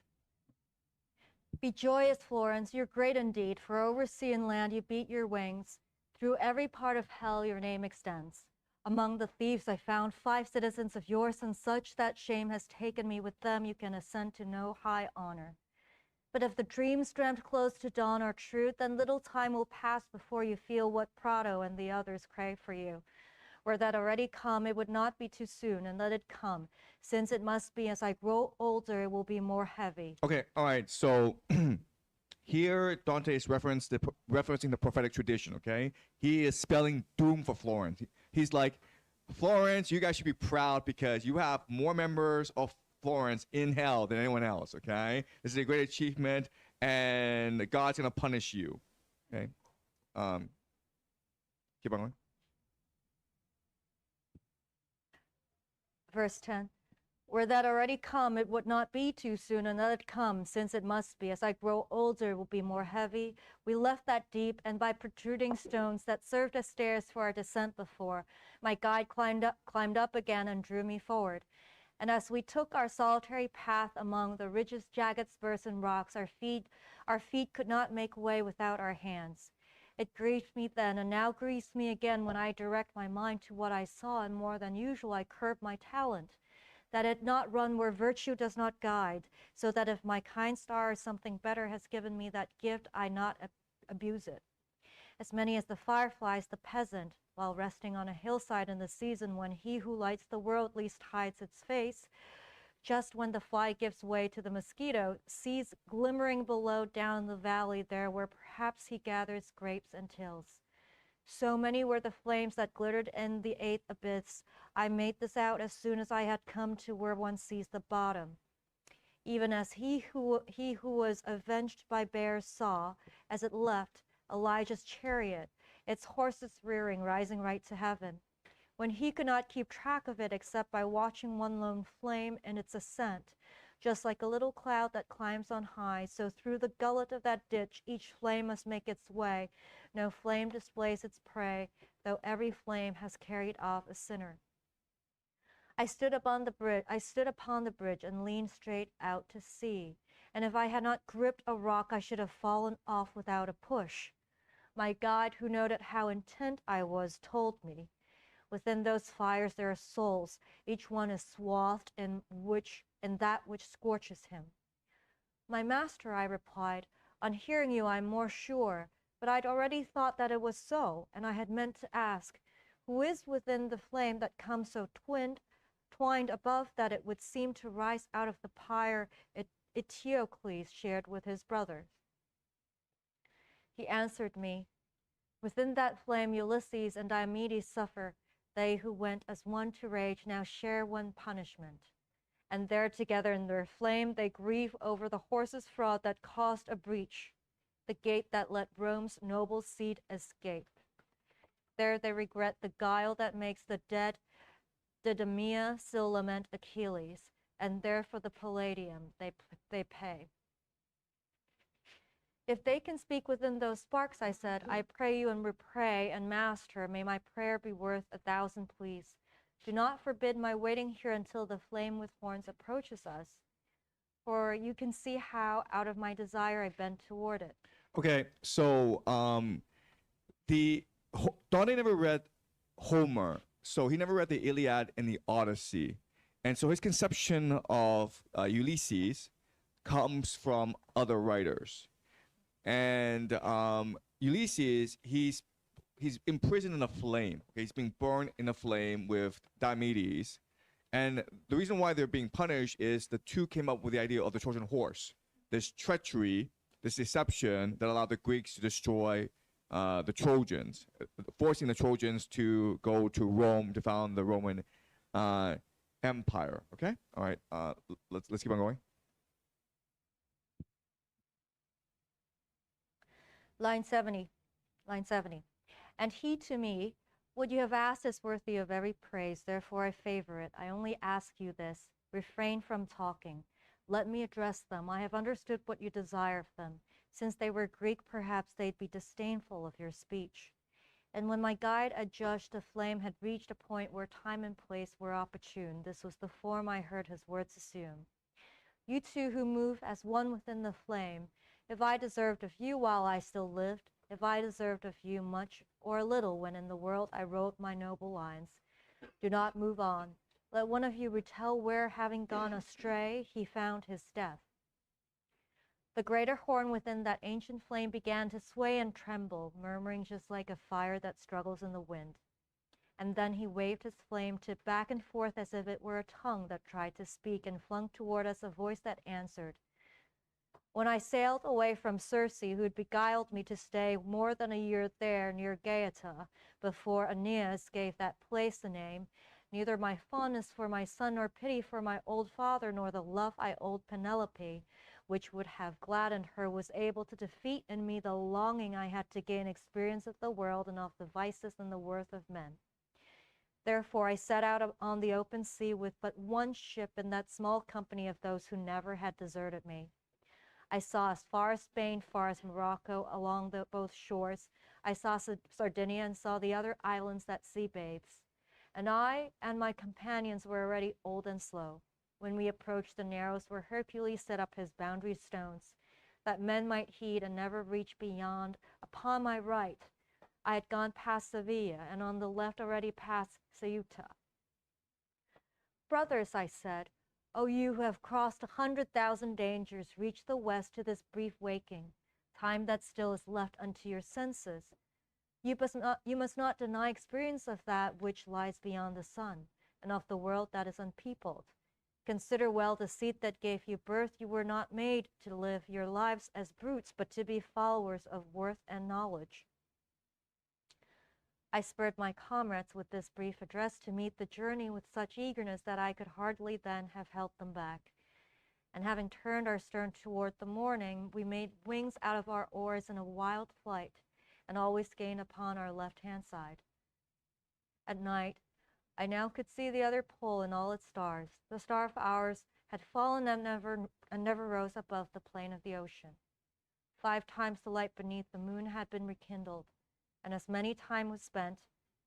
Be joyous, Florence, you're great indeed, for over sea and land you beat your wings. Through every part of hell your name extends. Among the thieves I found 5 citizens of yours, and such that shame has taken me with them you can ascend to no high honor. But if the dreams dreamt close to dawn are true, then little time will pass before you feel what Prado and the others crave for you. Were that already come, it would not be too soon, and let it come, since it must be as I grow older, it will be more heavy. Okay, all right, so here Dante is referencing the prophetic tradition, okay? He is spelling doom for Florence. He's like, Florence, you guys should be proud because you have more members of Florence in hell than anyone else, okay? This is a great achievement, and God's going to punish you, okay? Keep on going. Verse 10. Were that already come, it would not be too soon, and let it come, since it must be. As I grow older, it will be more heavy. We left that deep, and by protruding stones that served as stairs for our descent before, my guide climbed up again and drew me forward. And as we took our solitary path among the ridges, jagged spurs, and rocks, our feet could not make way without our hands. It grieved me then, and now grieves me again when I direct my mind to what I saw, and more than usual I curb my talent, that it not run where virtue does not guide, so that if my kind star or something better has given me that gift, I not abuse it. As many as the fireflies, the peasant, while resting on a hillside in the season when he who lights the world least hides its face, just when the fly gives way to the mosquito, sees glimmering below down the valley there where perhaps he gathers grapes and tills. So many were the flames that glittered in the 8th abyss. I made this out as soon as I had come to where one sees the bottom. Even as he who was avenged by bears saw, as it left, Elijah's chariot, its horses rearing, rising right to heaven. When he could not keep track of it except by watching one lone flame in its ascent, just like a little cloud that climbs on high, so through the gullet of that ditch each flame must make its way. No flame displays its prey, though every flame has carried off a sinner. I stood upon the bridge and leaned straight out to sea, and if I had not gripped a rock, I should have fallen off without a push. My guide, who noted how intent I was, told me, within those fires there are souls, each one is swathed in that which scorches him. My master, I replied, on hearing you I am more sure, but I'd already thought that it was so, and I had meant to ask, who is within the flame that comes so twined above that it would seem to rise out of the pyre Eteocles shared with his brothers? He answered me, within that flame Ulysses and Diomedes suffer. They who went as one to rage now share one punishment. And there together in their flame they grieve over the horse's fraud that caused a breach, the gate that let Rome's noble seed escape. There they regret the guile that makes the dead Didymia still lament Achilles, and there for the Palladium they pay. If they can speak within those sparks, I said, I pray you and pray, and master, may my prayer be worth 1,000 pleas. Do not forbid my waiting here until the flame with horns approaches us, for you can see how out of my desire I bend toward it. Okay, so Dante never read Homer, so he never read the Iliad and the Odyssey, and so his conception of Ulysses comes from other writers. And Ulysses, he's imprisoned in a flame. Okay? He's being burned in a flame with Diomedes. And the reason why they're being punished is the two came up with the idea of the Trojan horse. This treachery, this deception that allowed the Greeks to destroy the Trojans, forcing the Trojans to go to Rome to found the Roman Empire. Okay, all right. Let's keep on going. Line 70. And he to me, what you have asked is worthy of every praise, therefore I favor it. I only ask you this, refrain from talking. Let me address them. I have understood what you desire of them. Since they were Greek, perhaps they'd be disdainful of your speech. And when my guide adjudged the flame had reached a point where time and place were opportune, this was the form I heard his words assume. You two who move as one within the flame, if I deserved of you while I still lived, if I deserved of you much or a little when in the world I wrote my noble lines, do not move on. Let one of you retell where, having gone astray, he found his death. The greater horn within that ancient flame began to sway and tremble, murmuring just like a fire that struggles in the wind. And then he waved his flame tipped back and forth as if it were a tongue that tried to speak, and flung toward us a voice that answered. When I sailed away from Circe, who had beguiled me to stay more than a year there near Gaeta, before Aeneas gave that place the name, neither my fondness for my son nor pity for my old father nor the love I owed Penelope, which would have gladdened her, was able to defeat in me the longing I had to gain experience of the world and of the vices and the worth of men. Therefore I set out on the open sea with but one ship in that small company of those who never had deserted me. I saw as far as Spain, far as Morocco, along both shores. I saw Sardinia and saw the other islands that sea bathes. And I and my companions were already old and slow, when we approached the narrows where Hercules set up his boundary stones, that men might heed and never reach beyond. Upon my right, I had gone past Sevilla, and on the left already past Ceuta. Brothers, I said, O you who have crossed 100,000 dangers, reach the west to this brief waking, time that still is left unto your senses. You must not deny experience of that which lies beyond the sun, and of the world that is unpeopled. Consider well the seed that gave you birth. You were not made to live your lives as brutes, but to be followers of worth and knowledge. I spurred my comrades with this brief address to meet the journey with such eagerness that I could hardly then have held them back. And having turned our stern toward the morning, we made wings out of our oars in a wild flight, and always gained upon our left-hand side. At night, I now could see the other pole and all its stars. The star of ours had fallen and never rose above the plane of the ocean. 5 times the light beneath the moon had been rekindled, and as many time was spent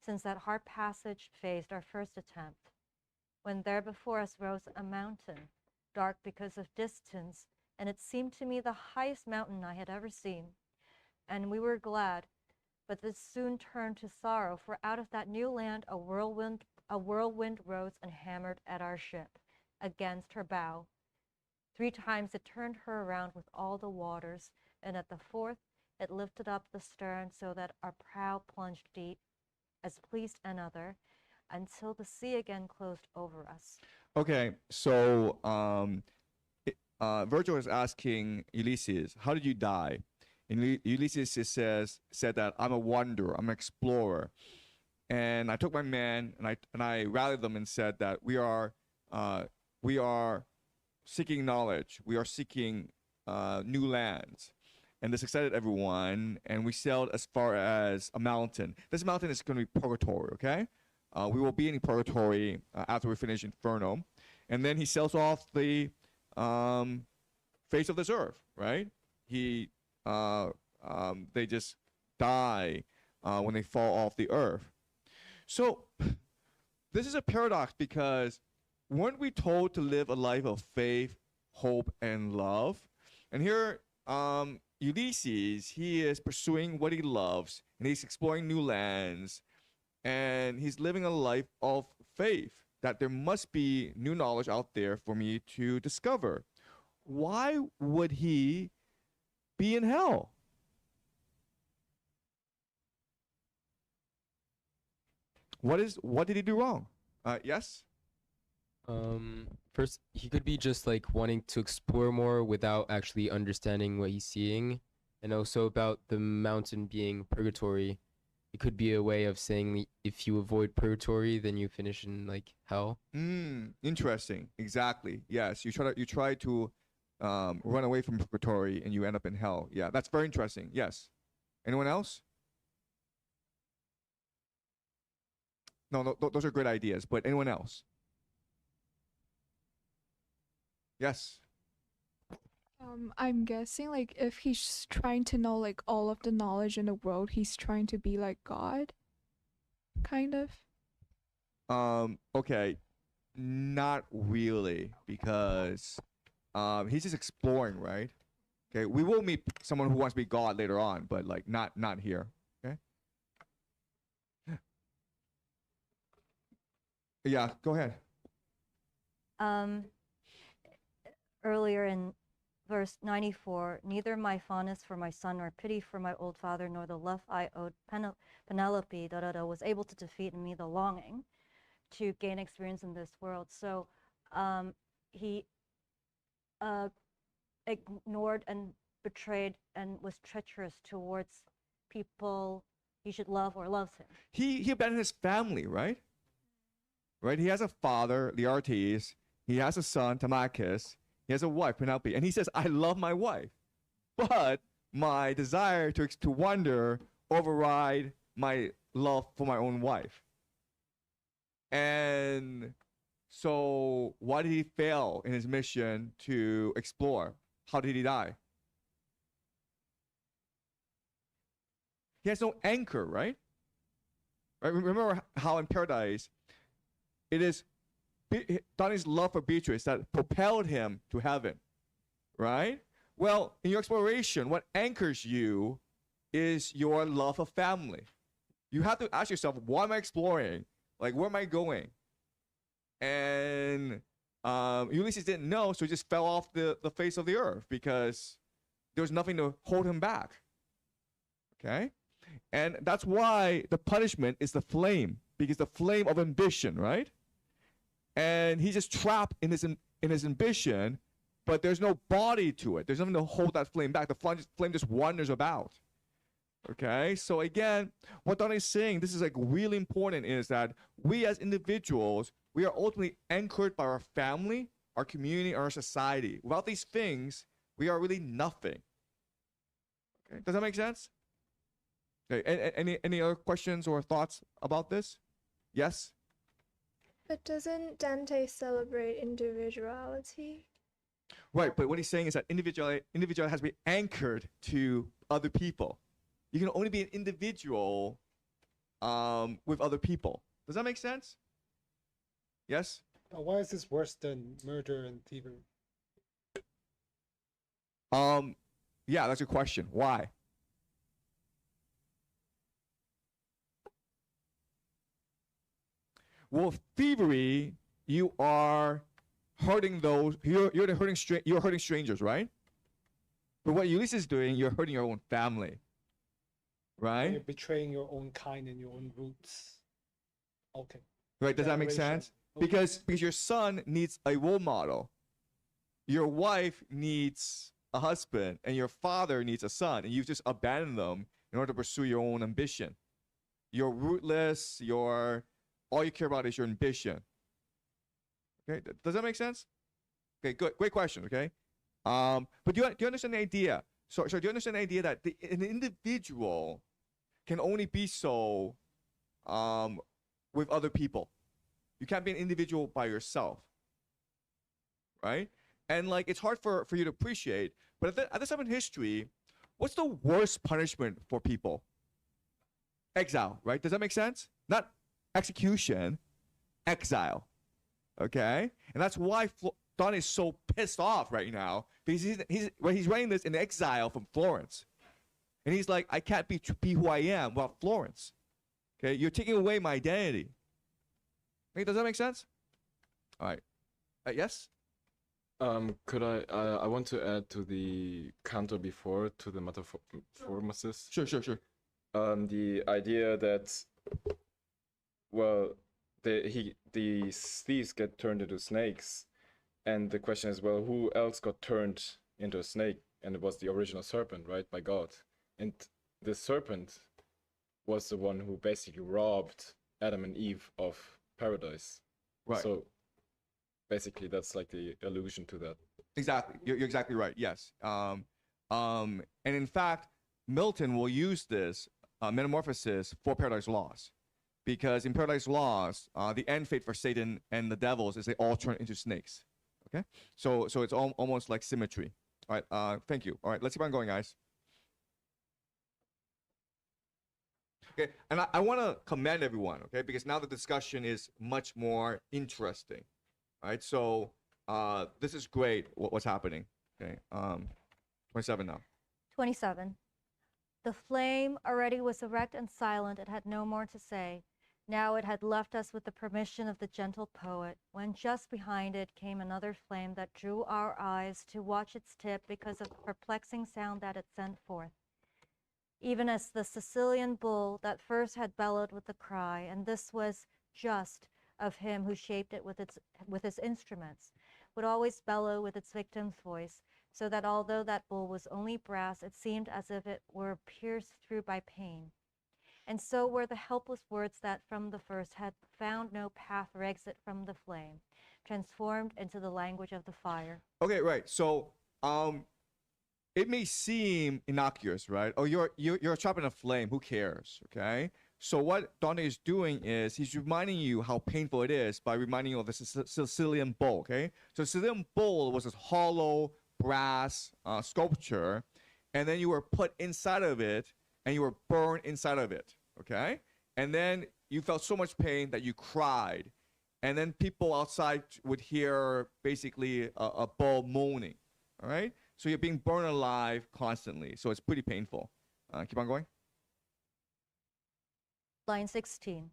since that hard passage faced our first attempt, when there before us rose a mountain, dark because of distance, and it seemed to me the highest mountain I had ever seen. And we were glad, but this soon turned to sorrow, for out of that new land a whirlwind rose and hammered at our ship against her bow. 3 times it turned her around with all the waters, and at the 4th it lifted up the stern so that our prow plunged deep, as pleased another, until the sea again closed over us. Okay, so Virgil is asking Ulysses, how did you die? And Ulysses said that I'm a wanderer, I'm an explorer. And I took my men and I rallied them and said that we are seeking knowledge, we are seeking new lands. And this excited everyone, and we sailed as far as a mountain. This mountain is going to be purgatory, okay? We will be in purgatory after we finish Inferno. And then he sails off the face of this earth, right? They just die when they fall off the earth. So this is a paradox, because weren't we told to live a life of faith, hope, and love? And here, Ulysses, he is pursuing what he loves, and he's exploring new lands, and he's living a life of faith, that there must be new knowledge out there for me to discover. Why would he be in hell? What did he do wrong? Yes? First, he could be just like wanting to explore more without actually understanding what he's seeing. And also about the mountain being purgatory. It could be a way of saying if you avoid purgatory, then you finish in like hell. Interesting. Exactly. Yes. You try to run away from purgatory and you end up in hell. Yeah, that's very interesting. Yes. Anyone else? No, those are great ideas. But anyone else? Yes. I'm guessing like if he's trying to know like all of the knowledge in the world, he's trying to be like God, kind of. Okay, not really, because he's just exploring, right? Okay, we will meet someone who wants to be God later on, but like not here. Okay. Yeah, go ahead. Earlier in verse 94, neither my fondness for my son nor pity for my old father nor the love I owed Penelope was able to defeat in me the longing to gain experience in this world. So he ignored and betrayed and was treacherous towards people he should love or loves him. He abandoned his family, right? Right? He has a father, Laertes. He has a son, Telemachus. He has a wife, Penelope, and he says, I love my wife, but my desire to wander override my love for my own wife. And so why did he fail in his mission to explore? How did he die? He has no anchor, right? Right? Remember how in Paradise, it is Dante's love for Beatrice that propelled him to heaven, right? Well, in your exploration, what anchors you is your love of family. You have to ask yourself, why am I exploring? Like, where am I going? And Ulysses didn't know, so he just fell off the face of the earth because there was nothing to hold him back. Okay? And that's why the punishment is the flame, because the flame of ambition, right? And he's just trapped in his ambition, but there's no body to it. There's nothing to hold that flame back. The flame just wanders about. Okay, so again, what Dante is saying, this is like really important, is that we as individuals, we are ultimately anchored by our family, our community, our society. Without these things, we are really nothing. Okay, does that make sense? Okay, any other questions or thoughts about this? Yes? But doesn't Dante celebrate individuality? Right, but what he's saying is that individual has to be anchored to other people. You can only be an individual with other people. Does that make sense? Yes? Why is this worse than murder and thievery? Yeah, that's a question. Why? Well, thievery, you are hurting those. You're hurting strangers, right? But what Ulysses is doing, you're hurting your own family, right? You're betraying your own kind and your own roots. Okay. Right? Does that make sense? Okay. Because your son needs a role model, your wife needs a husband, and your father needs a son, and you've just abandoned them in order to pursue your own ambition. You're rootless. All you care about is your ambition. Okay, does that make sense? Okay, good, great question. Okay, but do you understand the idea? So do you understand the idea that an individual can only be so with other people? You can't be an individual by yourself, right? And like it's hard for you to appreciate. But at this time in history, what's the worst punishment for people? Exile, right? Does that make sense? Not execution, exile. Okay, and that's why Dante is so pissed off right now, because he's writing this in exile from Florence, and he's like, I can't be who I am without Florence. Okay, you're taking away my identity. Okay, does that make sense? All right. Yes. Could I want to add to the canto before, to the metamorphosis. Sure. The idea that, well, these thieves get turned into snakes, and the question is, well, who else got turned into a snake? And it was the original serpent, right, by God. And the serpent was the one who basically robbed Adam and Eve of paradise. Right. So basically, that's like the allusion to that. Exactly. You're exactly right. Yes. And in fact, Milton will use this metamorphosis for Paradise Lost, because in Paradise Lost, the end fate for Satan and the devils is they all turn into snakes. Okay. So it's almost like symmetry. All right. Thank you. All right. Let's keep on going, guys. Okay. And I want to commend everyone. Okay, because now the discussion is much more interesting. All right. So this is great. What's happening? Okay. 27 now. 27. The flame already was erect and silent. It had no more to say. Now it had left us with the permission of the gentle poet, when just behind it came another flame that drew our eyes to watch its tip because of the perplexing sound that it sent forth. Even as the Sicilian bull that first had bellowed with the cry, and this was just of him who shaped it with his instruments, would always bellow with its victim's voice, so that although that bull was only brass, it seemed as if it were pierced through by pain. And so were the helpless words that from the first had found no path or exit from the flame, transformed into the language of the fire. Okay, right. So, it may seem innocuous, right? Oh, you're trapped in a flame. Who cares? Okay. So what Dante is doing is he's reminding you how painful it is by reminding you of the Sicilian bowl. Okay. So Sicilian bowl was this hollow brass sculpture, and then you were put inside of it, and you were burned inside of it. Okay. And then you felt so much pain that you cried, and then people outside would hear basically a bowl moaning. All right. So you're being burned alive constantly. So it's pretty painful. Keep on going. Line 16.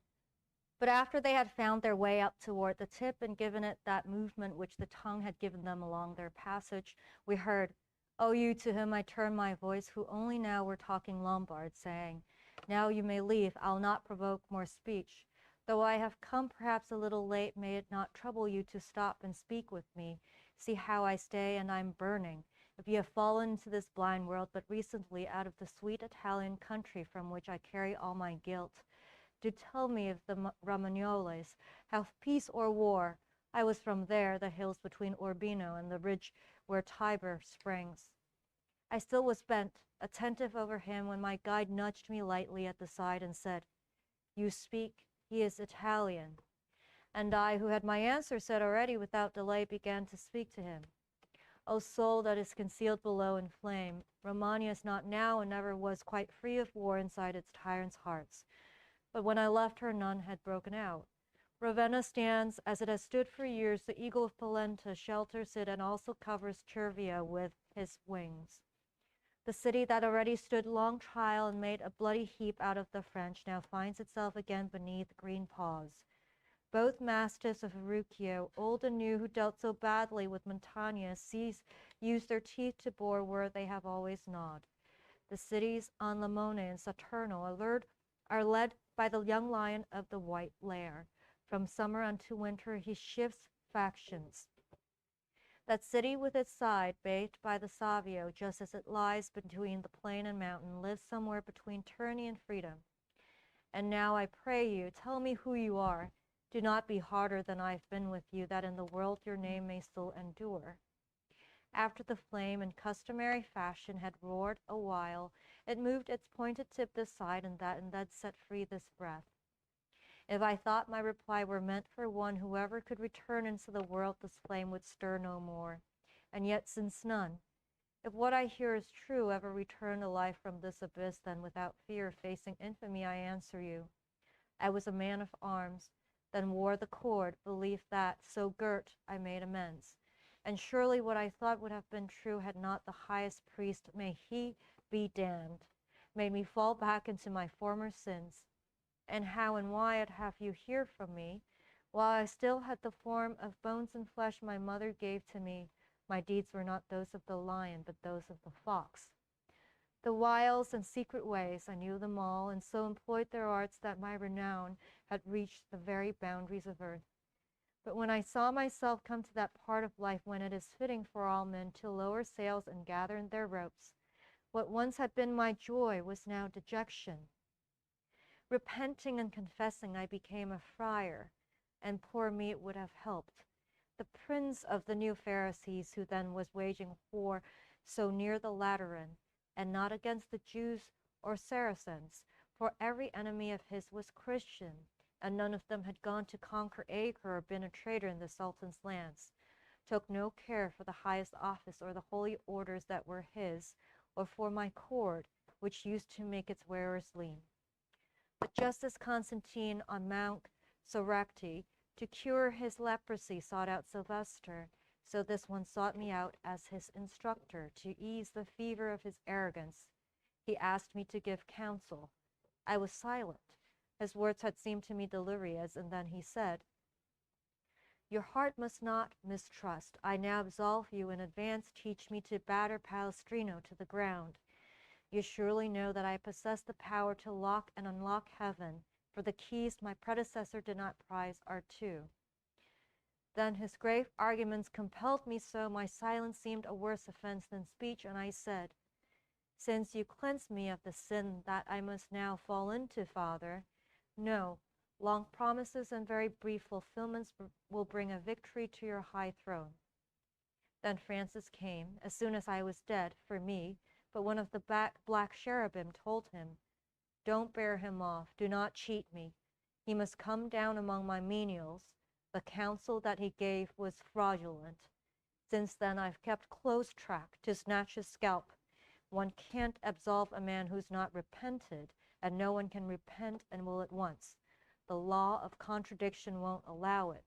But after they had found their way up toward the tip and given it that movement which the tongue had given them along their passage, we heard, "O you to whom I turn my voice, who only now were talking Lombard, saying, Now you may leave, I'll not provoke more speech. Though I have come perhaps a little late, may it not trouble you to stop and speak with me. See how I stay, and I'm burning. If you have fallen into this blind world but recently out of the sweet Italian country from which I carry all my guilt, do tell me of the Romagnoles, have peace or war. I was from there, the hills between Urbino and the ridge where Tiber springs." I still was bent, attentive over him, when my guide nudged me lightly at the side and said, "You speak, he is Italian." And I, who had my answer said already without delay, began to speak to him. "O soul that is concealed below in flame, Romagna is not now and never was quite free of war inside its tyrants' hearts. But when I left her, none had broken out. Ravenna stands as it has stood for years. The eagle of Polenta shelters it and also covers Cervia with his wings. The city that already stood long trial and made a bloody heap out of the French now finds itself again beneath green paws. Both mastiffs of Verrucchio, old and new, who dealt so badly with Montagna, use their teeth to bore where they have always gnawed. The cities on Lamone and Saturno are led by the young lion of the white lair. From summer unto winter he shifts factions. That city with its side bathed by the Savio, just as it lies between the plain and mountain, lives somewhere between tyranny and freedom. And now I pray you, tell me who you are. Do not be harder than I've been with you, that in the world your name may still endure." After the flame, in customary fashion, had roared a while, it moved its pointed tip this side and then set free this breath. If I thought my reply were meant for one whoever could return into the world, this flame would stir no more. And yet, since none, if what I hear is true, ever return to life from this abyss, then without fear of facing infamy, I answer you. I was a man of arms, then wore the cord, belief that, so girt, I made amends. And surely what I thought would have been true had not the highest priest, may he be damned, made me fall back into my former sins. And how and why I'd have you hear from me, while I still had the form of bones and flesh my mother gave to me, my deeds were not those of the lion, but those of the fox. The wiles and secret ways, I knew them all, and so employed their arts that my renown had reached the very boundaries of earth. But when I saw myself come to that part of life when it is fitting for all men to lower sails and gather in their ropes, what once had been my joy was now dejection. Repenting and confessing, I became a friar, and poor me it would have helped. The prince of the new Pharisees, who then was waging war so near the Lateran, and not against the Jews or Saracens, for every enemy of his was Christian, and none of them had gone to conquer Acre or been a traitor in the Sultan's lands, took no care for the highest office or the holy orders that were his, or for my cord, which used to make its wearers lean. But just as Constantine on Mount Soracte, to cure his leprosy, sought out Sylvester, so this one sought me out as his instructor to ease the fever of his arrogance. He asked me to give counsel. I was silent. His words had seemed to me delirious, and then he said, "Your heart must not mistrust. I now absolve you in advance. Teach me to batter Palestrino to the ground. You surely know that I possess the power to lock and unlock heaven, for the keys my predecessor did not prize are two." Then his grave arguments compelled me so, my silence seemed a worse offense than speech, and I said, "Since you cleanse me of the sin that I must now fall into, Father, no, long promises and very brief fulfillments will bring a victory to your high throne." Then Francis came, as soon as I was dead, for me, but one of the black cherubim told him, "Don't bear him off, do not cheat me. He must come down among my menials. The counsel that he gave was fraudulent. Since then I've kept close track to snatch his scalp. One can't absolve a man who's not repented, and no one can repent and will at once. The law of contradiction won't allow it.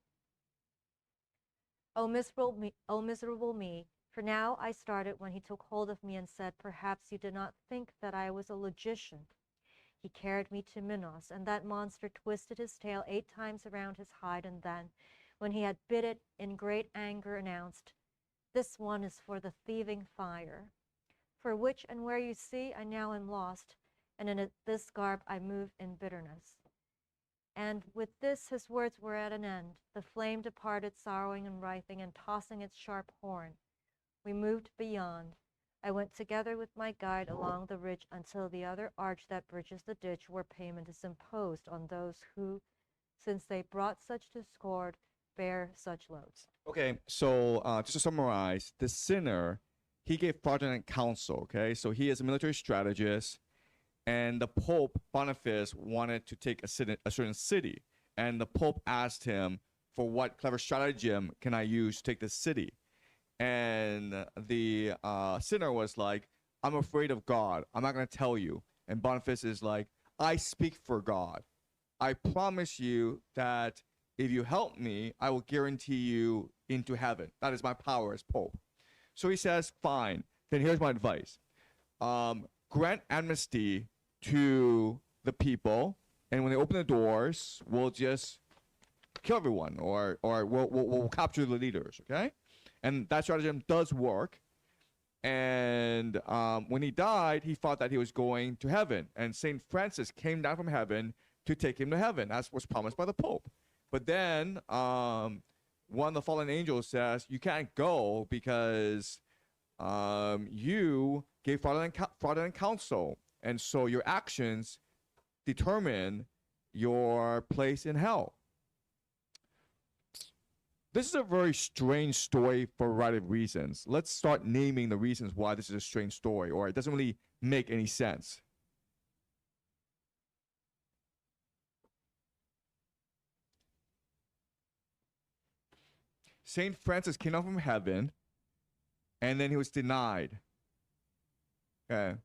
Oh, miserable me, for now I started when he took hold of me and said, "Perhaps you did not think that I was a logician." He carried me to Minos, and that monster twisted his tail 8 times around his hide, and then, when he had bit it, in great anger announced, "This one is for the thieving fire." For which and where you see, I now am lost, and in this garb I move in bitterness. And with this his words were at an end. The flame departed, sorrowing and writhing, and tossing its sharp horn. We moved beyond. I went together with my guide along the ridge until the other arch that bridges the ditch, where payment is imposed on those who, since they brought such discord, bear such loads. Okay, so just to summarize, the sinner, he gave fraudulent counsel, okay? So he is a military strategist, and the Pope Boniface wanted to take a certain city, and the Pope asked him, for what clever stratagem can I use to take the city? And the sinner was like, "I'm afraid of God. I'm not going to tell you." And Boniface is like, "I speak for God. I promise you that if you help me, I will guarantee you into heaven. That is my power as Pope." So he says, "Fine. Then here's my advice. Grant amnesty to the people, and when they open the doors, we'll just kill everyone, or we'll capture the leaders, okay?" And that stratagem does work. And when he died, he thought that he was going to heaven. And St. Francis came down from heaven to take him to heaven, as was promised by the Pope. But then one of the fallen angels says, "You can't go because you gave fraudulent counsel. And so your actions determine your place in hell." This is a very strange story for a variety of reasons. Let's start naming the reasons why this is a strange story, or it doesn't really make any sense. St. Francis came down from heaven, and then he was denied. Okay.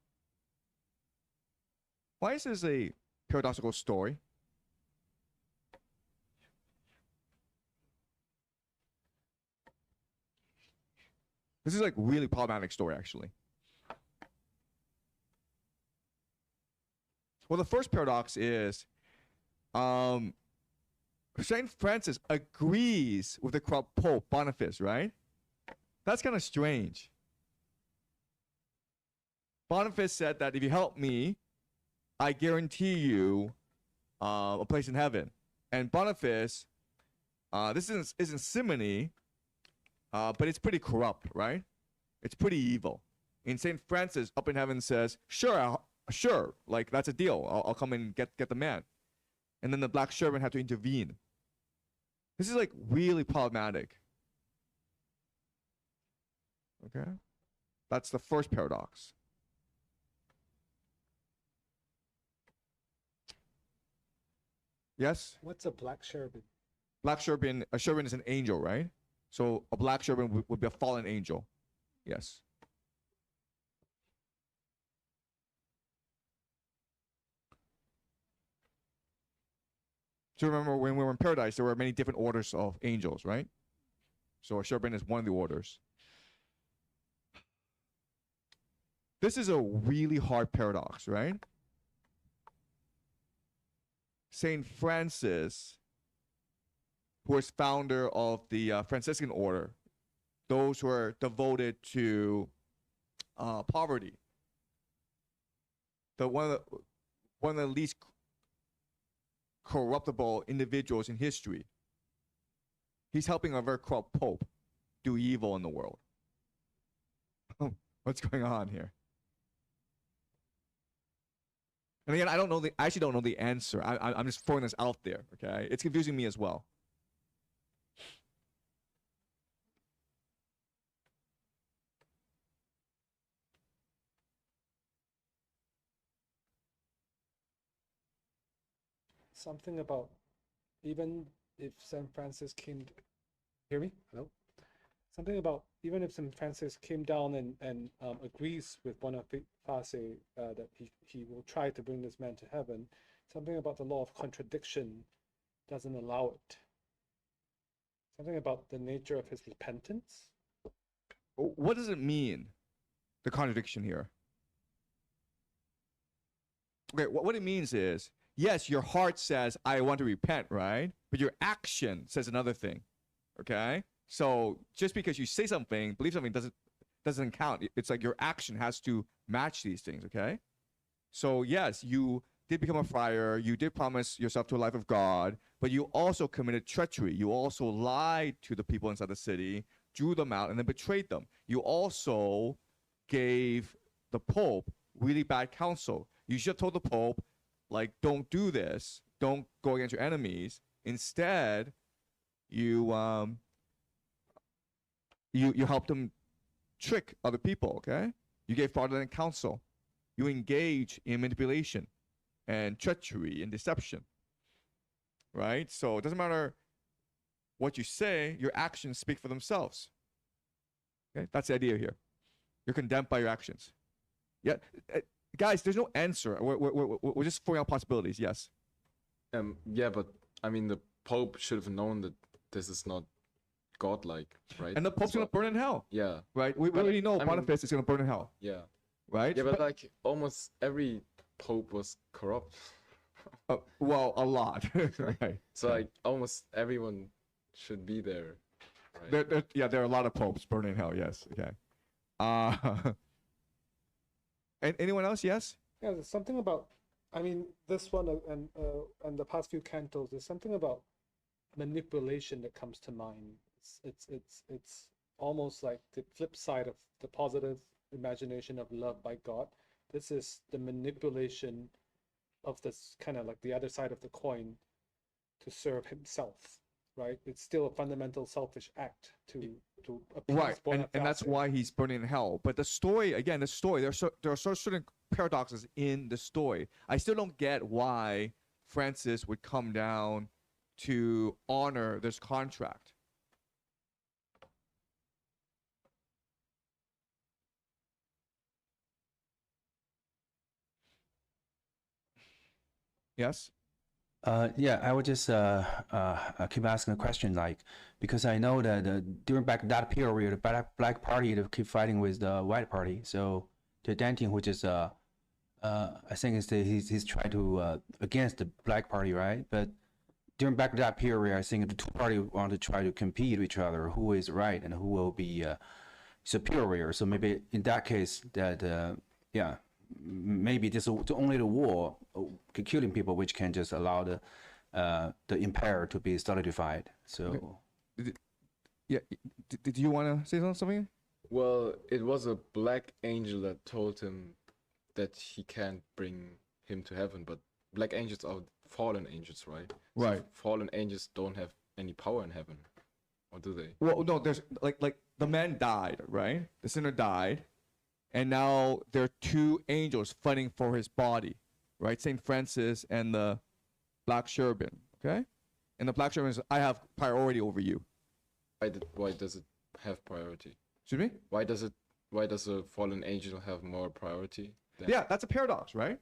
Why is this a paradoxical story? This is like really problematic story, actually. Well, the first paradox is St. Francis agrees with the corrupt Pope Boniface, right? That's kind of strange. Boniface said that if you help me, I guarantee you a place in heaven. And Boniface, this isn't simony, but it's pretty corrupt, right? It's pretty evil. In St. Francis, up in heaven says, sure, like that's a deal. I'll come and get the man. And then the black servant had to intervene. This is like really problematic. Okay? That's the first paradox. Yes? What's a black cherubim? Black cherubim, a cherubim is an angel, right? So a black cherubim would be a fallen angel. Yes. So remember when we were in paradise, there were many different orders of angels, right? So a cherubim is one of the orders. This is a really hard paradox, right? Saint Francis, who was founder of the Franciscan order, those who are devoted to poverty, one of the least corruptible individuals in history. He's helping a very corrupt pope do evil in the world. What's going on here? And again, I actually don't know the answer. I'm just throwing this out there, okay? It's confusing me as well. Something about even if St. Francis came, hear me? Hello? Something about even if St. Francis came down and agrees with Boniface that he will try to bring this man to heaven, something about the law of contradiction doesn't allow it. Something about the nature of his repentance. What does it mean, the contradiction here? Okay, what it means is, yes, your heart says, I want to repent, right? But your action says another thing, okay? So just because you say something, believe something, doesn't count. It's like your action has to match these things, okay? So yes, you did become a friar, you did promise yourself to a life of God, but you also committed treachery. You also lied to the people inside the city, drew them out, and then betrayed them. You also gave the Pope really bad counsel. You should have told the Pope, like, don't do this, don't go against your enemies. Instead, you helped them trick other people, okay? You gave fraudulent counsel. You engage in manipulation and treachery and deception, right? So it doesn't matter what you say, your actions speak for themselves. Okay, that's the idea here. You're condemned by your actions. Yeah, guys, there's no answer. We're just throwing out possibilities. Yes. Yeah, but I mean, the Pope should have known that this is not godlike, right? And the Pope's gonna burn in hell. Yeah. Right. We already know Boniface is gonna burn in hell. Yeah. Right. Yeah, but like almost every Pope was corrupt. Well, a lot. Right. So like almost everyone should be there. Right? There are a lot of popes burning in hell. Yes. Okay. And anyone else? Yes. Yeah, there's something about. I mean, this one and the past few cantos. There's something about manipulation that comes to mind. It's almost like the flip side of the positive imagination of love by God. This is the manipulation of this kind of like the other side of the coin to serve himself, right? It's still a fundamental selfish act to appease right, and that's why he's burning in hell. But the story, again, there are certain paradoxes in the story. I still don't get why Francis would come down to honor this contract. Yes. Yeah, I would just keep asking the question, like, because I know that during that period, the black party they keep fighting with the white party. So the Dante, which is I think he's trying to against the black party, right? But during that period, I think the two parties want to try to compete with each other, who is right and who will be superior. So maybe in that case, that yeah, maybe just only the war killing people, which can just allow the empire to be solidified. So, did you want to say something? Well, it was a black angel that told him that he can't bring him to heaven, but black angels are fallen angels, right? Right. So fallen angels don't have any power in heaven, or do they? Well, no. There's like the man died, right? The sinner died, and now there are two angels fighting for his body, right? Saint Francis and the black cherubim. Okay, and the black cherubim says, "I have priority over you." Why does it have priority? Excuse me? Why does a fallen angel have more priority? Yeah, that's a paradox, right?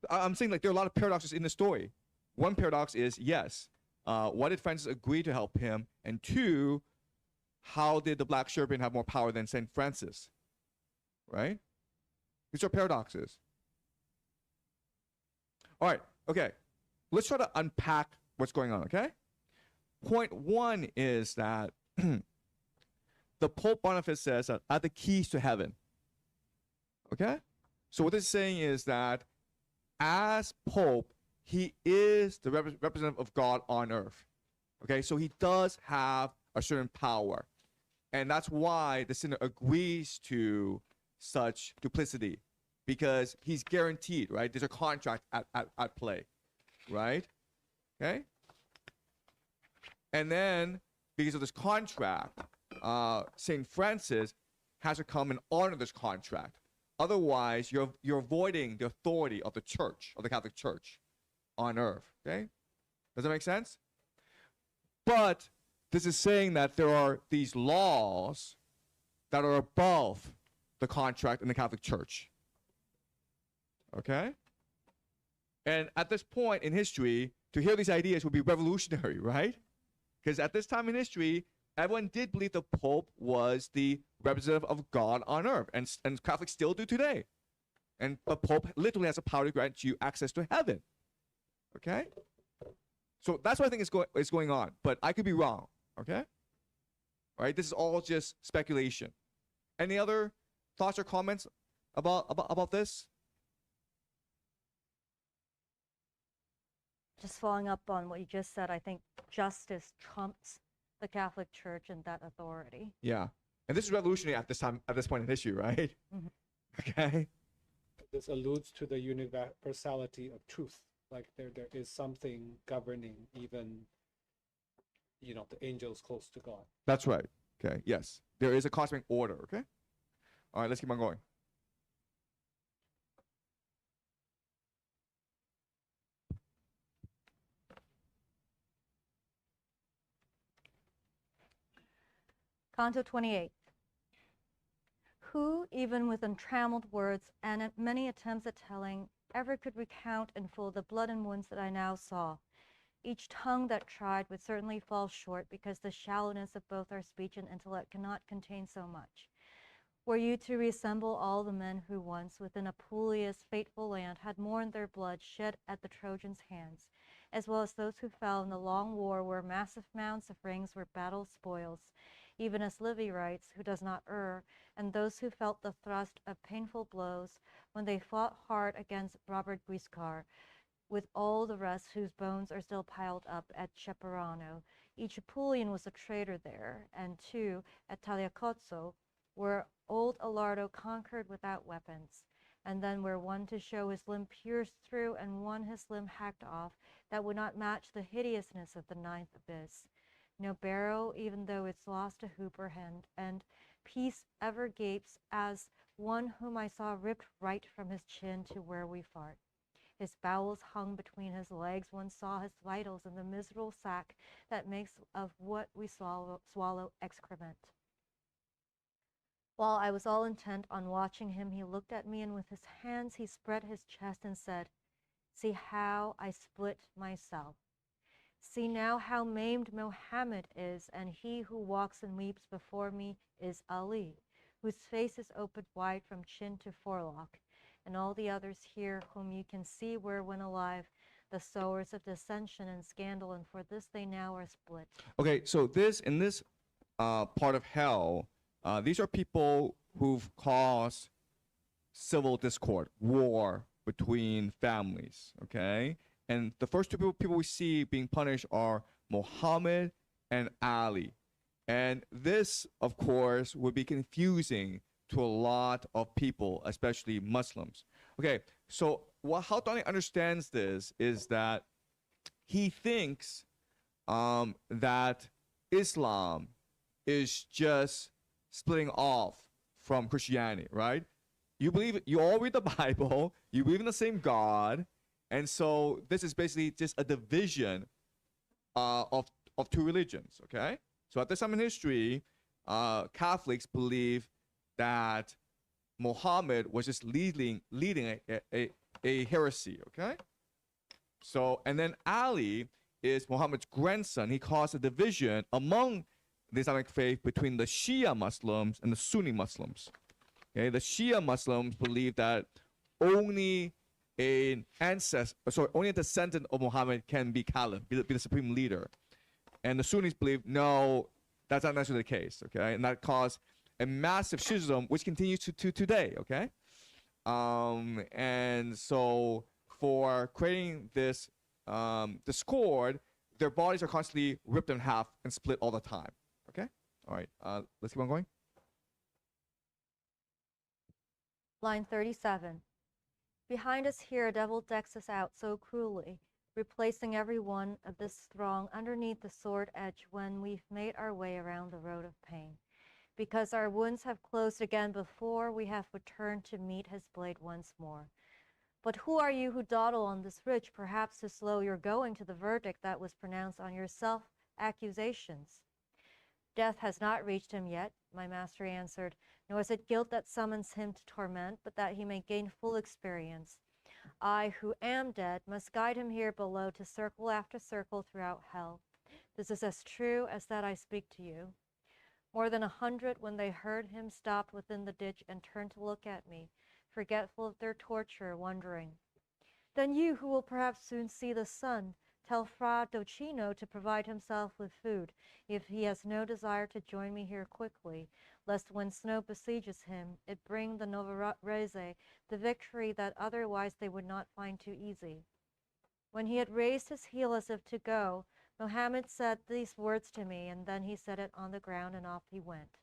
I'm saying like there are a lot of paradoxes in the story. One paradox is, yes, why did Francis agree to help him? And two, how did the black cherubim have more power than Saint Francis? Right? These are paradoxes. All right, okay. Let's try to unpack what's going on, okay? Point one is that the Pope Boniface says that I have the keys to heaven. Okay? So what this is saying is that as Pope, he is the representative of God on earth. Okay? So he does have a certain power. And that's why the sinner agrees to such duplicity, because he's guaranteed, right? There's a contract at play, right? Okay? And then, because of this contract, St. Francis has to come and honor this contract. Otherwise, you're avoiding the authority of the church, of the Catholic Church on earth, okay? Does that make sense? But this is saying that there are these laws that are above the contract in the Catholic Church, okay? And at this point in history, to hear these ideas would be revolutionary, right? Because at this time in history, everyone did believe the Pope was the representative of God on earth, and Catholics still do today. And the Pope literally has the power to grant you access to heaven. Okay? So that's what I think is going on, but I could be wrong. Okay? All right? This is all just speculation. Any other thoughts or comments about this? Just following up on what you just said, I think justice trumps the Catholic Church and that authority. Yeah. And this is revolutionary at this point in history, right? Mm-hmm. Okay. This alludes to the universality of truth. Like there is something governing even, the angels close to God. That's right. Okay. Yes. There is a cosmic order. Okay. All right. Let's keep on going. Canto 28. Who, even with untrammeled words and at many attempts at telling, ever could recount in full the blood and wounds that I now saw? Each tongue that tried would certainly fall short, because the shallowness of both our speech and intellect cannot contain so much. Were you to reassemble all the men who once, within Apulia's fateful land, had mourned their blood shed at the Trojans' hands, as well as those who fell in the long war where massive mounds of rings were battle spoils, even as Livy writes, who does not err, and those who felt the thrust of painful blows when they fought hard against Robert Guiscard, with all the rest whose bones are still piled up at Ceperano. Each Apulian was a traitor there, and two, at Tagliacozzo, where old Alardo conquered without weapons, and then where one to show his limb pierced through and one his limb hacked off, that would not match the hideousness of the ninth abyss. No barrow, even though it's lost a hooper hand, and peace ever gapes as one whom I saw ripped right from his chin to where we fart. His bowels hung between his legs, one saw his vitals in the miserable sack that makes of what we swallow excrement. While I was all intent on watching him, he looked at me, and with his hands he spread his chest and said, "See how I split myself. See now how maimed Mohammed is, and he who walks and weeps before me is Ali, whose face is opened wide from chin to forelock, and all the others here whom you can see were, when alive, the sowers of dissension and scandal, and for this they now are split." Okay, so in this part of hell, these are people who've caused civil discord, war between families. Okay, and the first two people we see being punished are Muhammad and Ali. And this, of course, would be confusing to a lot of people, especially Muslims. Okay, so how Dante understands this is that he thinks that Islam is just splitting off from Christianity, right? You all read the Bible, you believe in the same God, and so this is basically just a division of two religions, okay? So at this time in history, Catholics believe that Muhammad was just leading a heresy, okay? So, and then Ali is Muhammad's grandson. He caused a division among the Islamic faith between the Shia Muslims and the Sunni Muslims. Okay, the Shia Muslims believe that only only a descendant of Muhammad can be caliph, be the supreme leader. And the Sunnis believe, no, that's not necessarily the case, okay? And that caused a massive schism, which continues to today, okay? And so for creating this discord, their bodies are constantly ripped in half and split all the time, okay? All right, let's keep on going. Line 37. Behind us here, a devil decks us out so cruelly, replacing every one of this throng underneath the sword edge when we've made our way around the road of pain. Because our wounds have closed again before we have returned to meet his blade once more. But who are you who dawdle on this ridge, perhaps to slow your going to the verdict that was pronounced on your self-accusations? Death has not reached him yet, my master answered, nor is it guilt that summons him to torment, but that he may gain full experience. I, who am dead, must guide him here below to circle after circle throughout hell. This is as true as that I speak to you. More than 100, when they heard him, stopped within the ditch and turned to look at me, forgetful of their torture, wondering. Then you, who will perhaps soon see the sun, tell Fra Docino to provide himself with food, if he has no desire to join me here quickly, lest when snow besieges him, it bring the Novarese the victory that otherwise they would not find too easy. When he had raised his heel as if to go, Mohammed said these words to me, and then he set it on the ground, and off he went.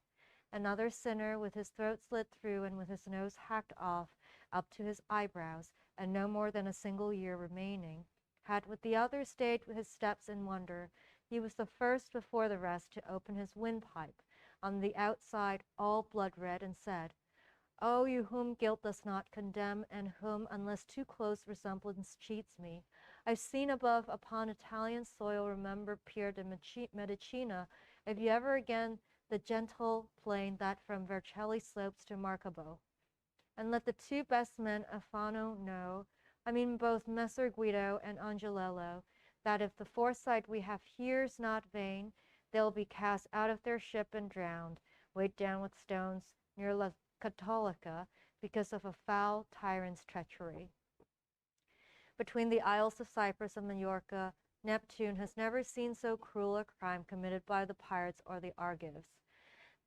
Another sinner, with his throat slit through and with his nose hacked off up to his eyebrows, and no more than a single year remaining, had with the others stayed his steps in wonder. He was the first before the rest to open his windpipe, on the outside all blood red, and said, O you whom guilt does not condemn, and whom, unless too close resemblance cheats me, I've seen above upon Italian soil, remember Pier de Medicina, if you ever again the gentle plain that from Vercelli slopes to Marcabo. And let the two best men of Fano know, I mean both Messer Guido and Angelello, that if the foresight we have here's not vain, they'll be cast out of their ship and drowned, weighed down with stones near La Cattolica, because of a foul tyrant's treachery. Between the Isles of Cyprus and Majorca, Neptune has never seen so cruel a crime committed by the pirates or the Argives.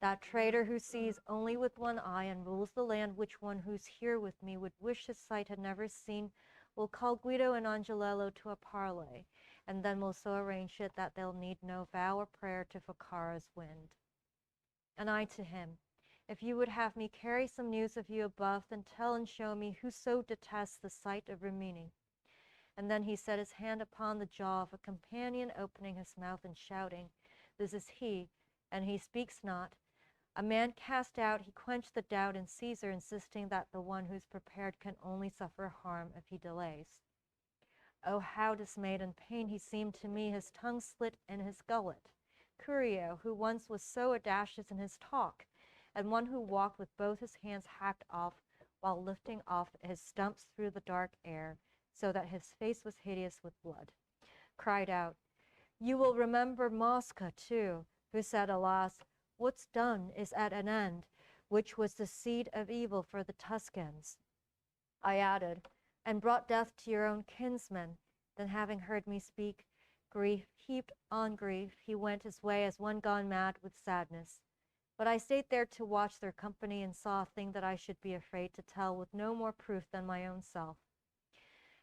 That traitor who sees only with one eye and rules the land which one who's here with me would wish his sight had never seen, will call Guido and Angelello to a parley, and then will so arrange it that they'll need no vow or prayer to Ficarra's wind. And I to him, if you would have me carry some news of you above, then tell and show me who so detests the sight of Rimini. And then he set his hand upon the jaw of a companion, opening his mouth and shouting, This is he, and he speaks not. A man cast out, he quenched the doubt in Caesar, insisting that the one who's prepared can only suffer harm if he delays. Oh, how dismayed and pained he seemed to me, his tongue slit in his gullet. Curio, who once was so audacious in his talk, and one who walked with both his hands hacked off while lifting off his stumps through the dark air, so that his face was hideous with blood, cried out, You will remember Mosca, too, who said, Alas, what's done is at an end, which was the seed of evil for the Tuscans. I added, and brought death to your own kinsmen. Then having heard me speak, grief heaped on grief, he went his way as one gone mad with sadness. But I stayed there to watch their company and saw a thing that I should be afraid to tell with no more proof than my own self,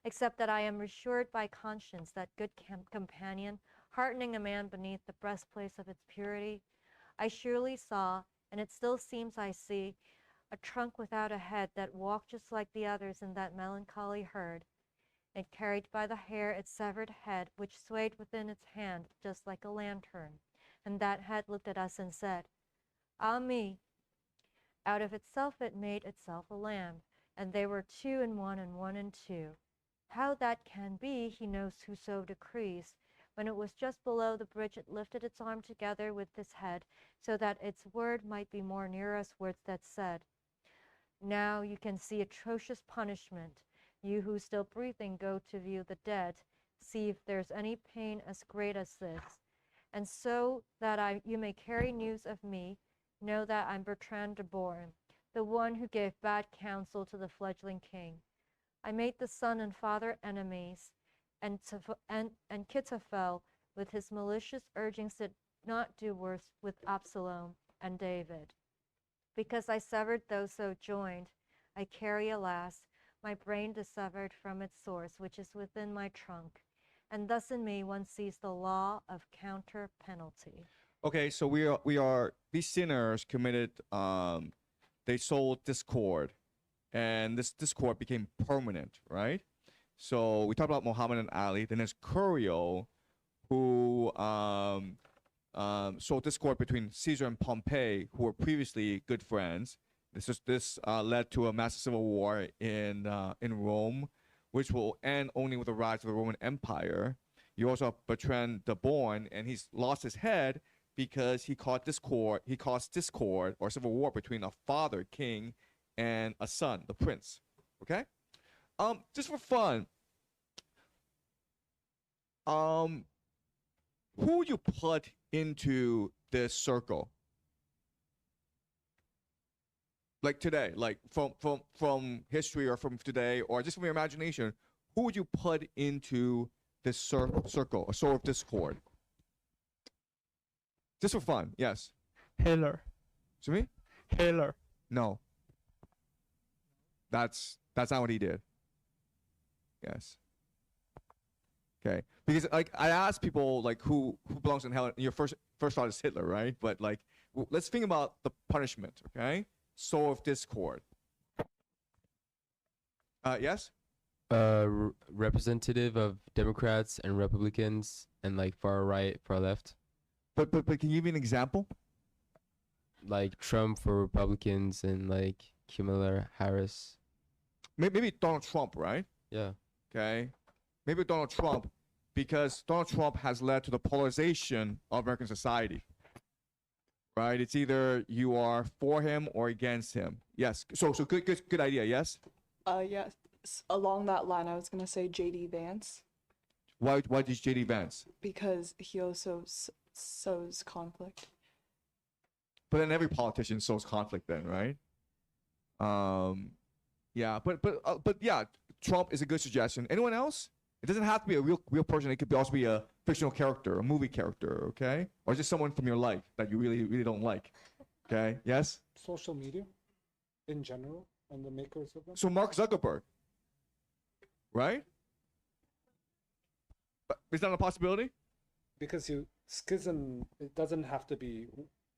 except that I am assured by conscience that good companion, heartening a man beneath the breastplate of its purity, I surely saw, and it still seems I see, a trunk without a head that walked just like the others in that melancholy herd, and carried by the hair its severed head, which swayed within its hand just like a lantern. And that head looked at us and said, "Ah me!" Out of itself it made itself a lamb, and they were two in one and one in two. How that can be, he knows who so decrees. When it was just below the bridge, it lifted its arm together with its head, so that its word might be more near us words that said, "Now you can see atrocious punishment. You who still breathing go to view the dead. See if there's any pain as great as this. And so that you may carry news of me, know that I'm Bertrand de Born, the one who gave bad counsel to the fledgling king. I made the son and father enemies, and Kithophel, with his malicious urgings, did not do worse with Absalom and David. Because I severed those so joined, I carry, alas, my brain dissevered from its source, which is within my trunk. And thus in me one sees the law of counter penalty. Okay, so we are these sinners committed they sowed discord, and this discord became permanent, right? So we talked about Muhammad and Ali. Then there's Curio, who sowed discord between Caesar and Pompey, who were previously good friends. This led to a massive civil war in Rome, which will end only with the rise of the Roman Empire. You also have Bertrand de Born, and he's lost his head because he caused discord or civil war between a father, king, and a son, the prince. Okay? Just for fun, who would you put into this circle? Like today, like from history or from today, or just from your imagination, who would you put into this circle, a sort of discord? Just for fun, yes. Hitler. To me? Hitler. No. That's not what he did. Yes. Okay. Because like I asked people like who belongs in hell, and your first thought is Hitler, right? But like let's think about the punishment, okay? Soul of discord. Yes? Representative of Democrats and Republicans and like far right, far left. But can you give me an example? Like Trump for Republicans and like Kamala Harris. Maybe Donald Trump, right? Yeah. Okay. Maybe Donald Trump, because Donald Trump has led to the polarization of American society. Right? It's either you are for him or against him. Yes. So good idea. Yes. Yes. Along that line, I was gonna say J.D. Vance. Why did J.D. Vance? Because he also sows conflict. But then every politician sows conflict, then, right? Yeah. But yeah, Trump is a good suggestion. Anyone else? It doesn't have to be a real person. It could also be a fictional character, a movie character, okay? Or just someone from your life that you really don't like. Okay? Yes? Social media in general and the makers of them. So Mark Zuckerberg, right? But is that a possibility? Because schism, it doesn't have to be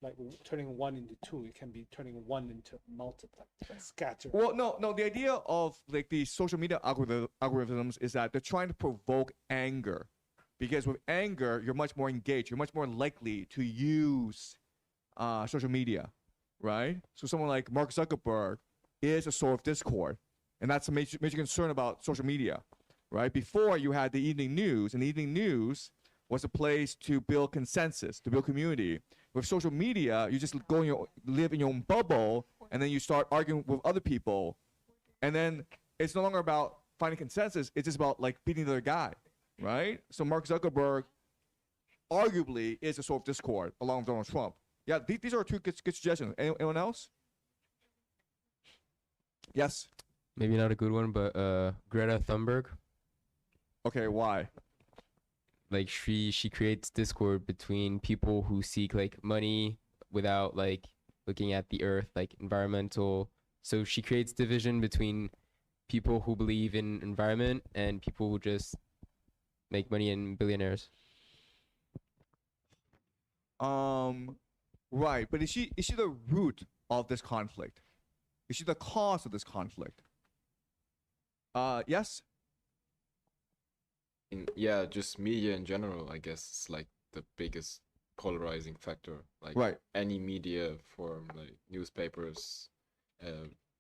like turning one into two. It can be turning one into multiple, scatter. Well, no. The idea of like the social media algorithms is that they're trying to provoke anger, because with anger you're much more engaged. You're much more likely to use social media, right? So someone like Mark Zuckerberg is a source of discord, and that's a major concern about social media, right? Before you had the evening news, and the evening news was a place to build consensus, to build community. With social media, you just live in your own bubble, and then you start arguing with other people, and then it's no longer about finding consensus. It's just about like beating the other guy, right? So Mark Zuckerberg arguably is a source of discord along with Donald Trump. Yeah, these are two good suggestions. Anyone else? Yes. Maybe not a good one, but Greta Thunberg. Okay, why? Like she creates discord between people who seek like money without like looking at the earth, like environmental. So she creates division between people who believe in environment and people who just make money and billionaires. Right, but is she the root of this conflict? Is she the cause of this conflict? Yes. Yeah, just media in general, I guess, is like the biggest polarizing factor. Like right. Any media form, like newspapers,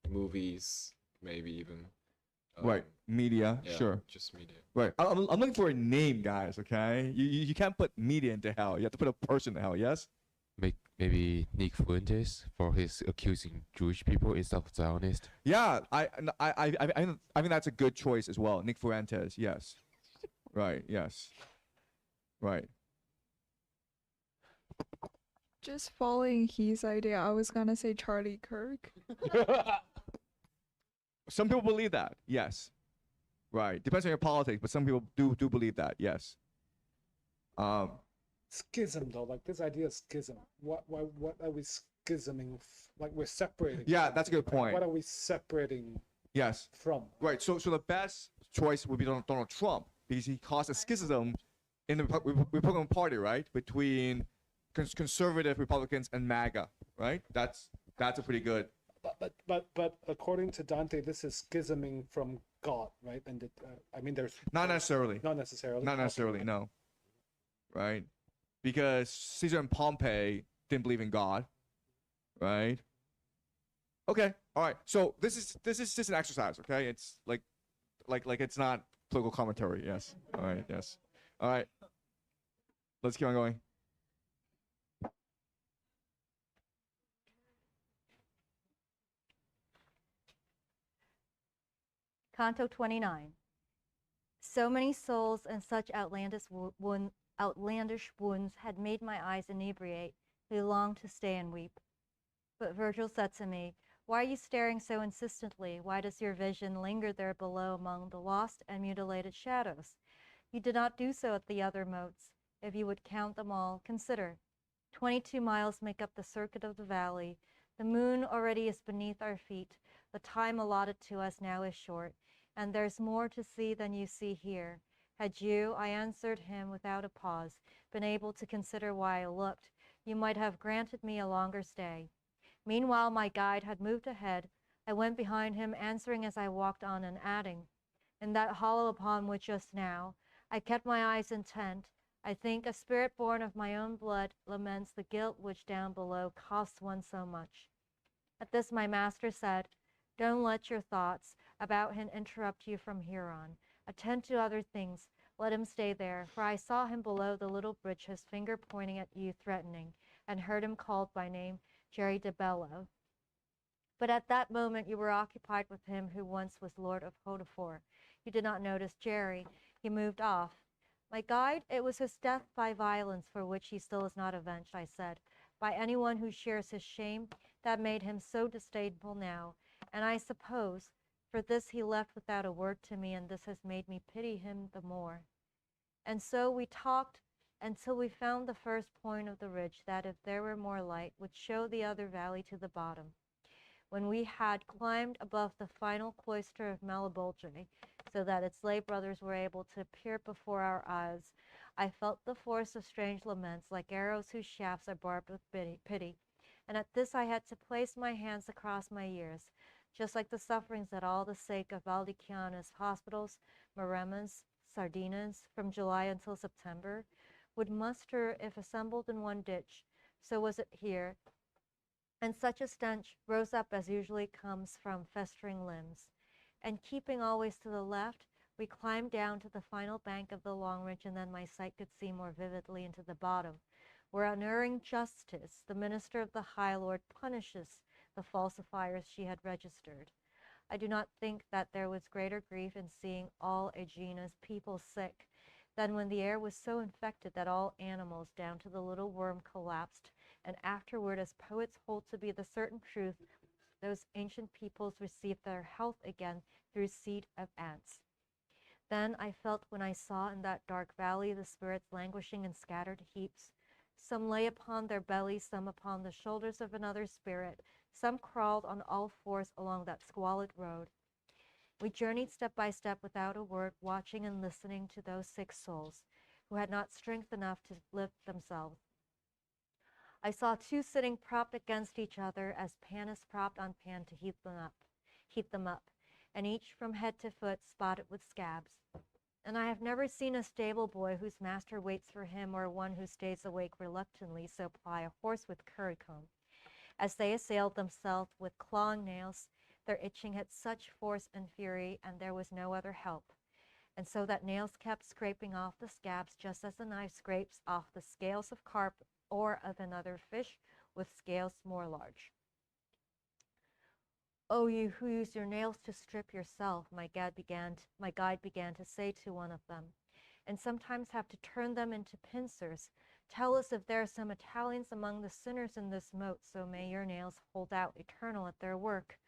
movies, maybe even. Right, media, yeah, sure. Just media. Right, I'm looking for a name, guys. Okay, you can't put media into hell. You have to put a person in hell. Yes. Maybe Nick Fuentes for his accusing Jewish people instead of Zionist. Yeah, I think that's a good choice as well. Nick Fuentes, yes. Right, yes. Right. Just following his idea, I was gonna say Charlie Kirk. Some people believe that, yes. Right, depends on your politics, but some people do believe that, yes. Schism though, like this idea of schism. What are we schisming? Like we're separating. Yeah, that's a good point. What are we separating? Yes. From. Right. So the best choice would be Donald Trump because he caused a schism in the Republican Party, right, between conservative Republicans and MAGA, right? That's a pretty good. But according to Dante, this is schisming from God, right? And I mean, there's not necessarily. Not necessarily. Not necessarily. No. Right. Because Caesar and Pompey didn't believe in God, right? Okay, all right. So this is just an exercise, okay? It's like it's not political commentary. Yes. All right. Yes. All right. Let's keep on going. Canto 29. So many souls and such outlandish wounds had made my eyes inebriate, they longed to stay and weep. But Virgil said to me, "Why are you staring so insistently? Why does your vision linger there below among the lost and mutilated shadows? You did not do so at the other moats. If you would count them all, consider. 22 miles make up the circuit of the valley. The moon already is beneath our feet. The time allotted to us now is short, and there's more to see than you see here. Had you," I answered him without a pause, "been able to consider why I looked, you might have granted me a longer stay." Meanwhile, my guide had moved ahead. I went behind him, answering as I walked on and adding, "In that hollow upon which just now I kept my eyes intent, I think a spirit born of my own blood laments the guilt which down below costs one so much." At this my master said, "Don't let your thoughts about him interrupt you from here on. Attend to other things. Let him stay there, for I saw him below the little bridge, his finger pointing at you threatening, and heard him called by name Jerry de Bello. But at that moment you were occupied with him who once was Lord of Hodefort. You did not notice Jerry. He moved off." "My guide, it was his death by violence for which he still is not avenged," I said, "by anyone who shares his shame. That made him so disdainful now, and I suppose for this he left without a word to me, and this has made me pity him the more." And so we talked until we found the first point of the ridge that, if there were more light, would show the other valley to the bottom. When we had climbed above the final cloister of Malebolge, so that its lay brothers were able to appear before our eyes, I felt the force of strange laments, like arrows whose shafts are barbed with pity, and at this I had to place my hands across my ears, just like the sufferings that all the sake of Valdiciana's hospitals, Maremas, Sardinas, from July until September, would muster if assembled in one ditch. So was it here, and such a stench rose up as usually comes from festering limbs. And keeping always to the left, we climbed down to the final bank of the long ridge, and then my sight could see more vividly into the bottom, where unerring justice, the minister of the High Lord, punishes the falsifiers she had registered. I do not think that there was greater grief in seeing all Aegine's people sick than when the air was so infected that all animals, down to the little worm, collapsed, and afterward, as poets hold to be the certain truth, those ancient peoples received their health again through seed of ants. Then I felt, when I saw in that dark valley the spirits languishing in scattered heaps, Some lay upon their bellies, some upon the shoulders of another spirit. Some crawled on all fours along that squalid road. We journeyed step by step without a word, watching and listening to those sick souls who had not strength enough to lift themselves. I saw two sitting propped against each other as pan is propped on pan to heat them up, and each from head to foot spotted with scabs. And I have never seen a stable boy whose master waits for him, or one who stays awake reluctantly, so ply a horse with currycomb. As they assailed themselves with clawing nails, their itching had such force and fury, and there was no other help. And so that nails kept scraping off the scabs, just as a knife scrapes off the scales of carp or of another fish with scales more large. "Oh, you who use your nails to strip yourself," my guide began to say to one of them, "and sometimes have to turn them into pincers. Tell us if there are some Italians among the sinners in this moat, so may your nails hold out eternal at their work."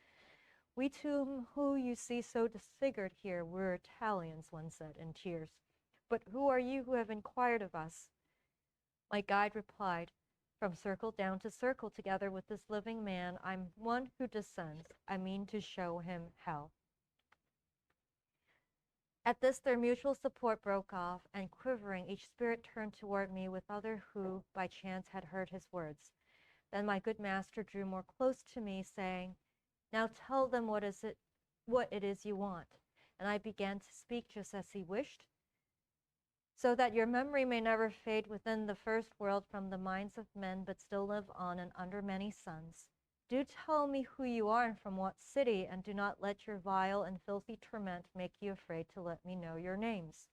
"We two who you see so disfigured here, we're Italians," one said in tears. "But who are you who have inquired of us?" My guide replied, "From circle down to circle together with this living man, I'm one who descends. I mean to show him hell." At this their mutual support broke off, and quivering, each spirit turned toward me with other who, by chance, had heard his words. Then my good master drew more close to me, saying, "Now tell them what it is you want." And I began to speak just as he wished. "So that your memory may never fade within the first world from the minds of men, but still live on and under many suns. Do tell me who you are and from what city, and do not let your vile and filthy torment make you afraid to let me know your names."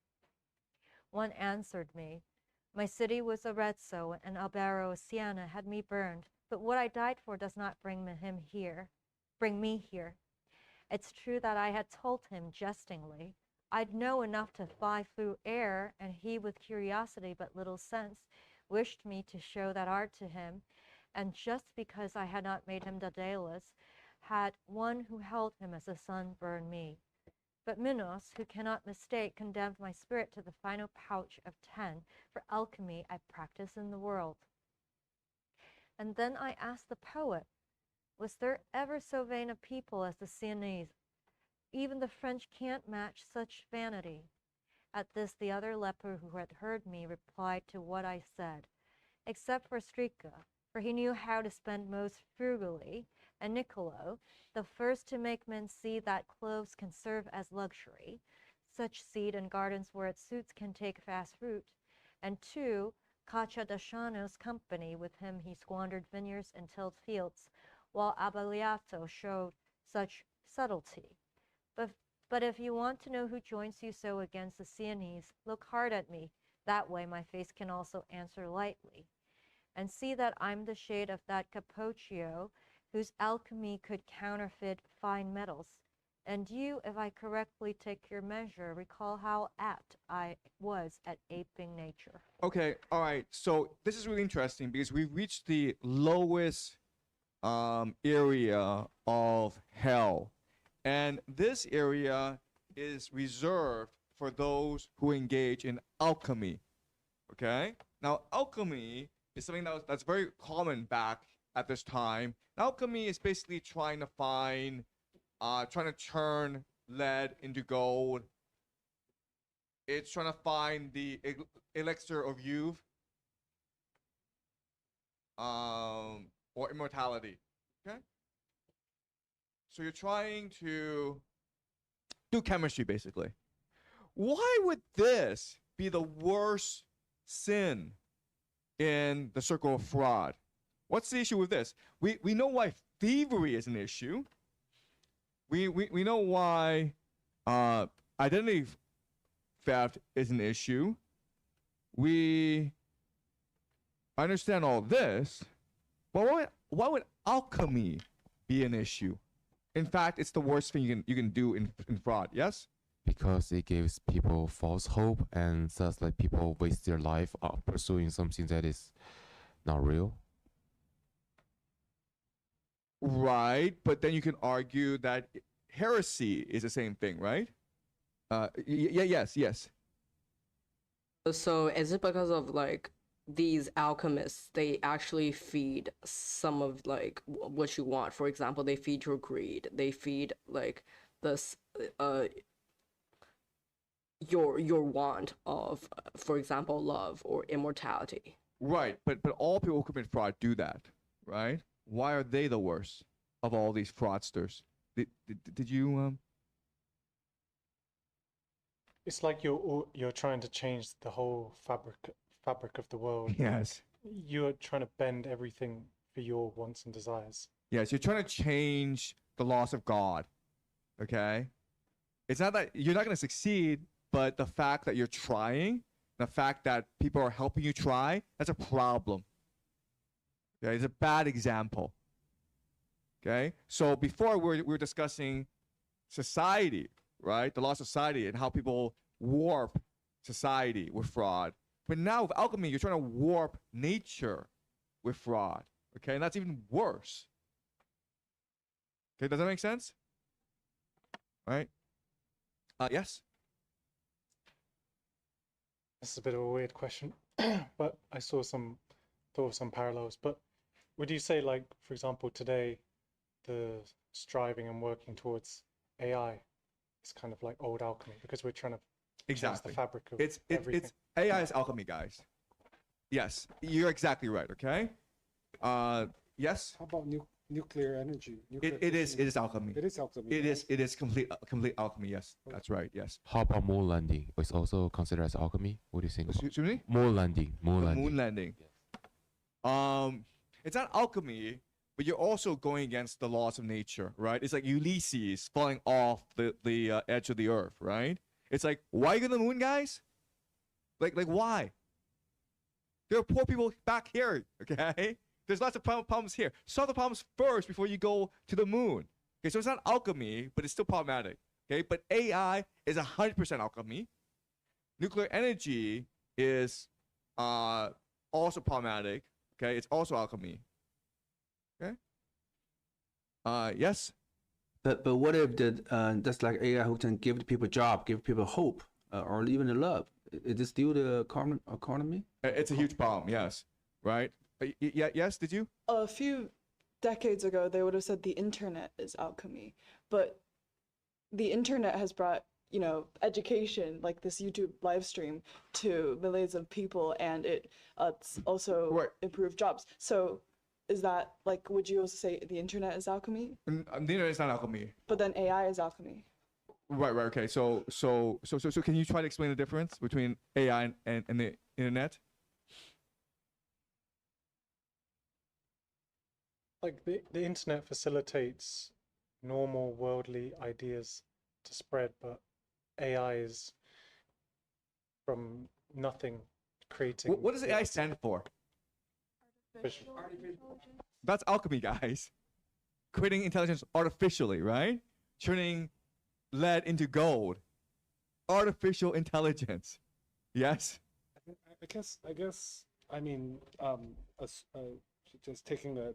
One answered me, "My city was Arezzo, and Albero Siena had me burned, but what I died for does not bring me here. It's true that I had told him jestingly I'd know enough to fly through air, and he, with curiosity but little sense, wished me to show that art to him, and just because I had not made him Daedalus, had one who held him as a son burn me. But Minos, who cannot mistake, condemned my spirit to the final pouch of 10 for alchemy I practice in the world." And then I asked the poet, "Was there ever so vain a people as the Sienese? Even the French can't match such vanity." At this the other leper who had heard me replied to what I said, except for Strica, for he knew how to spend most frugally, and Niccolo, the first to make men see that clothes can serve as luxury, such seed and gardens where it suits can take fast root, and two, Cacciadasciano's company, with him he squandered vineyards and tilled fields, while Abaliato showed such subtlety. But if you want to know who joins you so against the Sienese, look hard at me. That way my face can also answer lightly. And see that I'm the shade of that Capocchio, whose alchemy could counterfeit fine metals. And you, if I correctly take your measure, recall how apt I was at aping nature." Okay, all right. So this is really interesting because we've reached the lowest area of hell. And this area is reserved for those who engage in alchemy. Okay? Now, alchemy is something that's very common back at this time. Alchemy is basically trying to turn lead into gold. It's trying to find the elixir of youth, or immortality. Okay? So you're trying to do chemistry, basically. Why would this be the worst sin in the circle of fraud? What's the issue with this? We know why thievery is an issue. We know why identity theft is an issue. We understand all this, but why would alchemy be an issue? In fact, it's the worst thing you can do in fraud. Yes. Because it gives people false hope, and thus like people waste their life pursuing something that is not real. Right, but then you can argue that heresy is the same thing, right? Yes. So is it because of like these alchemists, they actually feed some of like what you want. For example, they feed your greed. They feed like this your want of, for example, love or immortality. Right, but all people who commit fraud do that, right? Why are they the worst of all these fraudsters? Did you It's like you're trying to change the whole fabric of the world. Yes. You're trying to bend everything for your wants and desires. Yes, you're trying to change the laws of God. Okay? It's not that you're not going to succeed, but the fact that you're trying, the fact that people are helping you try, that's a problem. Okay? It's a bad example. Okay? So before we were discussing society, right? The laws of society and how people warp society with fraud. But now with alchemy, you're trying to warp nature with fraud. Okay? And that's even worse. Okay, does that make sense? Right? Yes? This is a bit of a weird question, but I thought of some parallels. But would you say, like, for example, today, the striving and working towards AI is kind of like old alchemy because we're trying to change the fabric of everything? It's AI is alchemy, guys. Yes, you're exactly right. Okay. Yes. How about nuclear energy? It is alchemy. It is alchemy. It is complete alchemy. Yes, that's right. Yes. How about moon landing? It's also considered as alchemy. What do you think? Excuse me? Moon landing. Moon landing. Moon landing. It's not alchemy, but you're also going against the laws of nature, right? It's like Ulysses falling off the edge of the earth, right? It's like, why are you going to the moon, guys? Like why? There are poor people back here, okay? There's lots of problems here. Solve the problems first before you go to the moon. Okay, so it's not alchemy, but it's still problematic. Okay, but AI is 100% alchemy. Nuclear energy is also problematic. Okay, it's also alchemy. Okay. Yes. But what if that's like AI who can give people a job, give people hope, or even a love? Is it still the economy? It's a huge problem. Yes. Right. Yeah. Yes. Did you? A few decades ago, they would have said the internet is alchemy, but the internet has brought, you know, education, like this YouTube live stream, to millions of people, and it's also improved jobs. So is that, like, would you also say the internet is alchemy? The internet is not alchemy. But then AI is alchemy. Right. Okay. So can you try to explain the difference between AI and the internet? Like the internet facilitates normal worldly ideas to spread, but AI is from nothing creating. What does AI stand for? That's alchemy, guys. Creating intelligence artificially, right? Turning lead into gold. Artificial intelligence. Yes. I guess. I mean, just taking the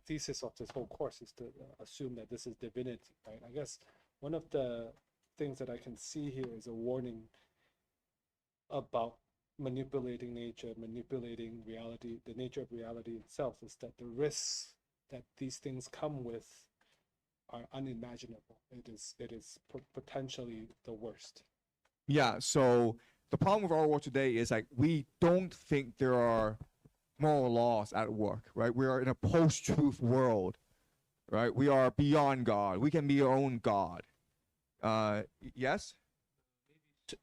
thesis of this whole course is to assume that this is divinity, right? I guess one of the things that I can see here is a warning about manipulating nature, manipulating reality. The nature of reality itself is that the risks that these things come with are unimaginable. It is potentially the worst. Yeah. So the problem with our world today is like we don't think there are moral laws at work, right? We are in a post-truth world, right? We are beyond God. We can be our own God. Yes?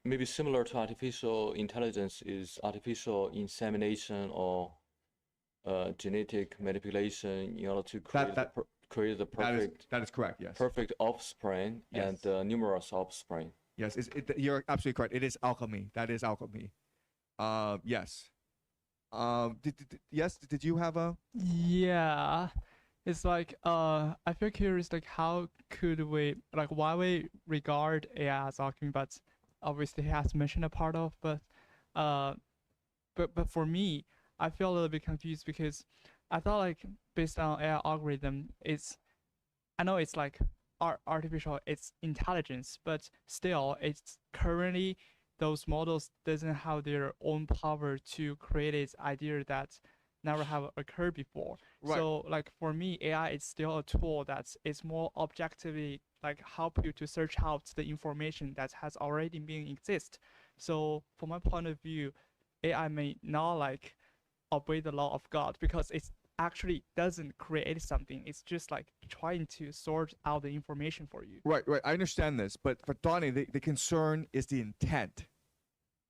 Maybe similar to artificial intelligence is artificial insemination or genetic manipulation in order to create the perfect. That is correct. Yes. Perfect offspring. Yes. And numerous offspring. Yes, you're absolutely correct. It is alchemy. That is alchemy. Yes. Did you have a? Yeah, it's like I feel curious, like how could we, like, why we regard AI as alchemy, but obviously he has mentioned a part of, but for me, I feel a little bit confused because I thought, like, based on AI algorithm, I know it's like artificial, it's intelligence, but still it's currently those models doesn't have their own power to create this idea that never have occurred before. Right. So like for me, AI is still a tool that is more objectively like help you to search out the information that has already been exist. So from my point of view, AI may not like obey the law of God because it's actually doesn't create something. It's just like trying to sort out the information for you. Right. I understand this, but for Donnie, the concern is the intent.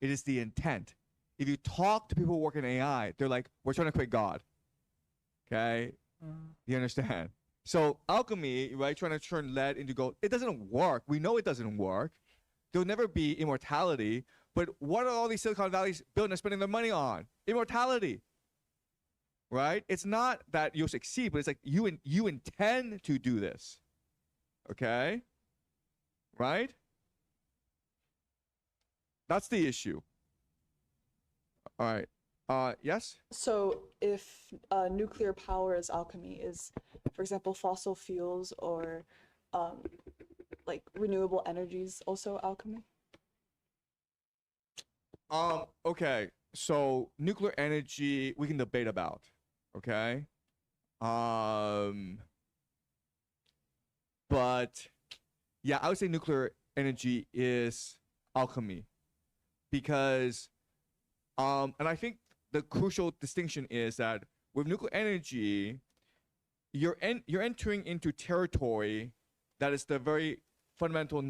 It is the intent. If you talk to people who work in AI, they're like, we're trying to create God. Okay? You understand? So alchemy, right, trying to turn lead into gold, it doesn't work. We know it doesn't work. There'll never be immortality. But what are all these Silicon Valleys building and spending their money on? Immortality. Right? It's not that you'll succeed, but it's like you intend to do this. Okay? Right? That's the issue. All right. Yes? So if nuclear power is alchemy, is, for example, fossil fuels or like renewable energies also alchemy? Okay. So nuclear energy, we can debate about. Okay? But yeah, I would say nuclear energy is alchemy because and I think the crucial distinction is that with nuclear energy, you're entering into territory that is the very fundamental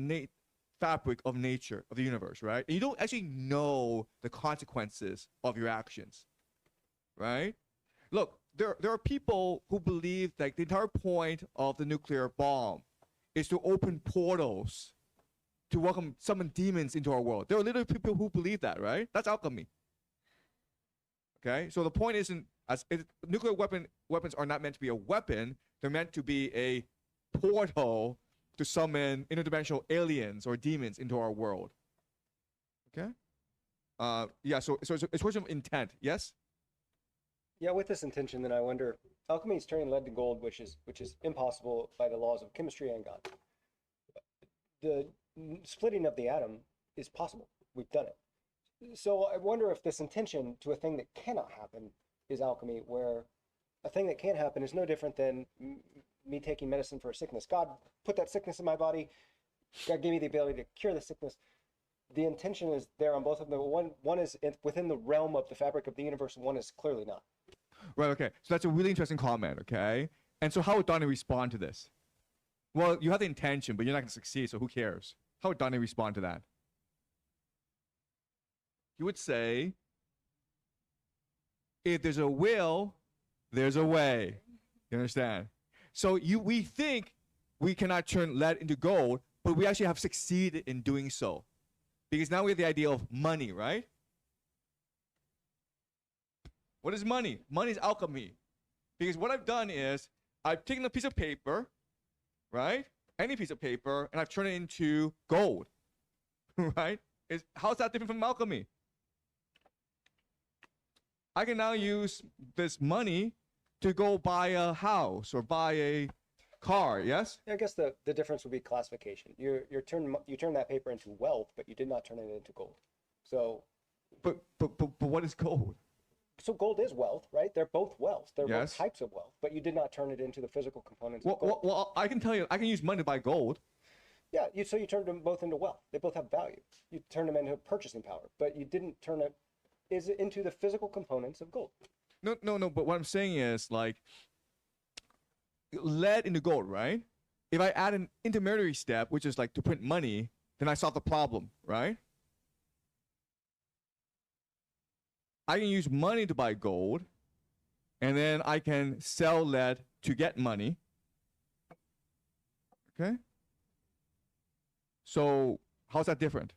fabric of nature, of the universe, right? And you don't actually know the consequences of your actions, right? Look, there are people who believe that the entire point of the nuclear bomb is to open portals to summon demons into our world. There are literally people who believe that, right? That's alchemy. Okay, so the point isn't nuclear weapons are not meant to be a weapon. They're meant to be a portal to summon interdimensional aliens or demons into our world. Okay. Yeah. So it's a question of intent. Yes. Yeah. With this intention, then I wonder, alchemy is turning lead to gold, which is impossible by the laws of chemistry and God. The splitting of the atom is possible. We've done it. So I wonder if this intention to a thing that cannot happen is alchemy, where a thing that can't happen is no different than me taking medicine for a sickness. God put that sickness in my body. God gave me the ability to cure the sickness. The intention is there on both of them. One is within the realm of the fabric of the universe, and one is clearly not. Right. Okay. So that's a really interesting comment. Okay. And so how would Donnie respond to this? Well, you have the intention, but you're not going to succeed. So who cares? How would Donnie respond to that? You would say, if there's a will, there's a way. You understand? So we think we cannot turn lead into gold, but we actually have succeeded in doing so. Because now we have the idea of money, right? What is money? Money is alchemy. Because what I've done is I've taken a piece of paper, right? Any piece of paper, and I've turned it into gold, right? How's that different from alchemy? I can now use this money to go buy a house or buy a car. Yes. Yeah, I guess the difference would be classification. You turn that paper into wealth, but you did not turn it into gold. So. But what is gold? So gold is wealth, right? They're both wealth. They're Yes. both types of wealth, but you did not turn it into the physical components of gold. Well, I can tell you, I can use money to buy gold. Yeah, so you turned them both into wealth. They both have value. You turned them into purchasing power, but you didn't turn it into the physical components of gold. No. But what I'm saying is like lead into gold, right? If I add an intermediary step, which is like to print money, then I solve the problem, right? I can use money to buy gold, and then I can sell lead to get money. Okay? So how's that different?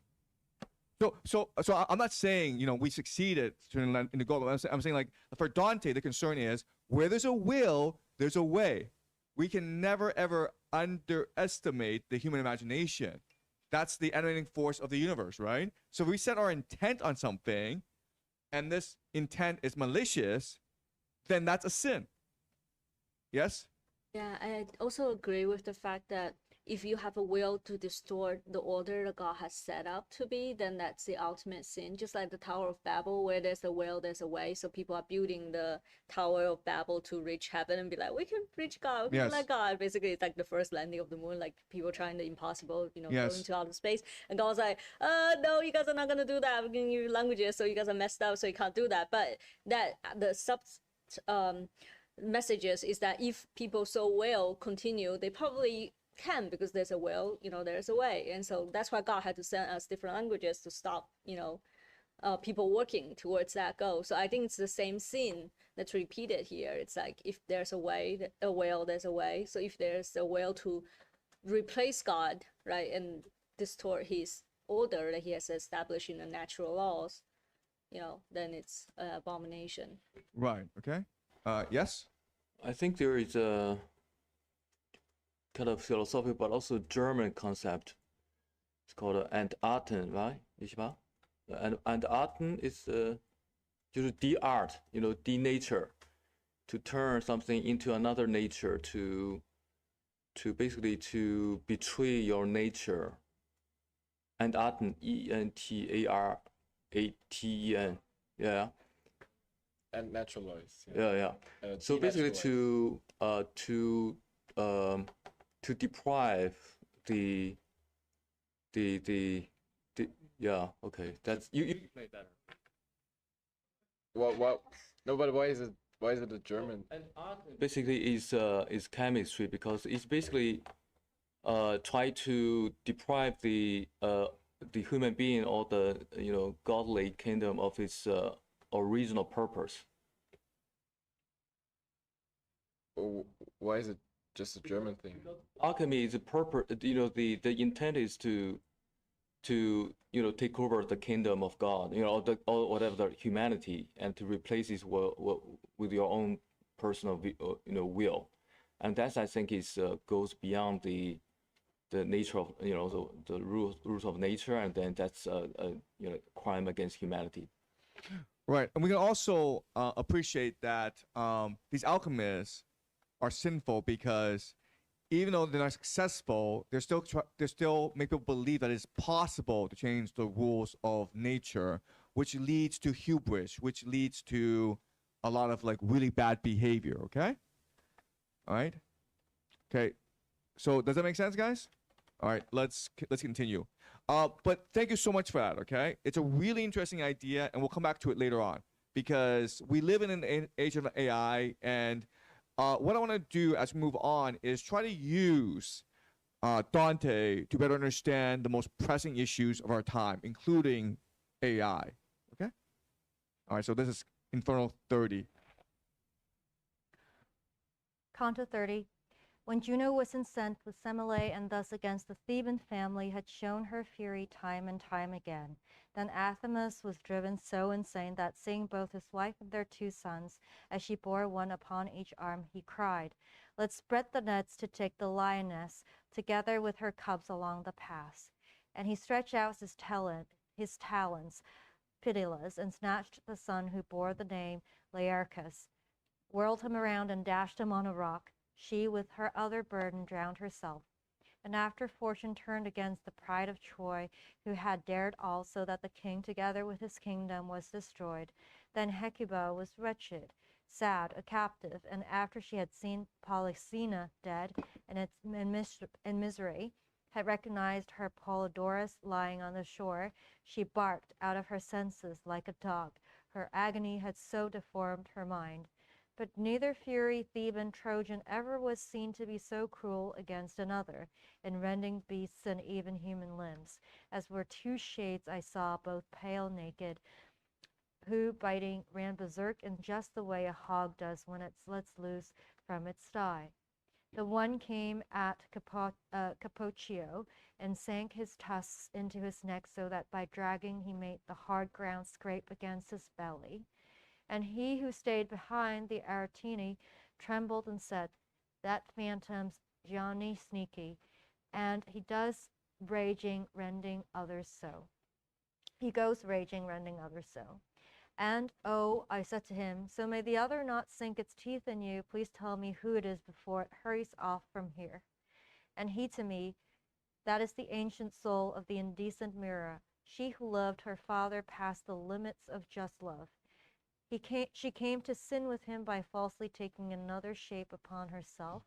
So I'm not saying, we succeeded turning lead into gold. I'm saying like for Dante, the concern is where there's a will, there's a way. We can never ever underestimate the human imagination. That's the animating force of the universe, right? So if we set our intent on something, and this intent is malicious, then that's a sin. Yes? Yeah, I also agree with the fact that if you have a will to distort the order that God has set up to be, then that's the ultimate sin. Just like the Tower of Babel, where there's a will, there's a way. So people are building the Tower of Babel to reach heaven and be like, we can reach God, we can Yes. let God. Basically, it's like the first landing of the moon, like people trying the impossible, you know, Yes. going to outer space. And God was like, no, you guys are not gonna do that. We're giving you languages, so you guys are messed up, so you can't do that. But that the messages is that if people so will continue, they probably can, because there's a will, you know, there's a way. And so that's why God had to send us different languages to stop, you know, people working towards that goal. So I think it's the same scene that's repeated here. It's like, if there's a way, a will, there's a way. So if there's a will to replace God, right, and distort his order that he has established in the natural laws, you know, then it's an abomination. Right. Okay. Yes. I think there is a kind of philosophical but also German concept. It's called Entarten, right? 是吧? And Entarten is 就是 de-art, you know, de-nature, to turn something into another nature, to basically to betray your nature. Entarten, Entarten, yeah. And naturalize. Yeah. So basically to deprive the yeah, okay, that's you play better. What no, but why is it a German? Basically is chemistry, because it's basically try to deprive the human being or the, you know, godly kingdom of its original purpose. Why is it just a German thing? Alchemy is a purpose, you know, the intent is to you know, take over the kingdom of God, you know, or whatever, the humanity, and to replace it with your own personal you know, will. And that, I think, is goes beyond the nature of, you know, the rules of nature, and then that's you know, crime against humanity. Right, and we can also appreciate that these alchemists are sinful, because even though they're not successful, they're still make people believe that it's possible to change the rules of nature, which leads to hubris, which leads to a lot of like really bad behavior. Okay, all right, okay. So does that make sense, guys? All right, let's continue. But thank you so much for that. Okay, it's a really interesting idea, and we'll come back to it later on, because we live in an age of AI, and what I want to do as we move on is try to use Dante to better understand the most pressing issues of our time, including AI. Okay? All right, so this is Inferno 30. Canto 30. When Juno was incensed with Semele and thus against the Theban family had shown her fury time and time again, then Athamas was driven so insane that, seeing both his wife and their 2 sons, as she bore one upon each arm, he cried, "Let's spread the nets to take the lioness, together with her cubs along the pass." And he stretched out his talons, pitiless, and snatched the son who bore the name Laerchus, whirled him around and dashed him on a rock. She, with her other burden, drowned herself. And after fortune turned against the pride of Troy, who had dared all, so that the king, together with his kingdom, was destroyed, then Hecuba was wretched, sad, a captive, and after she had seen Polixena dead in misery, had recognized her Polydorus lying on the shore, she barked out of her senses like a dog. Her agony had so deformed her mind. But neither Fury, Theban, Trojan ever was seen to be so cruel against another, in rending beasts and even human limbs, as were 2 shades I saw, both pale, naked, who, biting, ran berserk in just the way a hog does when it lets loose from its sty. The one came at Capocchio, and sank his tusks into his neck, so that by dragging he made the hard ground scrape against his belly. And he who stayed behind the Aretini trembled and said, "That phantom's Gianni sneaky, and he does raging, rending others so." He goes raging, rending others so. And, oh, I said to him, "So may the other not sink its teeth in you. Please tell me who it is before it hurries off from here." And he to me, that is the ancient soul of the indecent mirror, she who loved her father past the limits of just love. She came to sin with him by falsely taking another shape upon herself,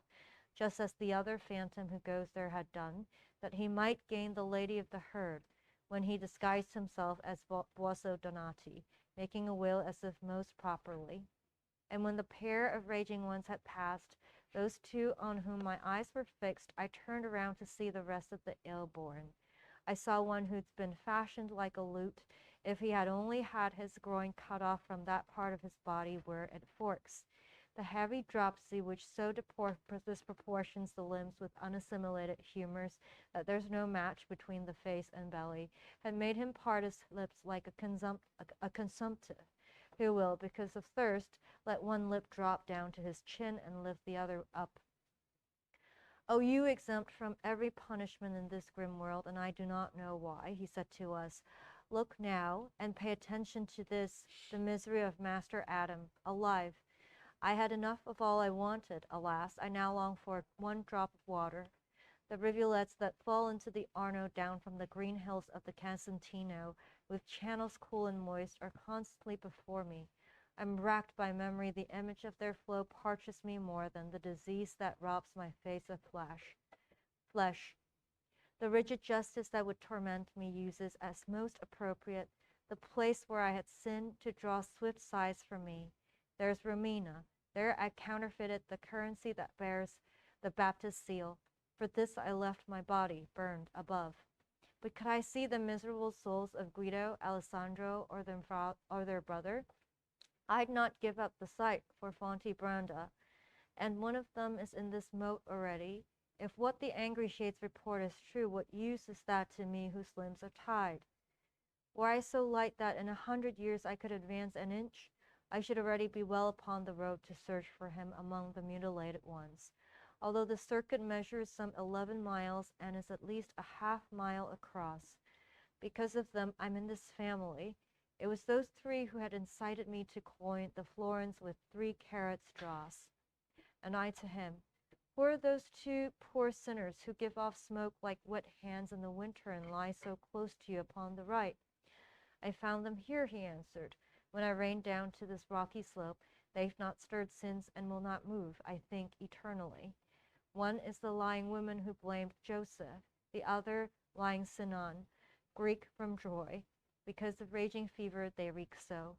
just as the other phantom who goes there had done, that he might gain the lady of the herd, when he disguised himself as Buoso Donati, making a will as if most properly. And when the pair of raging ones had passed, those two on whom my eyes were fixed, I turned around to see the rest of the ill-born. I saw one who'd been fashioned like a lute, if he had only had his groin cut off from that part of his body where it forks. The heavy dropsy which so disproportions the limbs with unassimilated humors that there's no match between the face and belly, had made him part his lips like a consumptive, who will, because of thirst, let one lip drop down to his chin and lift the other up. "Oh, you exempt from every punishment in this grim world, and I do not know why," he said to us. "Look now, and pay attention to this, the misery of Master Adam, alive. I had enough of all I wanted, alas, I now long for one drop of water. The rivulets that fall into the Arno down from the green hills of the Casentino, with channels cool and moist, are constantly before me. I'm racked by memory. The image of their flow parches me more than the disease that robs my face of flesh. The rigid justice that would torment me uses as most appropriate the place where I had sinned to draw swift sighs from me. There's Romina. There I counterfeited the currency that bears the Baptist seal. For this I left my body burned above. But could I see the miserable souls of Guido, Alessandro, or their brother? I'd not give up the sight for Fontebranda, and one of them is in this moat already. If what the angry shades report is true, what use is that to me whose limbs are tied? Were I so light that in 100 years I could advance an inch, I should already be well upon the road to search for him among the mutilated ones. Although the circuit measures some 11 miles and is at least a half-mile across. Because of them, I'm in this family. It was those three who had incited me to coin the florins with 3 carats dross. And I to him, who are those two poor sinners who give off smoke like wet hands in the winter and lie so close to you upon the right? I found them here, he answered, when I reined down to this rocky slope. They've not stirred since and will not move, I think, eternally. One is the lying woman who blamed Joseph, the other lying Sinon, Greek from Troy. Because of raging fever they reek so,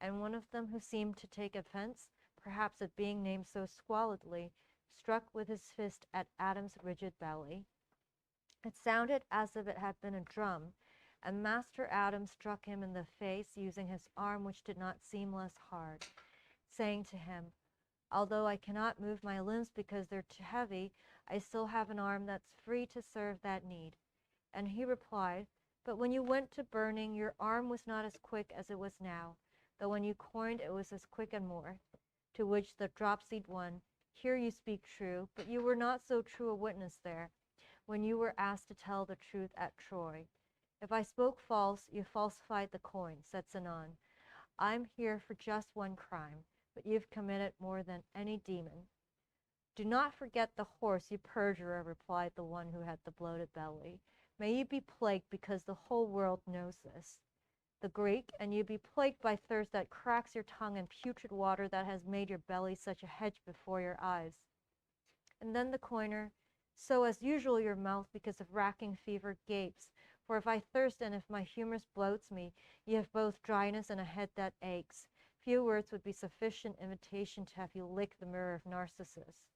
and one of them who seemed to take offense, perhaps at being named so squalidly, struck with his fist at Adam's rigid belly. It sounded as if it had been a drum, and Master Adam struck him in the face, using his arm which did not seem less hard, saying to him, "Although I cannot move my limbs because they're too heavy, I still have an arm that's free to serve that need." And he replied, "But when you went to burning, your arm was not as quick as it was now, though when you coined it was as quick and more." To which the dropsied one, "Here you speak true, but you were not so true a witness there, when you were asked to tell the truth at Troy." "If I spoke false, you falsified the coin," said Sinon. "I'm here for just one crime, but you've committed more than any demon." "Do not forget the horse, you perjurer," replied the one who had the bloated belly. "May you be plagued because the whole world knows this." The Greek, "And you be plagued by thirst that cracks your tongue and putrid water that has made your belly such a hedge before your eyes." And then the coiner, "So as usual your mouth, because of racking fever, gapes. For if I thirst and if my humerus bloats me, you have both dryness and a head that aches. Few words would be sufficient invitation to have you lick the mirror of Narcissus."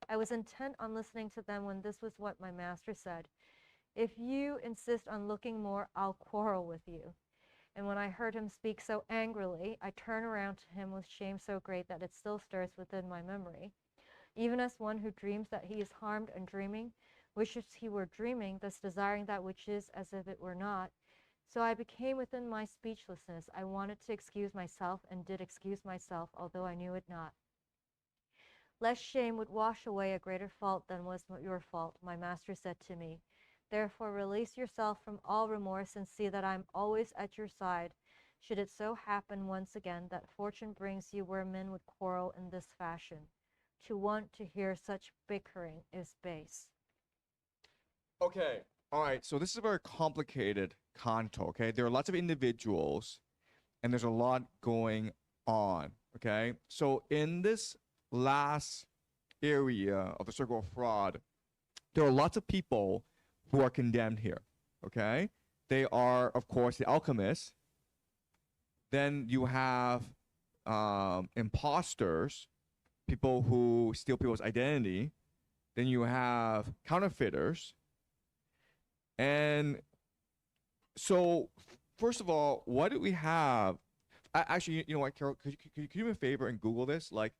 I was intent on listening to them when this was what my master said. "If you insist on looking more, I'll quarrel with you." And when I heard him speak so angrily, I turned around to him with shame so great that it still stirs within my memory. Even as one who dreams that he is harmed and dreaming, wishes he were dreaming, thus desiring that which is as if it were not, so I became within my speechlessness. I wanted to excuse myself, and did excuse myself, although I knew it not. "Less shame would wash away a greater fault than was your fault," my master said to me. "Therefore release yourself from all remorse, and see that I am always at your side, should it so happen once again that fortune brings you where men would quarrel in this fashion. To want to hear such bickering is base." Okay. All right. So this is a very complicated canto. Okay. There are lots of individuals, and there's a lot going on. Okay. So in this last area of the circle of fraud, there are lots of people who are condemned here. Okay. They are, of course, the alchemists. Then you have imposters, people who steal people's identity. Then you have counterfeiters. And so, first of all, what do we have? Actually, you know what, Carol, could you do me a favor and Google this? Like,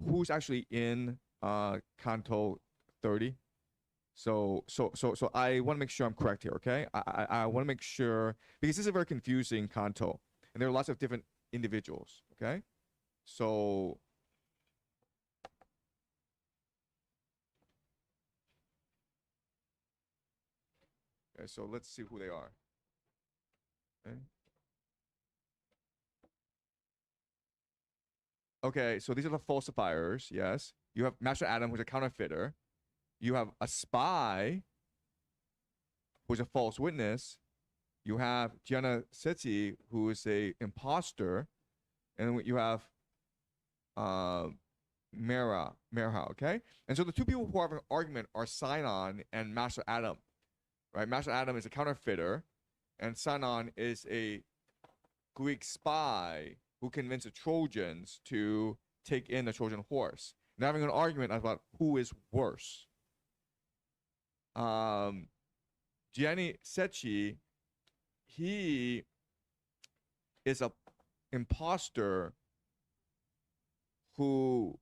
who's actually in Canto 30? So I want to make sure I'm correct here, okay? I want to make sure, because this is a very confusing canto, and there are lots of different individuals, okay? So okay, so let's see who they are. Okay. Okay, so these are the falsifiers, yes. You have Master Adam, who's a counterfeiter. You have a spy, who's a false witness. You have Gianna Setzi, who is a imposter. And you have Mera, okay? And so the two people who have an argument are Sinon and Master Adam, right? Master Adam is a counterfeiter, and Sinon is a Greek spy who convinced the Trojans to take in the Trojan horse. They're having an argument about who is worse. Gianni Secchi, he is a imposter who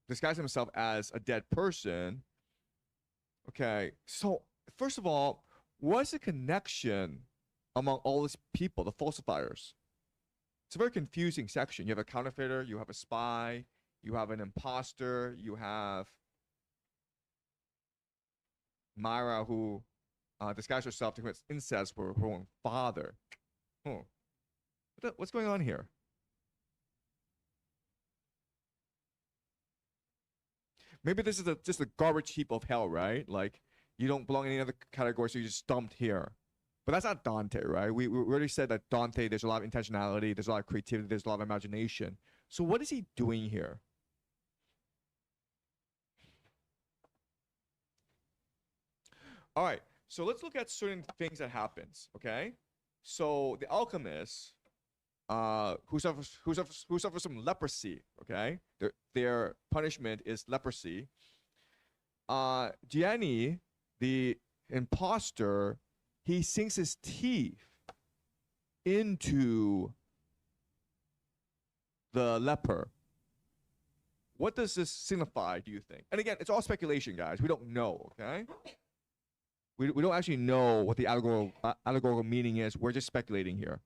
disguised himself as a dead person. Okay, so first of all, what's the connection among all these people, the falsifiers? It's a very confusing section. You have a counterfeiter, you have a spy, you have an imposter, you have Myra, who disguised herself to commit incest for her own father. Oh, what's going on here? Maybe this is just a garbage heap of hell, right? Like, you don't belong in any other category, so you're just dumped here. But that's not Dante, right? We already said that Dante, there's a lot of intentionality, there's a lot of creativity, there's a lot of imagination. So what is he doing here? All right, so let's look at certain things that happens, okay? So the alchemists, who suffers from leprosy, okay? Their punishment is leprosy. Gianni, the imposter, he sinks his teeth into the leper. What does this signify, do you think? And again, it's all speculation, guys. We don't know, okay? We don't actually know what the allegorical meaning is. We're just speculating here,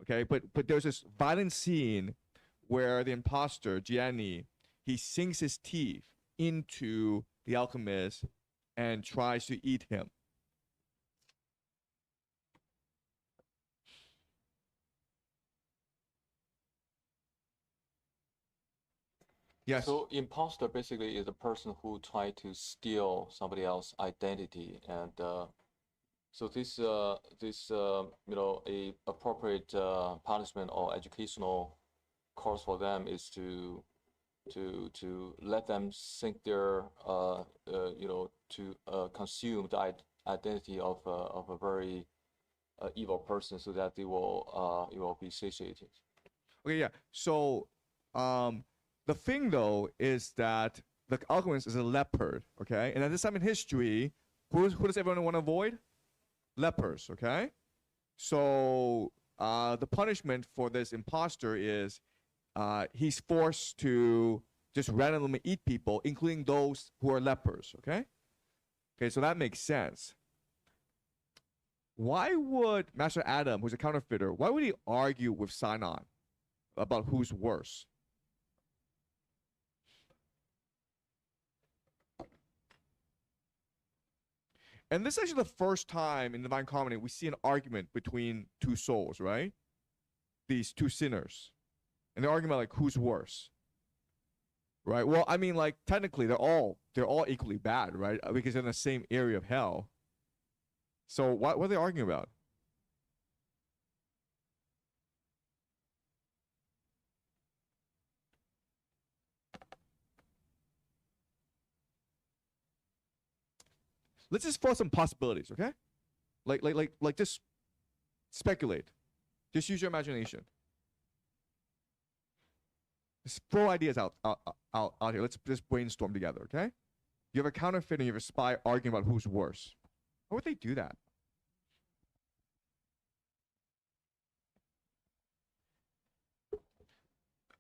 okay? But there's this violent scene where the imposter, Gianni, he sinks his teeth into the alchemist and tries to eat him. Yes. So imposter basically is a person who tried to steal somebody else's identity, and so this you know, a appropriate punishment or educational course for them is to let them sink their you know, to consume the identity of a very evil person, so that they will be satiated. Okay, yeah. So the thing, though, is that the alchemist is a leopard, okay? And at this time in history, who does everyone want to avoid? Lepers, okay? So the punishment for this imposter is he's forced to just randomly eat people, including those who are lepers, okay? Okay, so that makes sense. Why would Master Adam, who's a counterfeiter, why would he argue with Sinon about who's worse? And this is actually the first time in Divine Comedy we see an argument between two souls, right? These two sinners. And they're arguing about, like, who's worse, right? Well, I mean, like technically, they're all equally bad, right? Because they're in the same area of hell. So what are they arguing about? Let's just throw some possibilities, okay? Like just speculate. Just use your imagination. Just throw ideas out here. Let's just brainstorm together, okay? You have a counterfeit and you have a spy arguing about who's worse. How would they do that?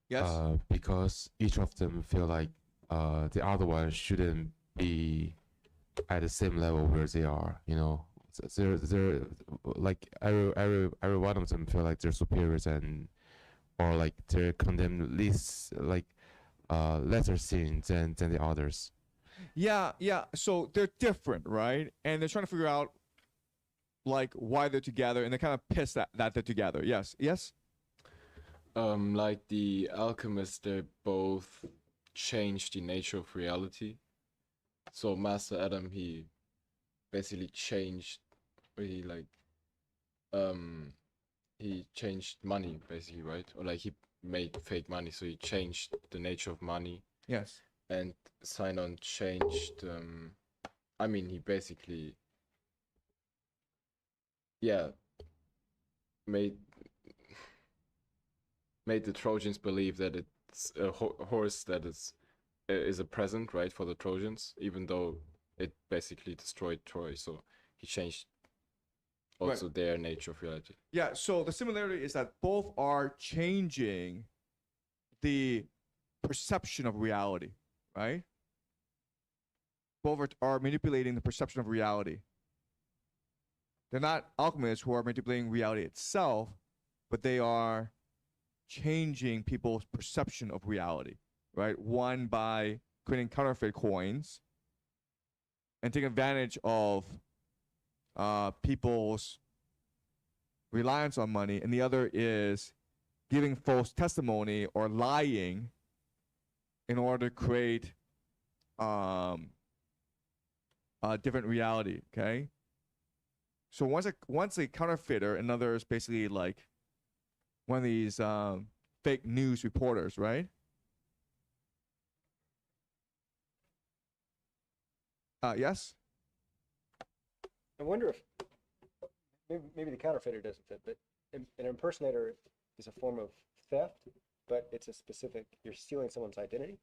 Yes. Because each of them feel like the other one shouldn't be at the same level where they are. You know, they're like every one of them feel like they're superiors or like they're condemned least like lesser sin than the others. Yeah. So they're different, right? And they're trying to figure out like why they're together, and they're kind of pissed that they're together. Yes. Like the alchemists, they both changed the nature of reality. So Master Adam, he basically changed, he changed money basically, right? Or like he made fake money, so he changed the nature of money. Yes. And Sinon changed, I mean, he basically, made the Trojans believe that it's a horse that is a present, right, for the Trojans, even though it basically destroyed Troy. So he changed also their nature of reality. Yeah, so the similarity is that both are changing the perception of reality, right? Both are manipulating the perception of reality. They're not alchemists who are manipulating reality itself, but they are changing people's perception of reality, right? One by creating counterfeit coins and taking advantage of people's reliance on money, and the other is giving false testimony or lying in order to create a different reality. Okay, so once a counterfeiter, another is basically like one of these fake news reporters, right? Yes. I wonder if maybe the counterfeiter doesn't fit, but an impersonator is a form of theft, but it's a specific, you're stealing someone's identity,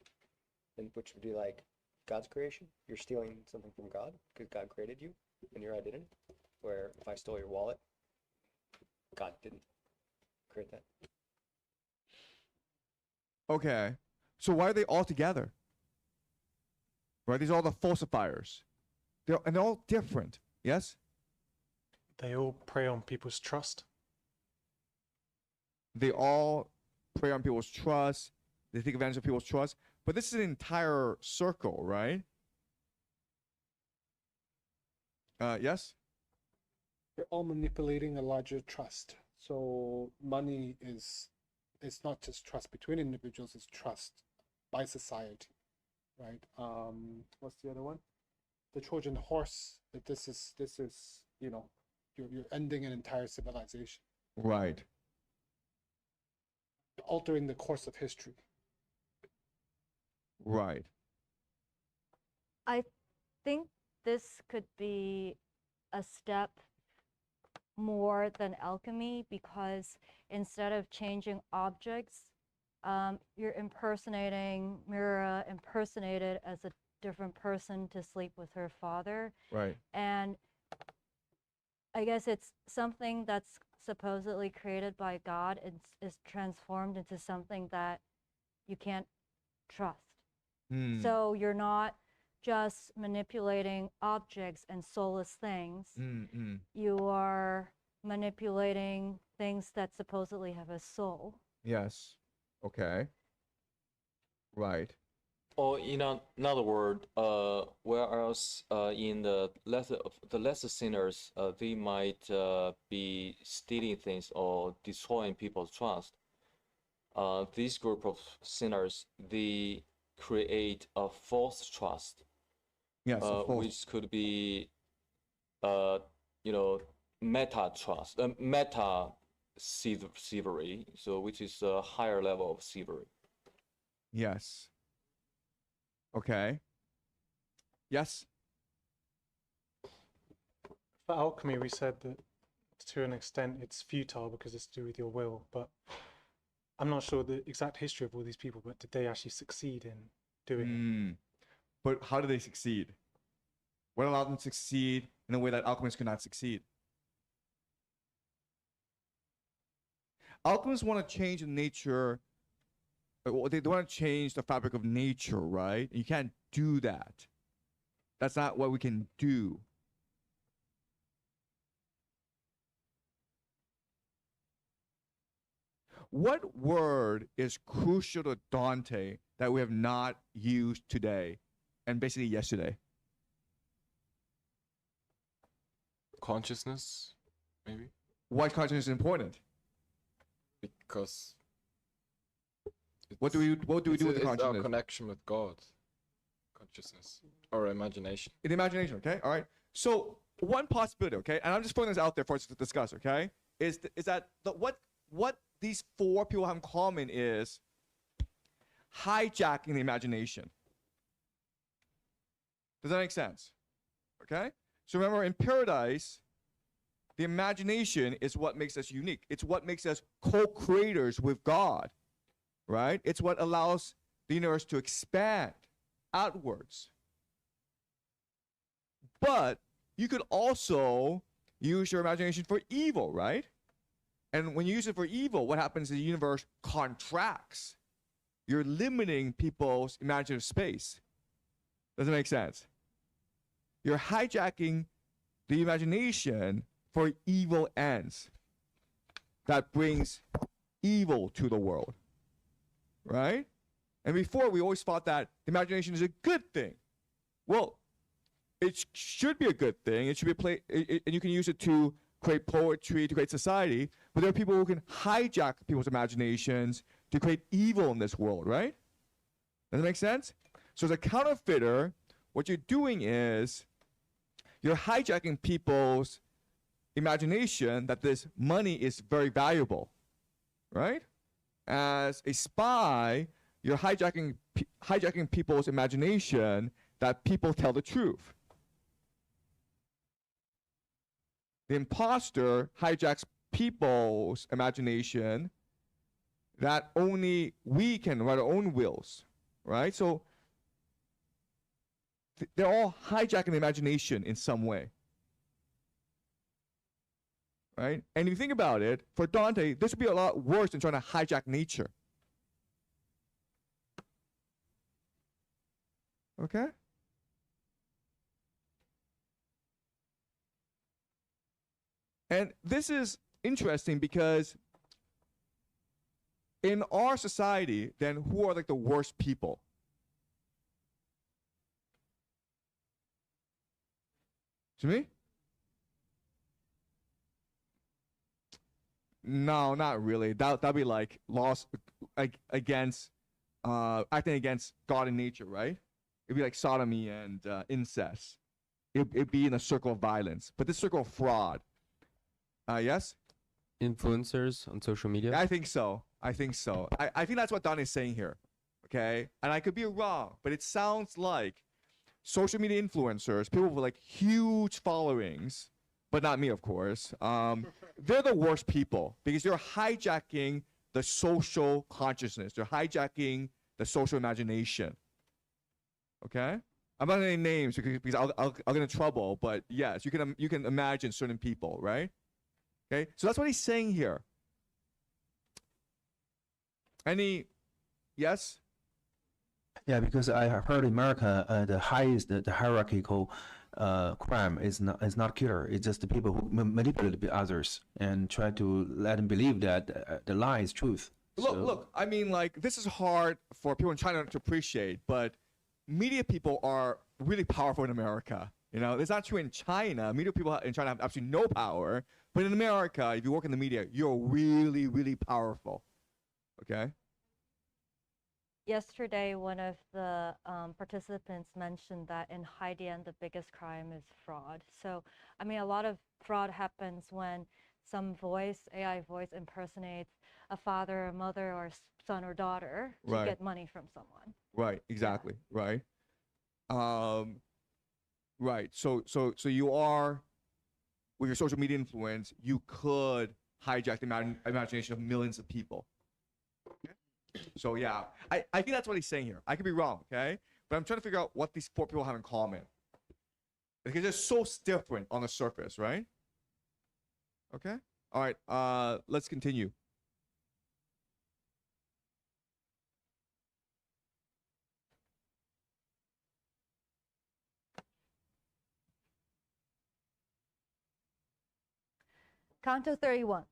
and which would be like God's creation. You're stealing something from God because God created you and your identity. Where if I stole your wallet, God didn't create that. Okay, so why are they all together? Right, these are all the falsifiers. They're all different. Yes. They all prey on people's trust. They all prey on people's trust. They take advantage of people's trust. But this is an entire circle, right? Yes? They're all manipulating a larger trust. So money is, it's not just trust between individuals, it's trust by society, right? What's the other one? The Trojan horse. That this is you know, you're ending an entire civilization. Right. Altering the course of history. Right. I think this could be a step more than alchemy, because instead of changing objects, you're impersonating, Mira impersonated as a different person to sleep with her father. Right. And I guess it's something that's supposedly created by God and is transformed into something that you can't trust. So you're not just manipulating objects and soulless things. You are manipulating things that supposedly have a soul. Yes. Okay. Right. Or in another word, whereas in the lesser sinners, they might be stealing things or destroying people's trust. This group of sinners, they create a false trust. Yes, which could be, you know, meta trust, meta thievery, so which is a higher level of thievery. Yes. Okay. Yes. For alchemy, we said that to an extent it's futile because it's to do with your will, but I'm not sure the exact history of all these people, but did they actually succeed in doing it? But how did they succeed? What allowed them to succeed in a way that alchemists could not succeed? Alchemists want to change the nature, they want to change the fabric of nature, right? You can't do that. That's not what we can do. What word is crucial to Dante that we have not used today and basically yesterday? Consciousness, maybe. Why consciousness is important? Because what do we do with the it's consciousness? our connection with God, consciousness, or imagination. In imagination, okay, all right. So one possibility, okay, and I'm just putting this out there for us to discuss, okay, is that what these four people have in common is hijacking the imagination. Does that make sense? Okay. So remember, in paradise, the imagination is what makes us unique. It's what makes us co-creators with God, right? It's what allows the universe to expand outwards. But you could also use your imagination for evil, right? And when you use it for evil, what happens is the universe contracts. You're limiting people's imaginative space. Does it make sense? You're hijacking the imagination for evil ends that brings evil to the world, right? And before, we always thought that imagination is a good thing. Well, it should be a good thing. It should be and you can use it to create poetry, to create society. But there are people who can hijack people's imaginations to create evil in this world, right? Does that make sense? So as a counterfeiter, what you're doing is you're hijacking people's imagination that this money is very valuable, right? As a spy, you're hijacking people's imagination that people tell the truth. The imposter hijacks people's imagination that only we can write our own wills, right? So they're all hijacking the imagination in some way, right? And if you think about it, for Dante, this would be a lot worse than trying to hijack nature. Okay? And this is interesting because in our society, then who are like the worst people? To me? No, not really. That'd be like laws against acting against God and nature, right? It'd be like sodomy and incest. It'd be in a circle of violence, but this circle of fraud. Yes? Influencers on social media? I think so. I think that's what Don is saying here. Okay? And I could be wrong, but it sounds like social media influencers, people with like huge followings, but not me, of course. They're the worst people because they're hijacking the social consciousness. They're hijacking the social imagination. Okay? I'm not going to name names because I'll get in trouble, but yes, you can imagine certain people, right? Okay, so that's what he's saying here. Yes? Yeah, because I have heard in America, the highest, the hierarchical crime is not killer. It's just the people who manipulate others and try to let them believe that the lie is truth. Look. I mean, like, this is hard for people in China to appreciate, but media people are really powerful in America. You know, it's not true in China. Media people in China have absolutely no power. But in America, if you work in the media, you're really, really powerful. Okay? yesterday, one of the participants mentioned that in Haidian, the biggest crime is fraud. So, I mean, a lot of fraud happens when some AI voice impersonates a father, a mother, or son or daughter to Right. get money from someone. Right. Exactly. Right. Right. So you are, with your social media influence, you could hijack the imagination of millions of people. Okay? So yeah, I think that's what he's saying here. I could be wrong, okay? But I'm trying to figure out what these four people have in common. Because they're so different on the surface, right? Okay? All right, let's continue. Canto 31.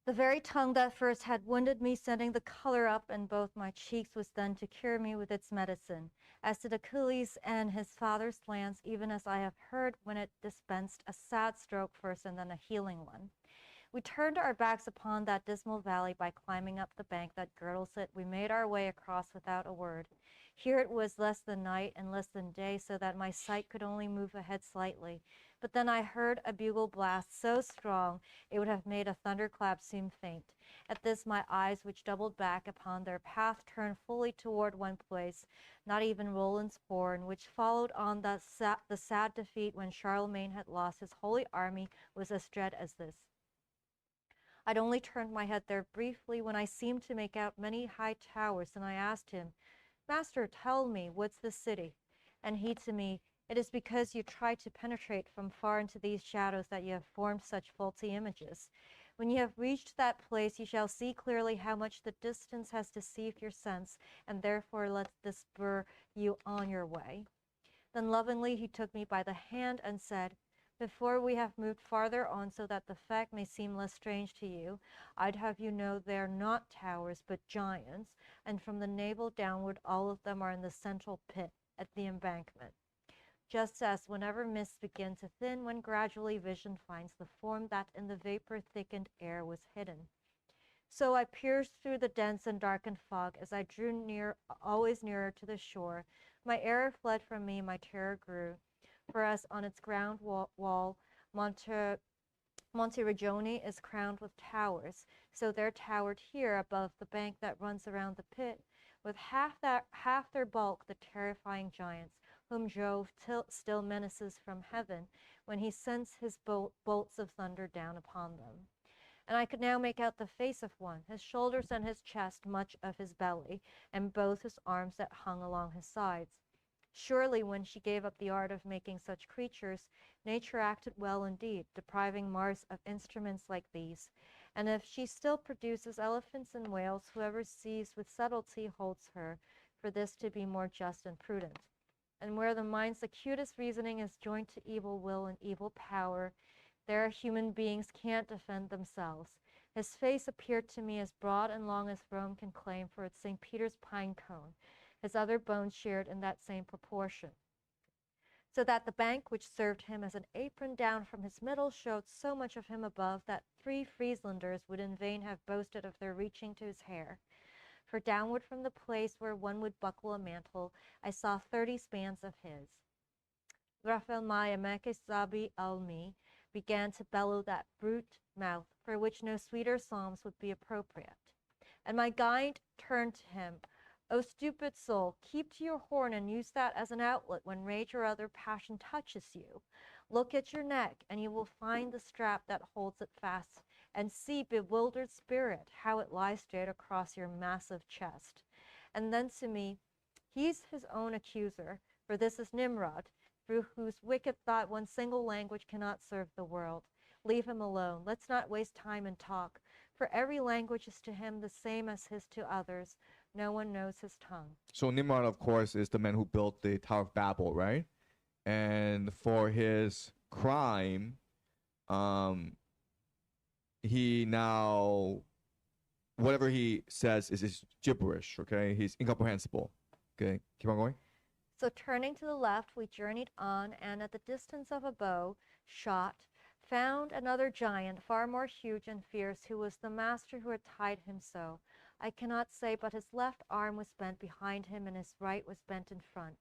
The very tongue that first had wounded me, sending the color up in both my cheeks, was then to cure me with its medicine, as did Achilles and his father's lance, even as I have heard when it dispensed a sad stroke first and then a healing one. We turned our backs upon that dismal valley by climbing up the bank that girdles it. We made our way across without a word. Here it was less than night and less than day, so that my sight could only move ahead slightly. But then I heard a bugle blast so strong it would have made a thunderclap seem faint. At this my eyes, which doubled back upon their path, turned fully toward one place, not even Roland's horn, which followed on the sad defeat when Charlemagne had lost his holy army, was as dread as this. I'd only turned my head there briefly when I seemed to make out many high towers, and I asked him, "Master, tell me, what's this city?" And he to me, "It is because you try to penetrate from far into these shadows that you have formed such faulty images. When you have reached that place, you shall see clearly how much the distance has deceived your sense, and therefore let this spur you on your way." Then lovingly he took me by the hand and said, "Before we have moved farther on, so that the fact may seem less strange to you, I'd have you know they're not towers but giants, and from the navel downward all of them are in the central pit at the embankment. Just as whenever mists begin to thin, when gradually vision finds the form that in the vapor-thickened air was hidden. So I pierced through the dense and darkened fog as I drew near, always nearer to the shore. My error fled from me, my terror grew. For as on its ground wall Monte Regione is crowned with towers, so there towered here above the bank that runs around the pit, with half their bulk, the terrifying giants, whom Jove still menaces from heaven when he sends his bolts of thunder down upon them. And I could now make out the face of one, his shoulders and his chest, much of his belly, and both his arms that hung along his sides. Surely, when she gave up the art of making such creatures, nature acted well indeed, depriving Mars of instruments like these. And if she still produces elephants and whales, whoever sees with subtlety holds her for this to be more just and prudent. And where the mind's acutest reasoning is joined to evil will and evil power, there human beings can't defend themselves. His face appeared to me as broad and long as Rome can claim for its St. Peter's pine cone. His other bones shared in that same proportion. So that the bank which served him as an apron down from his middle showed so much of him above that 3 Frieslanders would in vain have boasted of their reaching to his hair. For downward from the place where one would buckle a mantle, I saw 30 spans of his. Raphael Maya Meke Sabi Almi began to bellow that brute mouth, for which no sweeter psalms would be appropriate. And my guide turned to him. "O stupid soul, keep to your horn and use that as an outlet when rage or other passion touches you. Look at your neck, and you will find the strap that holds it fast, and see, bewildered spirit, how it lies straight across your massive chest." And then to me, "He's his own accuser, for this is Nimrod, through whose wicked thought one single language cannot serve the world. Leave him alone. Let's not waste time in talk, for every language is to him the same as his to others. No one knows his tongue." So Nimrod, of course, is the man who built the Tower of Babel, right? And for his crime, he now, whatever he says is gibberish, okay? He's incomprehensible. Okay, keep on going. So turning to the left, we journeyed on, and at the distance of a bow shot, found another giant, far more huge and fierce, who was the master who had tied him so. I cannot say, but his left arm was bent behind him and his right was bent in front,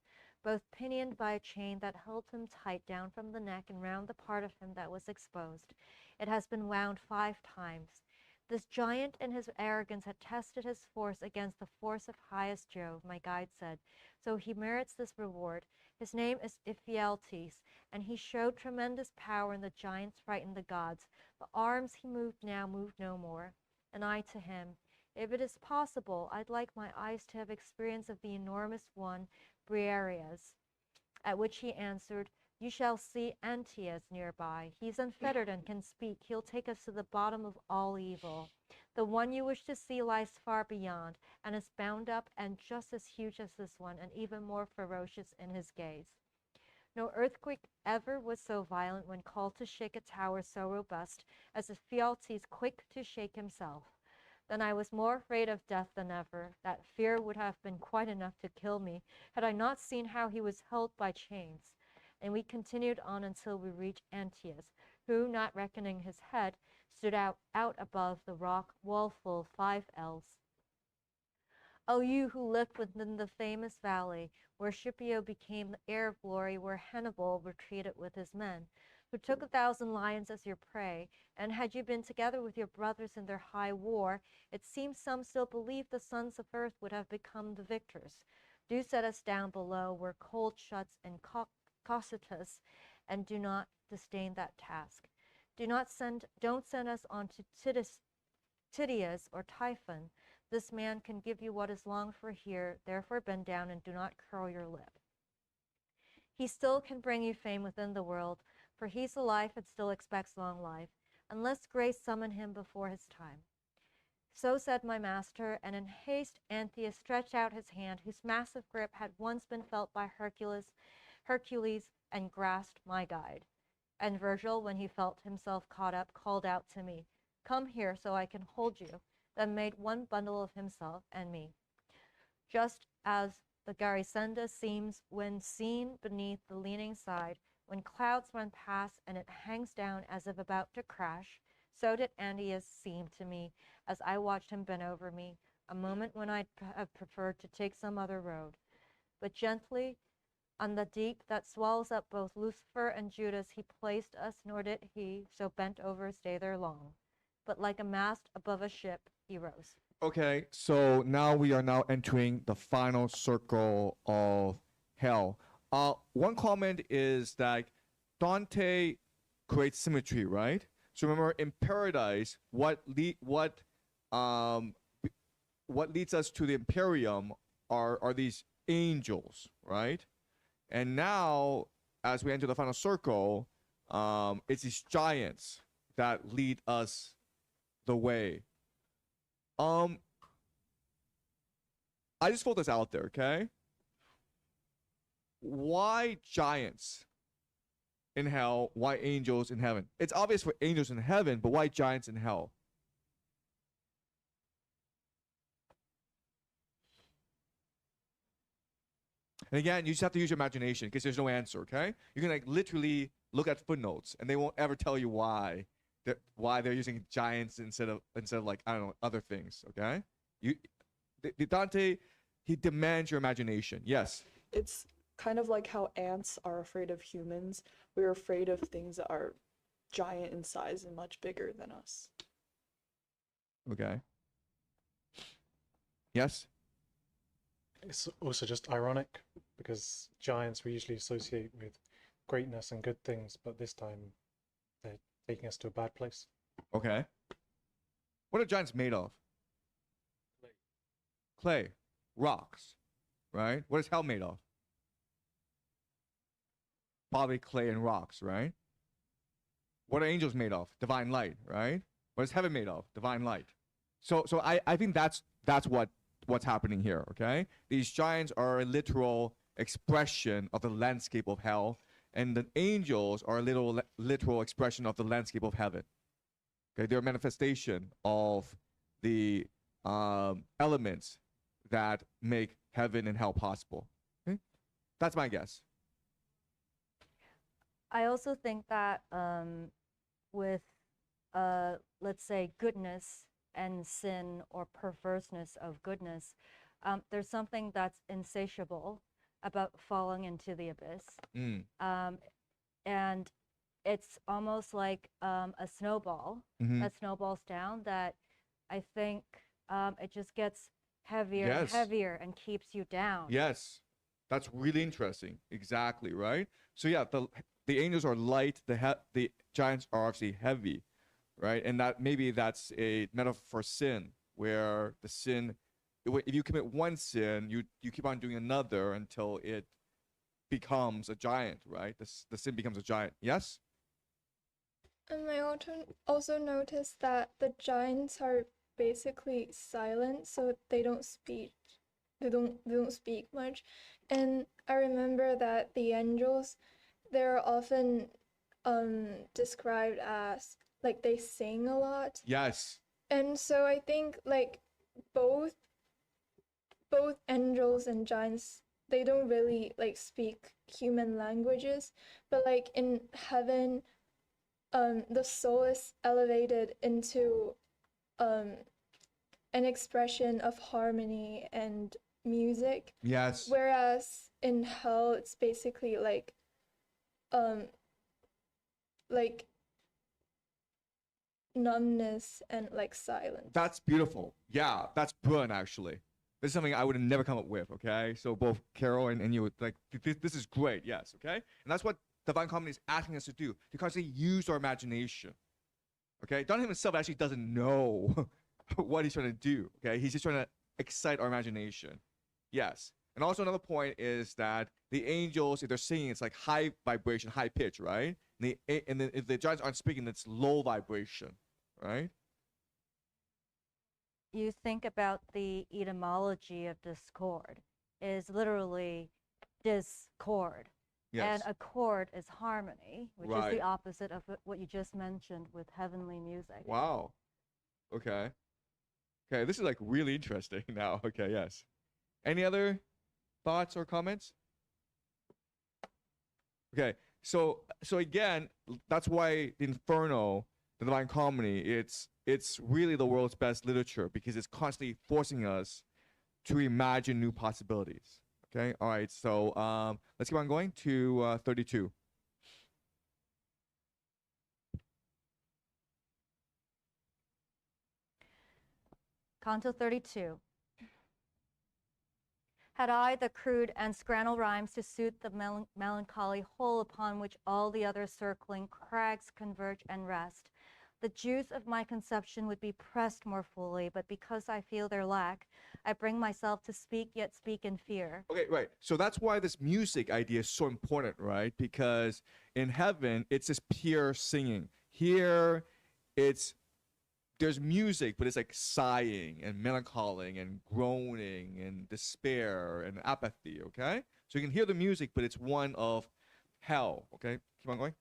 both pinioned by a chain that held him tight down from the neck and round the part of him that was exposed. It has been wound 5 times. This giant in his arrogance had tested his force against the force of highest Jove, my guide said, so he merits this reward. His name is Ephialtes, and he showed tremendous power, and the giants frightened the gods. The arms he moved now moved no more. And I to him, if it is possible, I'd like my eyes to have experience of the enormous one, Briareus. At which he answered, you shall see Antaeus nearby. He's unfettered and can speak. He'll take us to the bottom of all evil. The one you wish to see lies far beyond, and is bound up and just as huge as this one, and even more ferocious in his gaze. No earthquake ever was so violent when called to shake a tower so robust as Ephialtes quick to shake himself. Then I was more afraid of death than ever. That fear would have been quite enough to kill me, had I not seen how he was held by chains. And we continued on until we reached Antaeus, who, not reckoning his head, stood out above the rock wall full of 5 ells. O you who lived within the famous valley, where Scipio became the heir of glory, where Hannibal retreated with his men, who took 1,000 lions as your prey, and had you been together with your brothers in their high war, it seems some still believed the sons of earth would have become the victors. Do set us down below, where cold shuts and Cocytus, and do not disdain that task. Don't send us on to Tydeus or Typhon. This man can give you what is longed for here, therefore bend down and do not curl your lip. He still can bring you fame within the world, for he's alive and still expects long life, unless grace summon him before his time. So said my master, and in haste Antaeus stretched out his hand, whose massive grip had once been felt by Hercules, and grasped my guide. And Virgil, when he felt himself caught up, called out to me, come here so I can hold you, then made one bundle of himself and me. Just as the Garisenda seems when seen beneath the leaning side, when clouds run past and it hangs down as if about to crash, so did Antaeus seem to me as I watched him bend over me, a moment when I'd have preferred to take some other road. But gently, on the deep that swallows up both Lucifer and Judas, he placed us, nor did he, so bent over, stay there long. But like a mast above a ship, he rose. Okay, so now we are now entering the final circle of hell. One comment is that Dante creates symmetry, right? So remember, in paradise, what leads us to the Imperium are these angels, right? And now, as we enter the final circle, it's these giants that lead us the way. I just throw this out there, okay? Why giants in hell? Why angels in heaven? It's obvious for angels in heaven, but why giants in hell? And again, you just have to use your imagination because there's no answer, okay? You can like literally look at footnotes and they won't ever tell you why they're using giants instead of like, I don't know, other things, okay? Dante, he demands your imagination. Yes. It's kind of like how ants are afraid of humans. We're afraid of things that are giant in size and much bigger than us. Okay. Yes? It's also just ironic because giants we usually associate with greatness and good things, but this time they're taking us to a bad place. Okay. What are giants made of? Clay. Rocks. Right? What is hell made of? Probably clay and rocks, right? What are angels made of? Divine light, right? What is heaven made of? Divine light. So I think that's what's happening here, okay? These giants are a literal expression of the landscape of hell, and the angels are a literal expression of the landscape of heaven. Okay, they're a manifestation of the elements that make heaven and hell possible. Okay? That's my guess. I also think that with, let's say, goodness and sin or perverseness of goodness. There's something that's insatiable about falling into the abyss. And it's almost like a snowball that snowballs down, that I think it just gets heavier and heavier and keeps you down. Yes, that's really interesting. Exactly, right? So yeah, the angels are light, the giants are obviously heavy, right? And that maybe that's a metaphor for sin, where the sin, if you commit one sin, you keep on doing another until it becomes a giant, right? The sin becomes a giant. Yes? And I also noticed that the giants are basically silent, so they don't speak. They don't speak much. And I remember that the angels, they're often described as like they sing a lot. Yes. And so I think like both angels and giants, they don't really like speak human languages, but like in heaven, the soul is elevated into an expression of harmony and music. Yes. Whereas in hell, it's basically like numbness and like silence. That's beautiful. Yeah, that's brilliant, actually. This is something I would have never come up with, okay? So both Carol and you, like, this is great, yes, okay? And that's what Divine Comedy is asking us to do, to constantly use our imagination, okay? Dante himself actually doesn't know what he's trying to do, okay? He's just trying to excite our imagination, yes. And also another point is that the angels, if they're singing, it's like high vibration, high pitch, right? And then if the giants aren't speaking, it's low vibration, right? You think about the etymology of discord is literally discord. Yes. And a chord is harmony, which is Right. the opposite of what you just mentioned with heavenly music. Wow. Okay. Okay, this is like really interesting now. Okay, yes. Any other thoughts or comments? Okay, so again, that's why the Inferno, the Divine Comedy, it's really the world's best literature because it's constantly forcing us to imagine new possibilities. Okay, all right, so let's keep on going to 32. Canto 32. Had I the crude and scrannel rhymes to suit the melancholy whole upon which all the other circling crags converge and rest, the juice of my conception would be pressed more fully, but because I feel their lack, I bring myself to speak, yet speak in fear. Okay, right. So that's why this music idea is so important, right? Because in heaven, it's just pure singing. Here, there's music, but it's like sighing and melancholy and groaning and despair and apathy, okay? So you can hear the music, but it's one of hell, okay? Keep on going.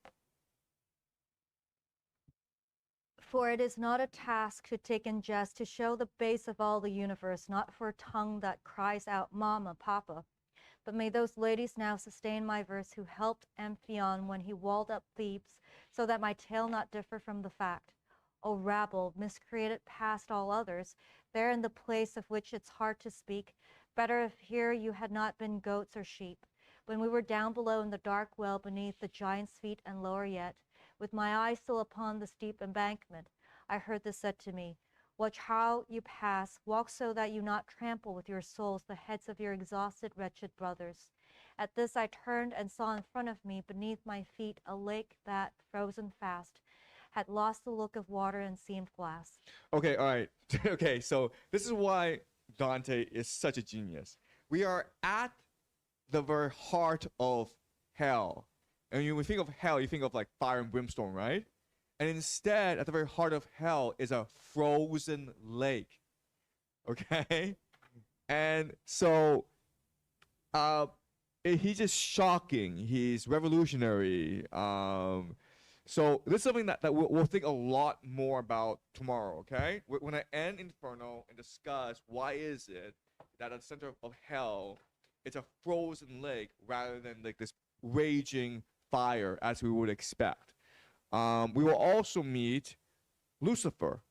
For it is not a task to take in jest, to show the base of all the universe, not for a tongue that cries out, Mama, Papa. But may those ladies now sustain my verse who helped Amphion when he walled up Thebes, so that my tale not differ from the fact. O rabble, miscreated past all others, there in the place of which it's hard to speak, better if here you had not been goats or sheep. When we were down below in the dark well beneath the giant's feet and lower yet, with my eye still upon the steep embankment, I heard this said to me, watch how you pass, walk so that you not trample with your souls the heads of your exhausted, wretched brothers. At this I turned and saw in front of me, beneath my feet, a lake that, frozen fast, had lost the look of water and seemed glass. Okay, all right. Okay, so this is why Dante is such a genius. We are at the very heart of hell. And when you think of hell, you think of like fire and brimstone, right? And instead, at the very heart of hell is a frozen lake. Okay? And so he's just shocking. He's revolutionary. So this is something that we'll think a lot more about tomorrow, okay? When I end Inferno and discuss why is it that at the center of hell, it's a frozen lake rather than like this raging fire as we would expect. We will also meet Lucifer.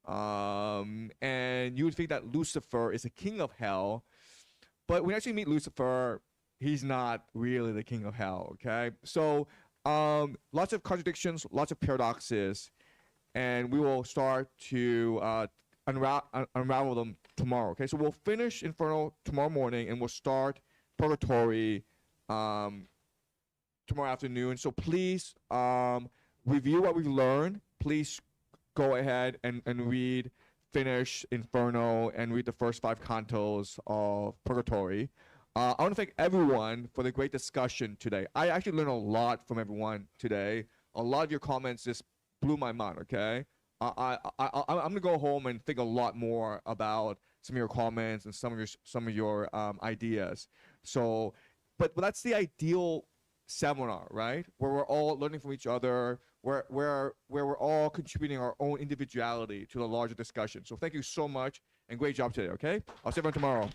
And you would think that Lucifer is the king of hell, but when you actually meet Lucifer, he's not really the king of hell. Okay, so lots of contradictions, lots of paradoxes, and we will start to unravel them tomorrow. Okay, so we'll finish Inferno tomorrow morning, and we'll start Purgatory tomorrow afternoon. So please review what we've learned. Please go ahead and finish Inferno and read the first 5 cantos of Purgatory. I want to thank everyone for the great discussion today. I actually learned a lot from everyone today. A lot of your comments just blew my mind. Okay, I'm gonna go home and think a lot more about some of your comments and some of your ideas. So, but that's the ideal seminar, right? Where we're all learning from each other, where we're all contributing our own individuality to the larger discussion. So thank you so much and great job today. Okay, I'll see everyone tomorrow.